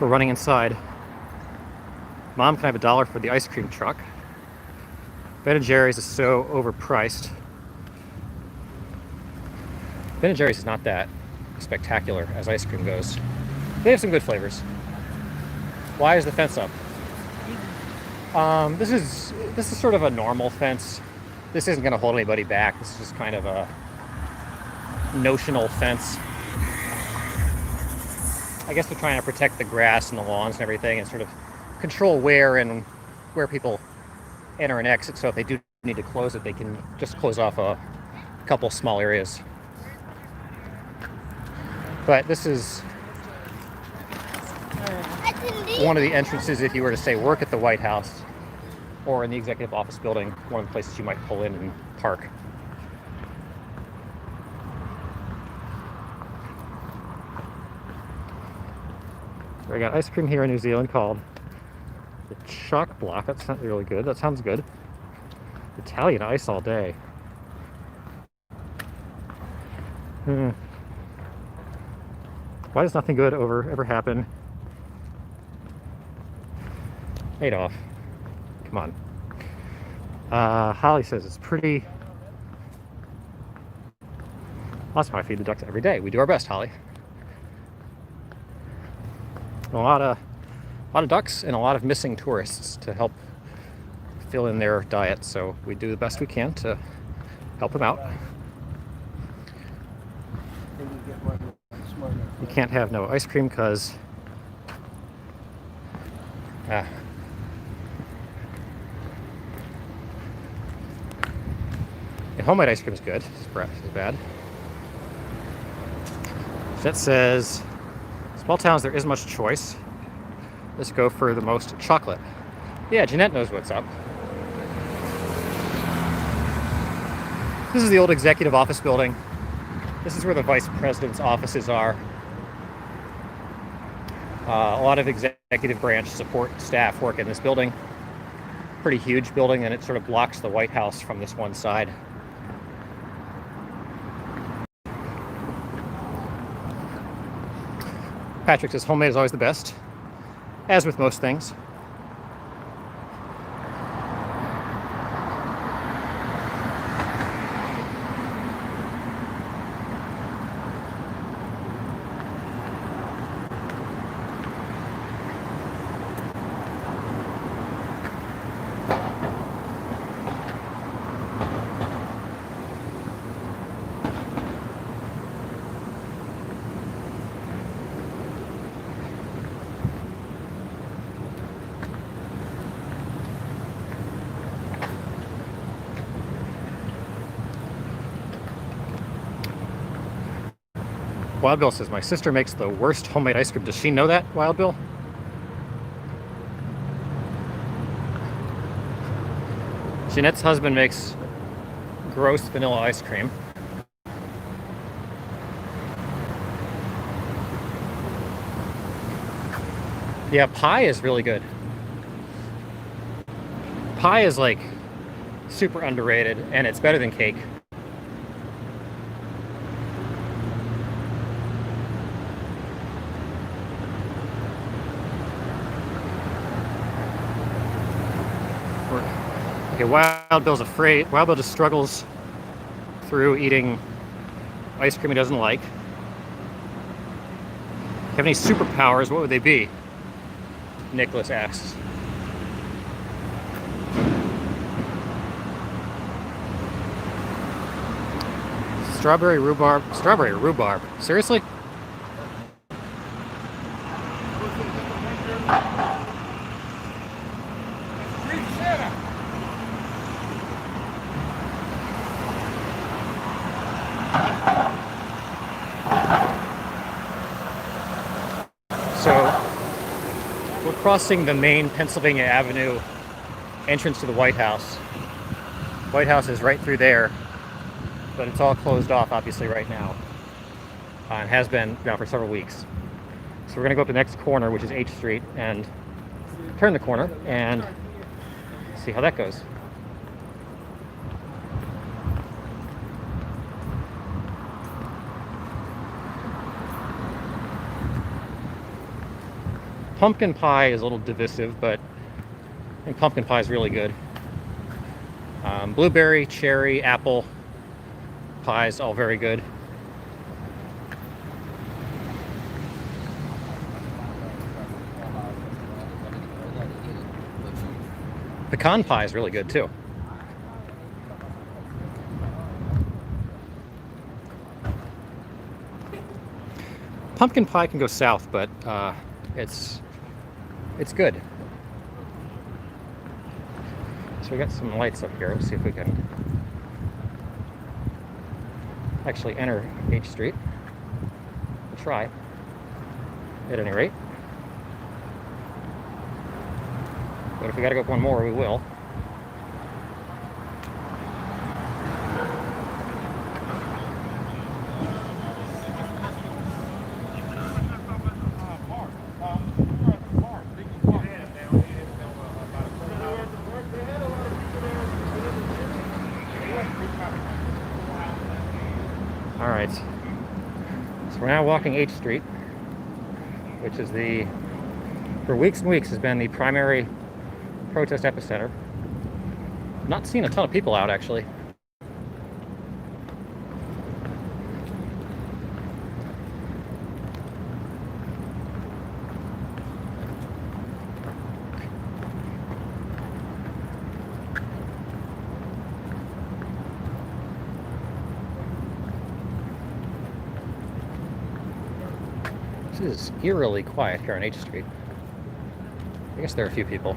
We're running inside. Mom, can I have $1 for the ice cream truck? Ben & Jerry's is so overpriced. Ben & Jerry's is not that spectacular as ice cream goes. They have some good flavors. Why is the fence up? This is sort of a normal fence. This isn't going to hold anybody back. This is just kind of a notional fence. I guess they're trying to protect the grass and the lawns and everything, and sort of control where people enter and exit. So if they do need to close it, they can just close off a couple small areas. But this is one of the entrances if you were to say work at the White House or in the executive office building, one of the places you might pull in and park. We got ice cream here in New Zealand called the Choc Block. That's not really good. That sounds good. Italian ice all day. Why does nothing good ever happen? Adolf, come on. Holly says it's pretty. That's why I feed the ducks every day. We do our best, Holly. A lot of ducks and a lot of missing tourists to help fill in their diet. So we do the best we can to help them out. You can't have no ice cream because and homemade ice cream is good. It's bad. That says, small towns, there isn't much choice. Let's go for the most chocolate. Yeah, Jeanette knows what's up. This is the old executive office building. This is where the vice president's offices are. A lot of executive branch support staff work in this building. Pretty huge building, and it sort of blocks the White House from this one side. Patrick says homemade is always the best, as with most things. Wild Bill says, my sister makes the worst homemade ice cream. Does she know that, Wild Bill? Jeanette's husband makes gross vanilla ice cream. Yeah, pie is really good. Pie is like super underrated, and it's better than cake. Okay, Wild Bill's afraid. Wild Bill just struggles through eating ice cream he doesn't like. Have any superpowers? What would they be? Nicholas asks. Strawberry rhubarb. Strawberry rhubarb. Seriously? crossing the main Pennsylvania Avenue entrance to the White House. White House is right through there, but it's all closed off obviously right now. And has been now for several weeks. So we're gonna go up the next corner, which is H Street, and turn the corner and see how that goes. Pumpkin pie is a little divisive, but I think pumpkin pie is really good. Blueberry, cherry, apple pies, all very good. Pecan pie is really good too. Pumpkin pie can go south, but it's good. So we got some lights up here. Let's see if we can actually enter H Street. We'll try, at any rate. But if we gotta go up one more, we will. All right, so we're now walking H Street, which is for weeks and weeks has been the primary protest epicenter. Not seen a ton of people out actually. This is eerily quiet here on H Street. I guess there are a few people.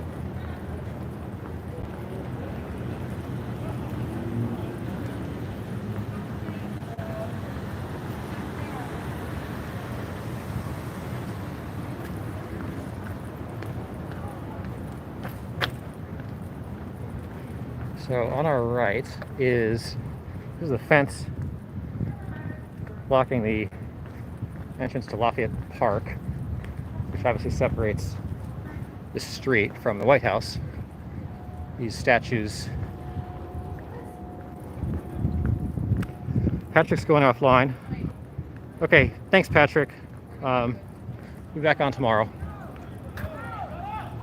So on our right is the fence blocking the entrance to Lafayette Park, which obviously separates the street from the White House. These statues. Patrick's going offline. Okay, thanks, Patrick. Be back on tomorrow.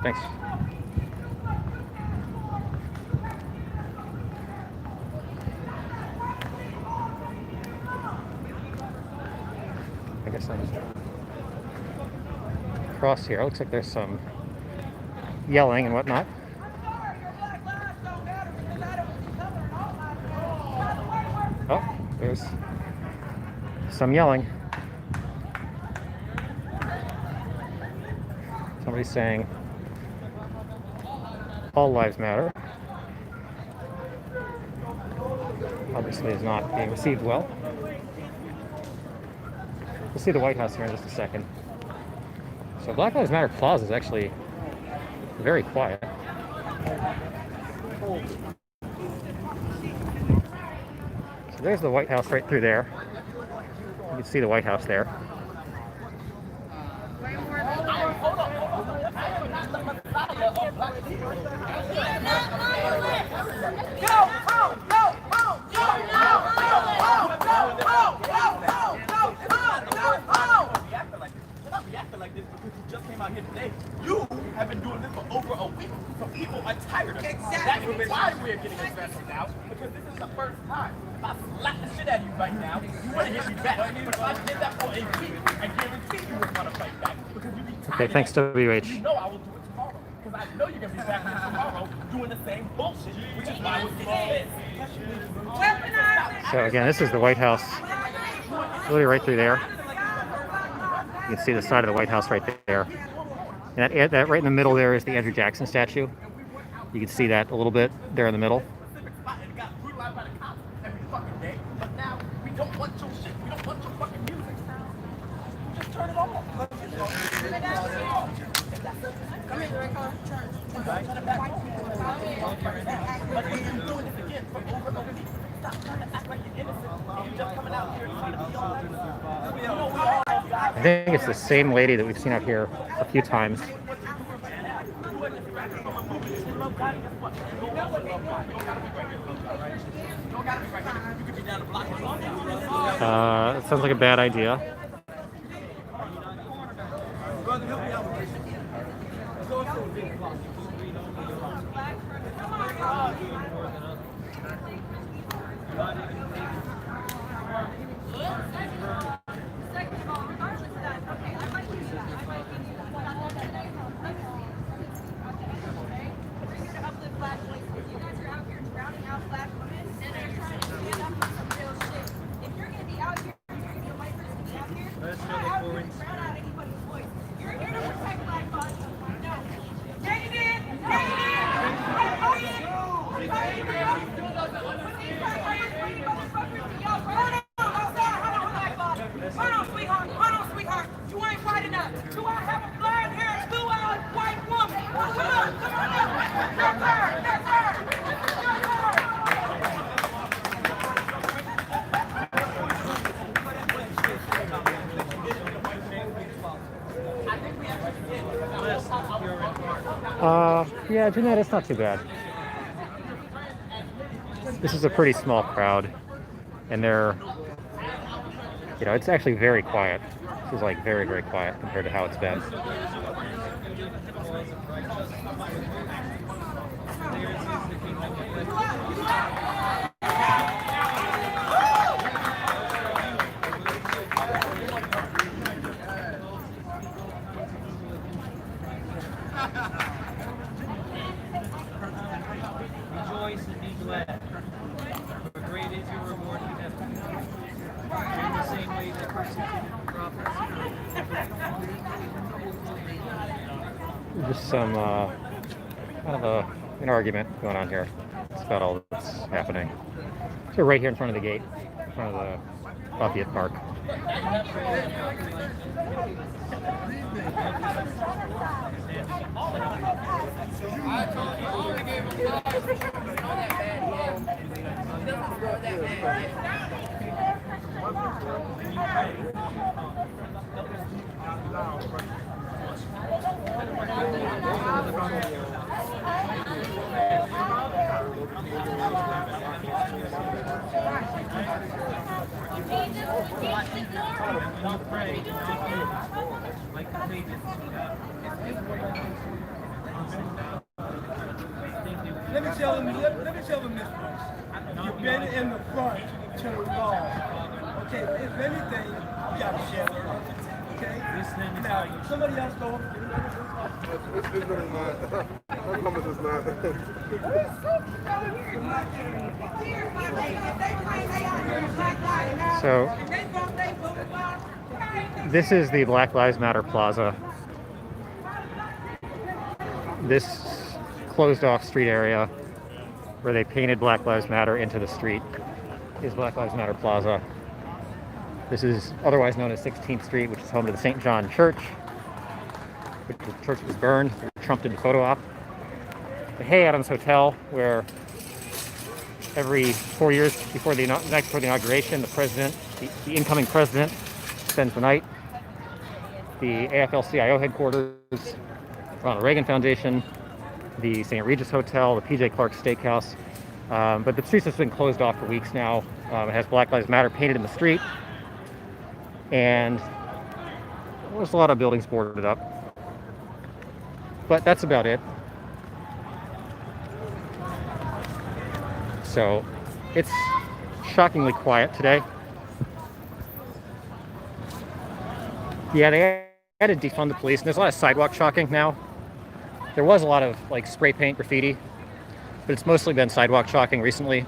Thanks. I guess I'm across here. Looks like there's some yelling and whatnot. Oh, there's some yelling. Somebody's saying all lives matter. Obviously is not being received well. We'll see the White House here in just a second. So Black Lives Matter Plaza is actually very quiet. So there's the White House right through there. You can see the White House there. You have been doing this for over a week, so people are tired of it. That's why we're getting invested now, because this is the first time. If I slap the shit out of you right now, you want to hit me back. But if I did that for a week, I guarantee you would want to fight back, because you'd be tired. Okay, thanks, WH. You know I will do it tomorrow, because I know you're going to be back here tomorrow doing the same bullshit, which is why we're getting this. So again, this is the White House, literally right through there. You can see the side of the White House right there. And that right in the middle there is the Andrew Jackson statue. You can see that a little bit there in the middle. act like you're innocent and you're just coming out here trying to be all that stuff. You know, we all got I think it's the same lady that we've seen out here a few times. It sounds like a bad idea. Yeah, Jeanette, it's not too bad. This is a pretty small crowd, and they're, you know, it's actually very quiet. This is like very, very quiet compared to how it's been. Rejoice and be glad, for great is your reward in heaven. In the same way that persecuted the prophets. Just some kind of an argument going on here. That's about all that's happening. So right here in front of the gate, in front of the Lafayette Park. Let me tell them this much. You've been in the front too long. Okay, if anything, you gotta share the front. Okay? Now, somebody else go. It's really not. I promise it's not. So, this is the Black Lives Matter Plaza. This closed off street area where they painted Black Lives Matter into the street is Black Lives Matter Plaza. This is otherwise known as 16th Street, which is home to the St. John Church. The church was burned. Trump did the photo op. The Hay Adams Hotel, where every 4 years before the inauguration, the president, the incoming president, spends the night. The AFL-CIO headquarters, Ronald Reagan Foundation, the St. Regis Hotel, the PJ Clark Steakhouse. But the streets have been closed off for weeks now. It has Black Lives Matter painted in the street. And there's a lot of buildings boarded up. But that's about it. So it's shockingly quiet today. Yeah, they had to defund the police, and there's a lot of sidewalk chalking now. There was a lot of like spray paint graffiti, but it's mostly been sidewalk chalking recently.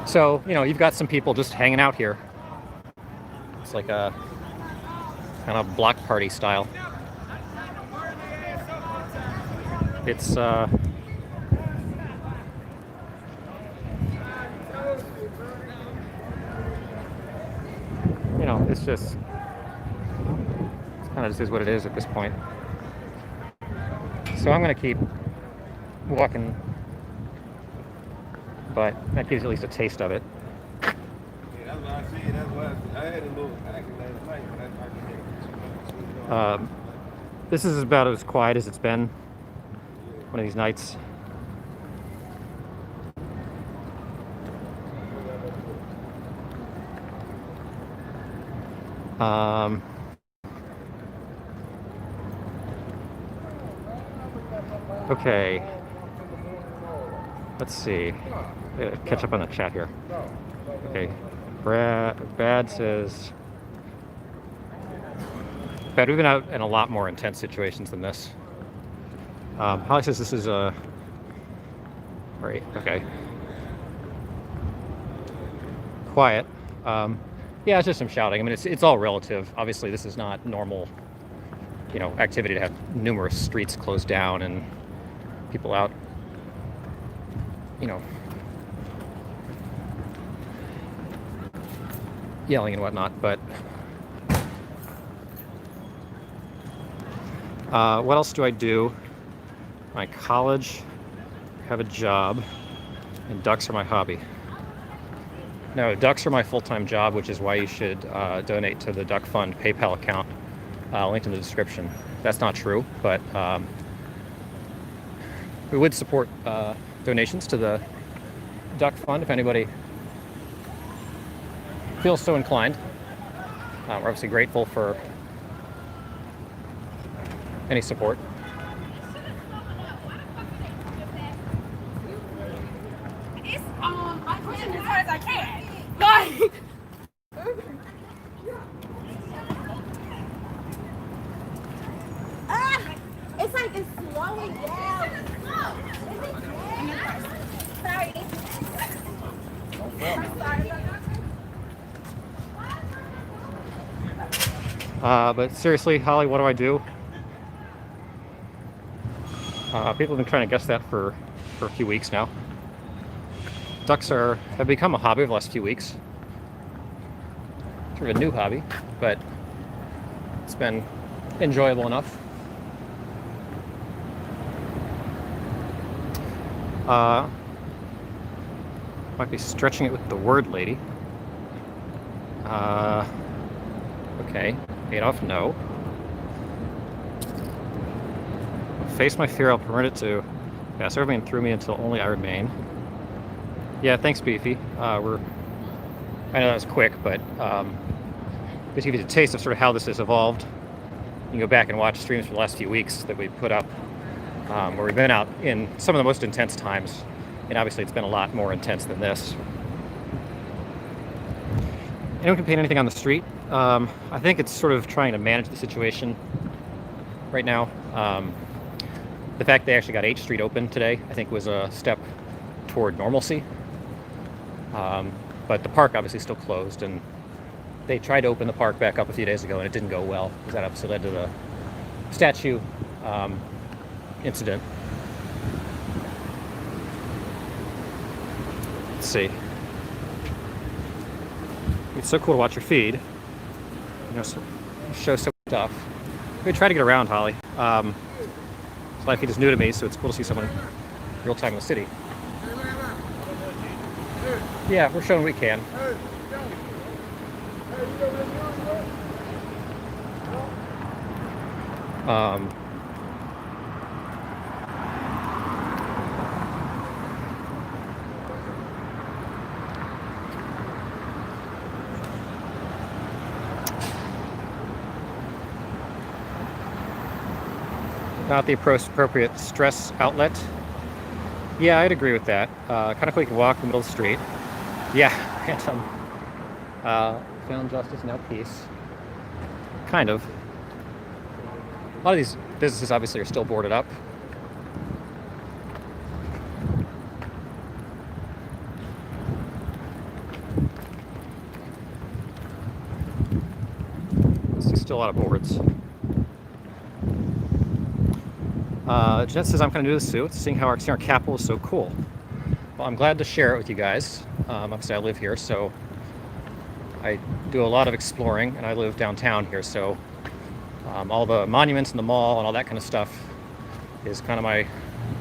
So, you know, you've got some people just hanging out here. It's like a kind of block party style. It's you know, it's just kind of just is what it is at this point. So I'm going to keep walking but that gives you at least a taste of it. Yeah, that's what I see. That's why I had a little action last night, but I didn't. This is about as quiet as it's been one of these nights. Okay. Let's see. Catch up on the chat here. Okay. Bad says. Bad, we've been out in a lot more intense situations than this. Holly says this is a. Right. Okay. Quiet. Yeah, it's just some shouting. I mean, it's all relative. Obviously, this is not normal, you know, activity to have numerous streets closed down and people out, you know, yelling and whatnot. But what else do I do? My college, have a job, and ducks are my hobby. No, ducks are my full-time job, which is why you should donate to the Duck Fund PayPal account, linked in the description. That's not true, but we would support donations to the Duck Fund if anybody feels so inclined. We're obviously grateful for any support. I'm pushing as hard as I can. Like. It's like it's slowing down. Sorry. I'm sorry. But seriously, Holly, what do I do? People have been trying to guess that for a few weeks now. Ducks have become a hobby over the last few weeks. Sort of a new hobby, but it's been enjoyable enough. Might be stretching it with the word lady. Okay, Adolf, no. Face my fear, I'll permit it to pass everything through me until only I remain. Yeah, thanks, Beefy. I know that was quick, but just to give you a taste of sort of how this has evolved. You can go back and watch streams for the last few weeks that we put up, where we've been out in some of the most intense times, and obviously it's been a lot more intense than this. Anyone can paint anything on the street. I think it's sort of trying to manage the situation right now. The fact they actually got H Street open today, I think, was a step toward normalcy. But the park obviously still closed, and they tried to open the park back up a few days ago, and it didn't go well, because that obviously led to the statue incident. Let's see. It's so cool to watch your feed. You know, show so much stuff. We try to get around, Holly. This live feed is new to me, so it's cool to see someone real time in the city. Yeah, we're showing what we can. Not the appropriate stress outlet. Yeah, I'd agree with that. Kind of quick walk in the middle of the street. Yeah, Phantom. Found justice, now peace. Kind of. A lot of these businesses obviously are still boarded up. There's still a lot of boards. Jeanette says, I'm kind of new to the suit, seeing our capital is so cool. Well, I'm glad to share it with you guys. Obviously, I live here, so I do a lot of exploring, and I live downtown here, so all the monuments and the mall and all that kind of stuff is kind of my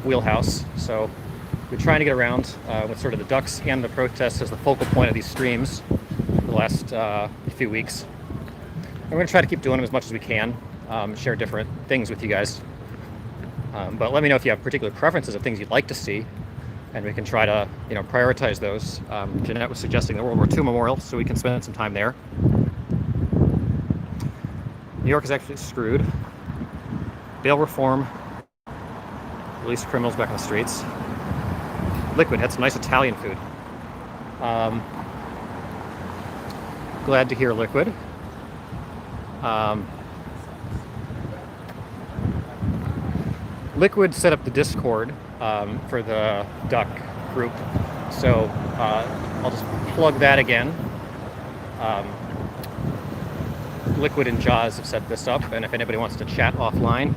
wheelhouse. So We're trying to get around with sort of the ducks and the protests as the focal point of these streams for the last few weeks. And we're going to try to keep doing them as much as we can, share different things with you guys. But let me know if you have particular preferences of things you'd like to see, and we can try to, prioritize those. Jeanette was suggesting the World War II Memorial, so we can spend some time there. New York is actually screwed. Bail reform, release criminals back on the streets. Liquid had some nice Italian food. Glad to hear Liquid. Liquid set up the Discord for the duck group, so I'll just plug that again. Liquid and Jaws have set this up, and if anybody wants to chat offline,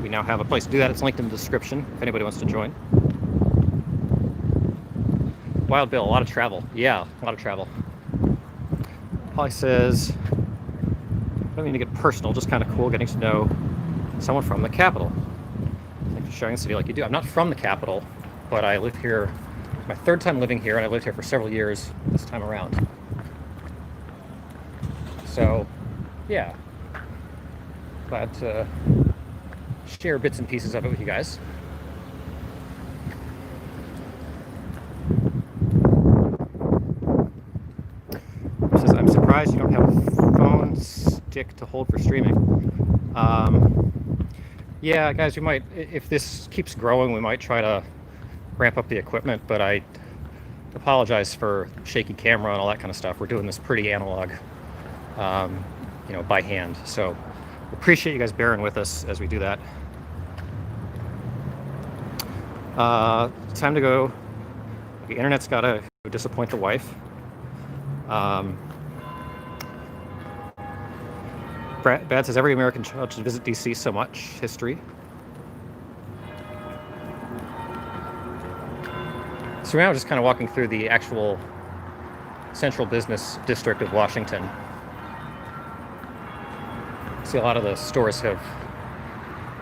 we now have a place to do that. It's linked in the description if anybody wants to join. Wild Bill, a lot of travel. Yeah, a lot of travel. Holly says, I don't mean to get personal, just kind of cool getting to know someone from the capital. Thanks for sharing the city like you do. I'm not from the capital, but I live here. It's my third time living here, and I lived here for several years this time around. So, yeah. Glad to share bits and pieces of it with you guys. It says, I'm surprised you don't have a phone stick to hold for streaming. Yeah, guys, we might, if this keeps growing, we might try to ramp up the equipment, but I apologize for shaky camera and all that kind of stuff. We're doing this pretty analog, by hand. So appreciate you guys bearing with us as we do that. Time to go. The internet's got to disappoint the wife. Brad says every American child should visit DC so much. History. So now we're just kind of walking through the actual central business district of Washington. See, a lot of the stores have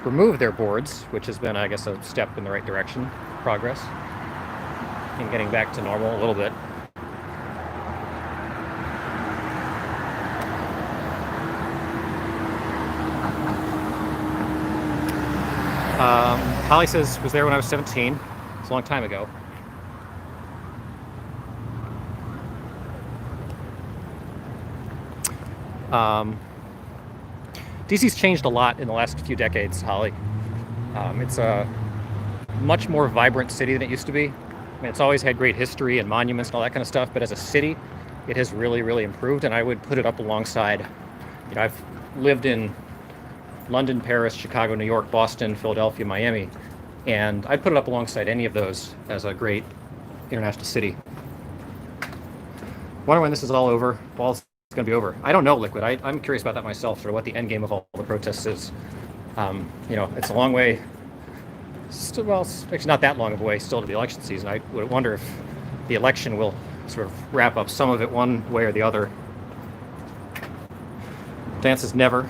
removed their boards, which has been, I guess, a step in the right direction. Progress in getting back to normal a little bit. Holly says, was there when I was 17. It's a long time ago. DC's changed a lot in the last few decades, Holly. It's a much more vibrant city than it used to be. I mean, it's always had great history and monuments and all that kind of stuff, but as a city, it has really, really improved, and I would put it up alongside, I've lived in London, Paris, Chicago, New York, Boston, Philadelphia, Miami, and I'd put it up alongside any of those as a great international city. Wonder when this is all over. Well, it's going to be over. I don't know, Liquid. I'm curious about that myself, sort of what the end game of all the protests is. It's a long way. Well, it's actually not that long of a way still to the election season. I would wonder if the election will sort of wrap up some of it one way or the other. Dan says never.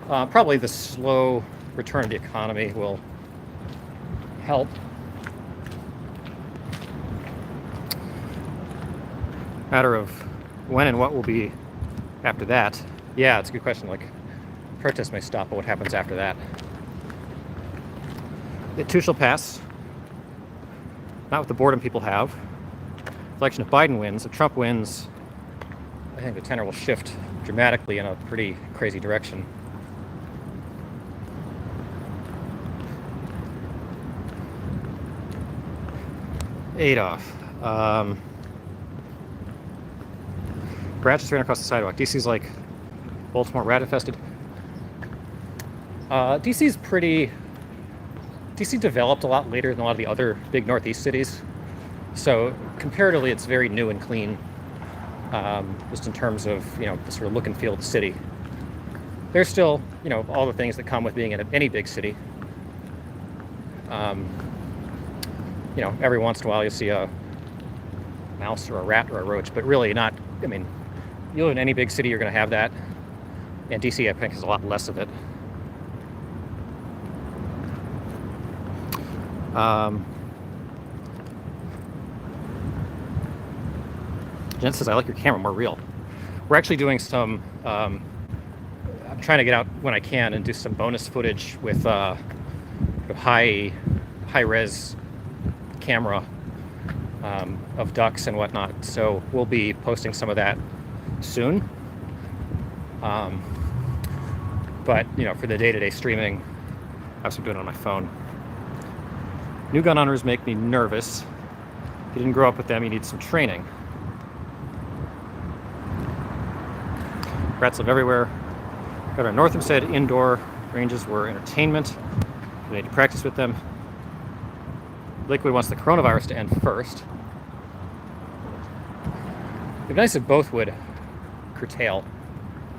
Probably the slow return of the economy will help. Matter of when and what will be after that. Yeah, it's a good question. Like, protests may stop, but what happens after that? It too shall pass. Not with the boredom people have. Election, if Biden wins, if Trump wins, I think the tenor will shift dramatically in a pretty crazy direction. Adolf. Rats just ran across the sidewalk. DC's like Baltimore rat infested. DC developed a lot later than a lot of the other big Northeast cities. So comparatively, it's very new and clean, just in terms of, the sort of look and feel of the city. There's still, all the things that come with being in any big city. Every once in a while you'll see a mouse or a rat or a roach, but really not, you live in any big city, you're going to have that. And DC, I think, has a lot less of it. Jen says, I like your camera, more real. We're actually doing some, I'm trying to get out when I can and do some bonus footage with high res camera of ducks and whatnot. So we'll be posting some of that soon. But you know, for the day-to-day streaming, I was doing it on my phone. New gun owners make me nervous. If you didn't grow up with them, you need some training. Rats live everywhere. Governor Northam said indoor ranges were entertainment. We need to practice with them. Liquid wants the coronavirus to end first. It'd be nice if both would curtail.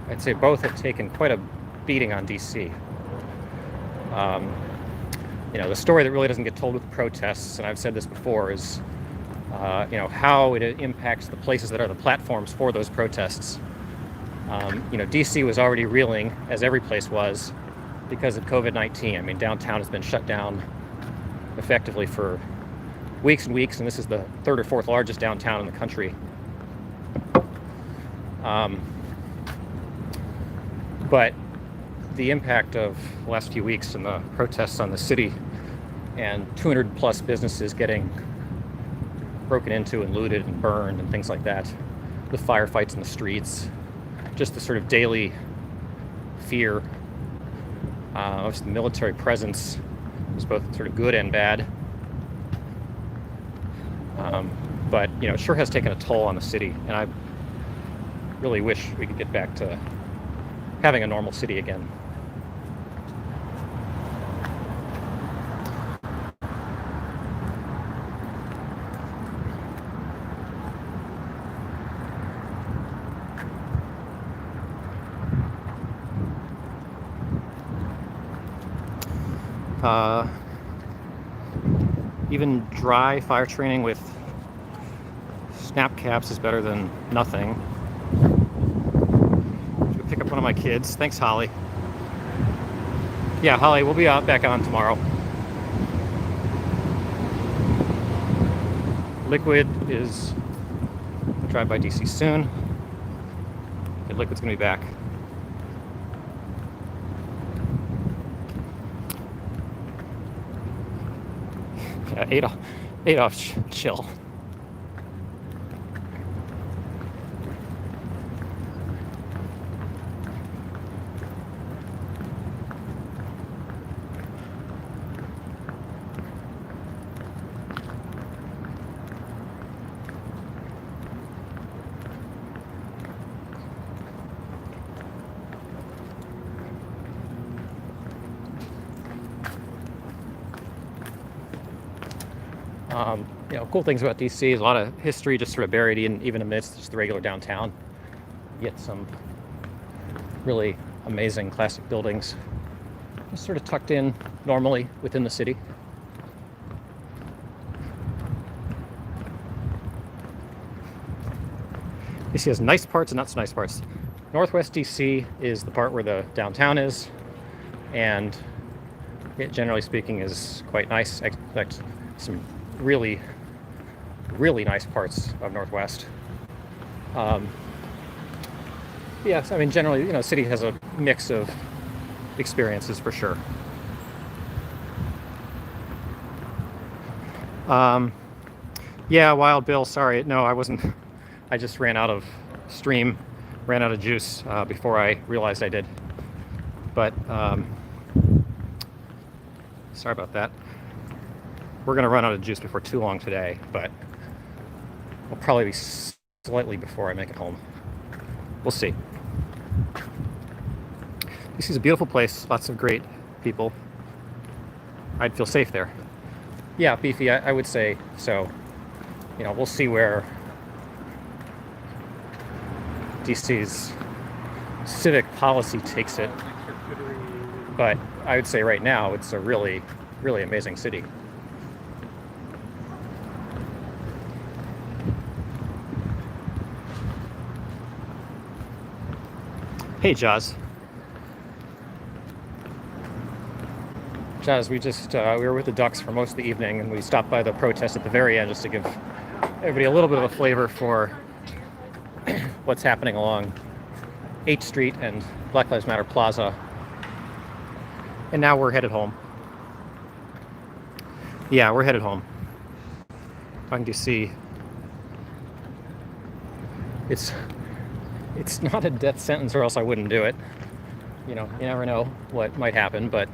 I'd say both have taken quite a beating on DC. You know, the story that really doesn't get told with the protests, and I've said this before, is you know, how it impacts the places that are the platforms for those protests. You know, DC was already reeling, as every place was, because of COVID-19. I mean, downtown has been shut down effectively for weeks and weeks, and this is the third or fourth largest downtown in the country. But the impact of the last few weeks and the protests on the city and 200 plus businesses getting broken into and looted and burned and things like that, the firefights in the streets, just the sort of daily fear of the military presence was both sort of good and bad. But you know, it sure has taken a toll on the city, and I really wish we could get back to having a normal city again. Even dry fire training with snap caps is better than nothing. Should pick up one of my kids. Thanks, Holly. Yeah, Holly, we'll be back on tomorrow. Liquid is I'll drive by DC soon. And Liquid's gonna be back. Yeah, Adolf, chill. You know, cool things about DC is a lot of history just sort of buried in, even amidst just the regular downtown. You get some really amazing classic buildings just sort of tucked in normally within the city. DC has nice parts and not so nice parts. Northwest DC is the part where the downtown is, and it, generally speaking, is quite nice. I expect some really nice parts of Northwest. Yes, I mean, generally, you know, city has a mix of experiences for sure. Yeah, Wild Bill, sorry. No, I wasn't. I just ran out of juice before I realized I did. But sorry about that. We're going to run out of juice before too long today, but we'll probably be slightly before I make it home. We'll see. This is a beautiful place, lots of great people. I'd feel safe there. Yeah, Beefy, I would say so. You know, we'll see where DC's civic policy takes it. But I would say right now it's a really, really amazing city. Hey, Jaws. Jazz, we were with the Ducks for most of the evening, and we stopped by the protest at the very end just to give everybody a little bit of a flavor for what's happening along 8th Street and Black Lives Matter Plaza. And now we're headed home. Yeah, we're headed home. Talking to see. It's not a death sentence, or else I wouldn't do it. You know, you never know what might happen, but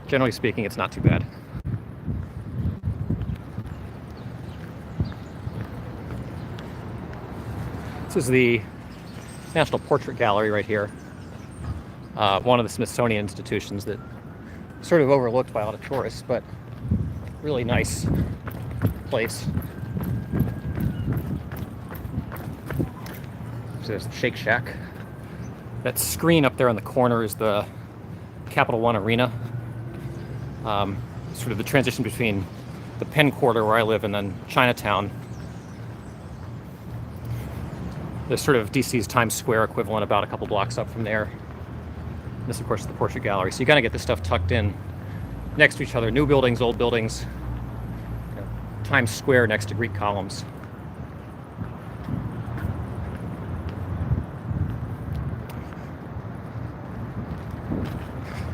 generally speaking, it's not too bad. This is the National Portrait Gallery right here. One of the Smithsonian institutions that sort of overlooked by a lot of tourists, but really nice place. So there's the Shake Shack. That screen up there in the corner is the Capital One Arena. Sort of the transition between the Penn Quarter, where I live, and then Chinatown. There's sort of DC's Times Square equivalent about a couple blocks up from there. This, of course, is the Portrait Gallery. So you kind of get this stuff tucked in next to each other. New buildings, old buildings. You know, Times Square next to Greek columns.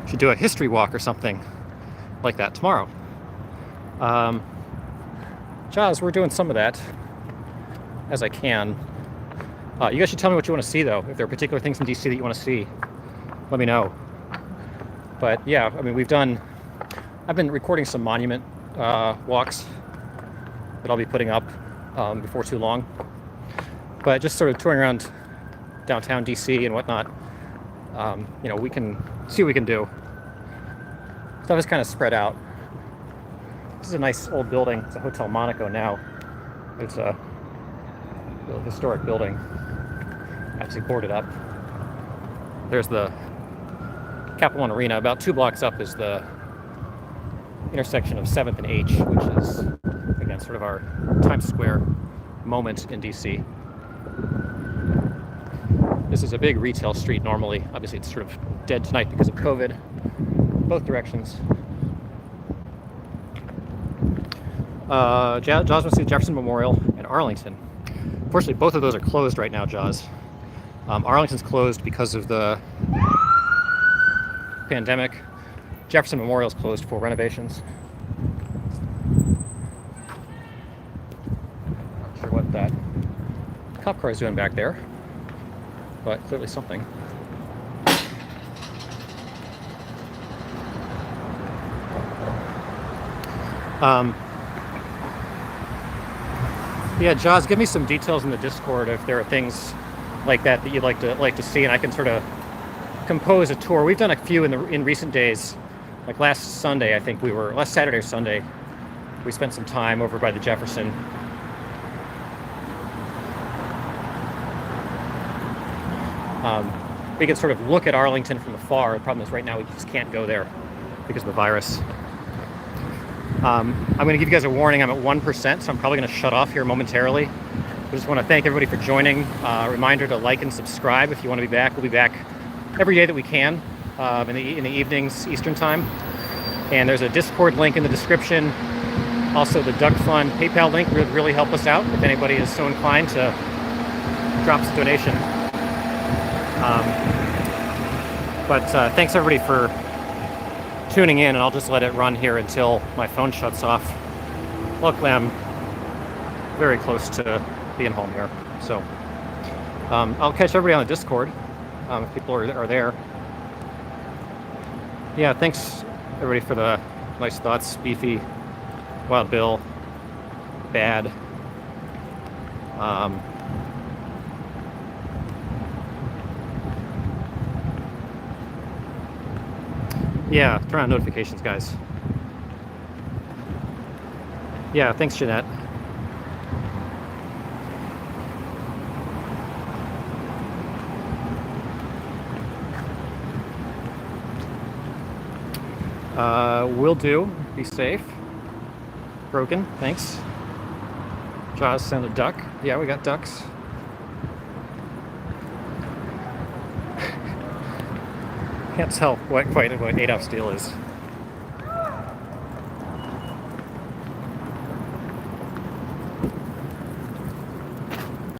Should do a history walk or something like that tomorrow. Jazz, we're doing some of that as I can. You guys should tell me what you want to see, though. If there are particular things in DC that you want to see, let me know. But yeah, I mean, I've been recording some monument walks that I'll be putting up before too long. But just sort of touring around downtown DC and whatnot, you know, we can see what we can do. Stuff is kind of spread out. This is a nice old building. It's a Hotel Monaco now. It's a historic building. Actually boarded up. There's the Capital One Arena. About 2 blocks up is the intersection of 7th and H, which is, again, sort of our Times Square moment in DC. This is a big retail street normally. Obviously, it's sort of dead tonight because of COVID. Both directions. Jaws wants to see Jefferson Memorial and Arlington. Unfortunately, both of those are closed right now, Jaws. Arlington's closed because of the pandemic. Jefferson Memorial's closed for renovations. Not sure what that cop car is doing back there, but clearly something. Yeah, Jaws, give me some details in the Discord if there are things like that you'd like to see, and I can sort of compose a tour. We've done a few in recent days. Like last Saturday or Sunday, we spent some time over by the Jefferson. We can sort of look at Arlington from afar. The problem is right now we just can't go there because of the virus. I'm going to give you guys a warning. I'm at 1%, so I'm probably going to shut off here momentarily. I just want to thank everybody for joining. Reminder to like and subscribe if you want to be back. We'll be back every day that we can in the evenings Eastern time. And there's a Discord link in the description. Also, the Duck Fund PayPal link would really help us out if anybody is so inclined to drop us a donation. But thanks everybody for tuning in, and I'll just let it run here until my phone shuts off. Luckily, I'm very close to being home here, so I'll catch everybody on the Discord if people are there. Yeah, thanks everybody for the nice thoughts. Beefy, Wild Bill, Bad. Yeah, turn on notifications, guys. Yeah, thanks, Jeanette. Will do. Be safe. Broken, thanks. Jaws sent a duck. Yeah, we got ducks. Can't tell quite what Adolf Steel is.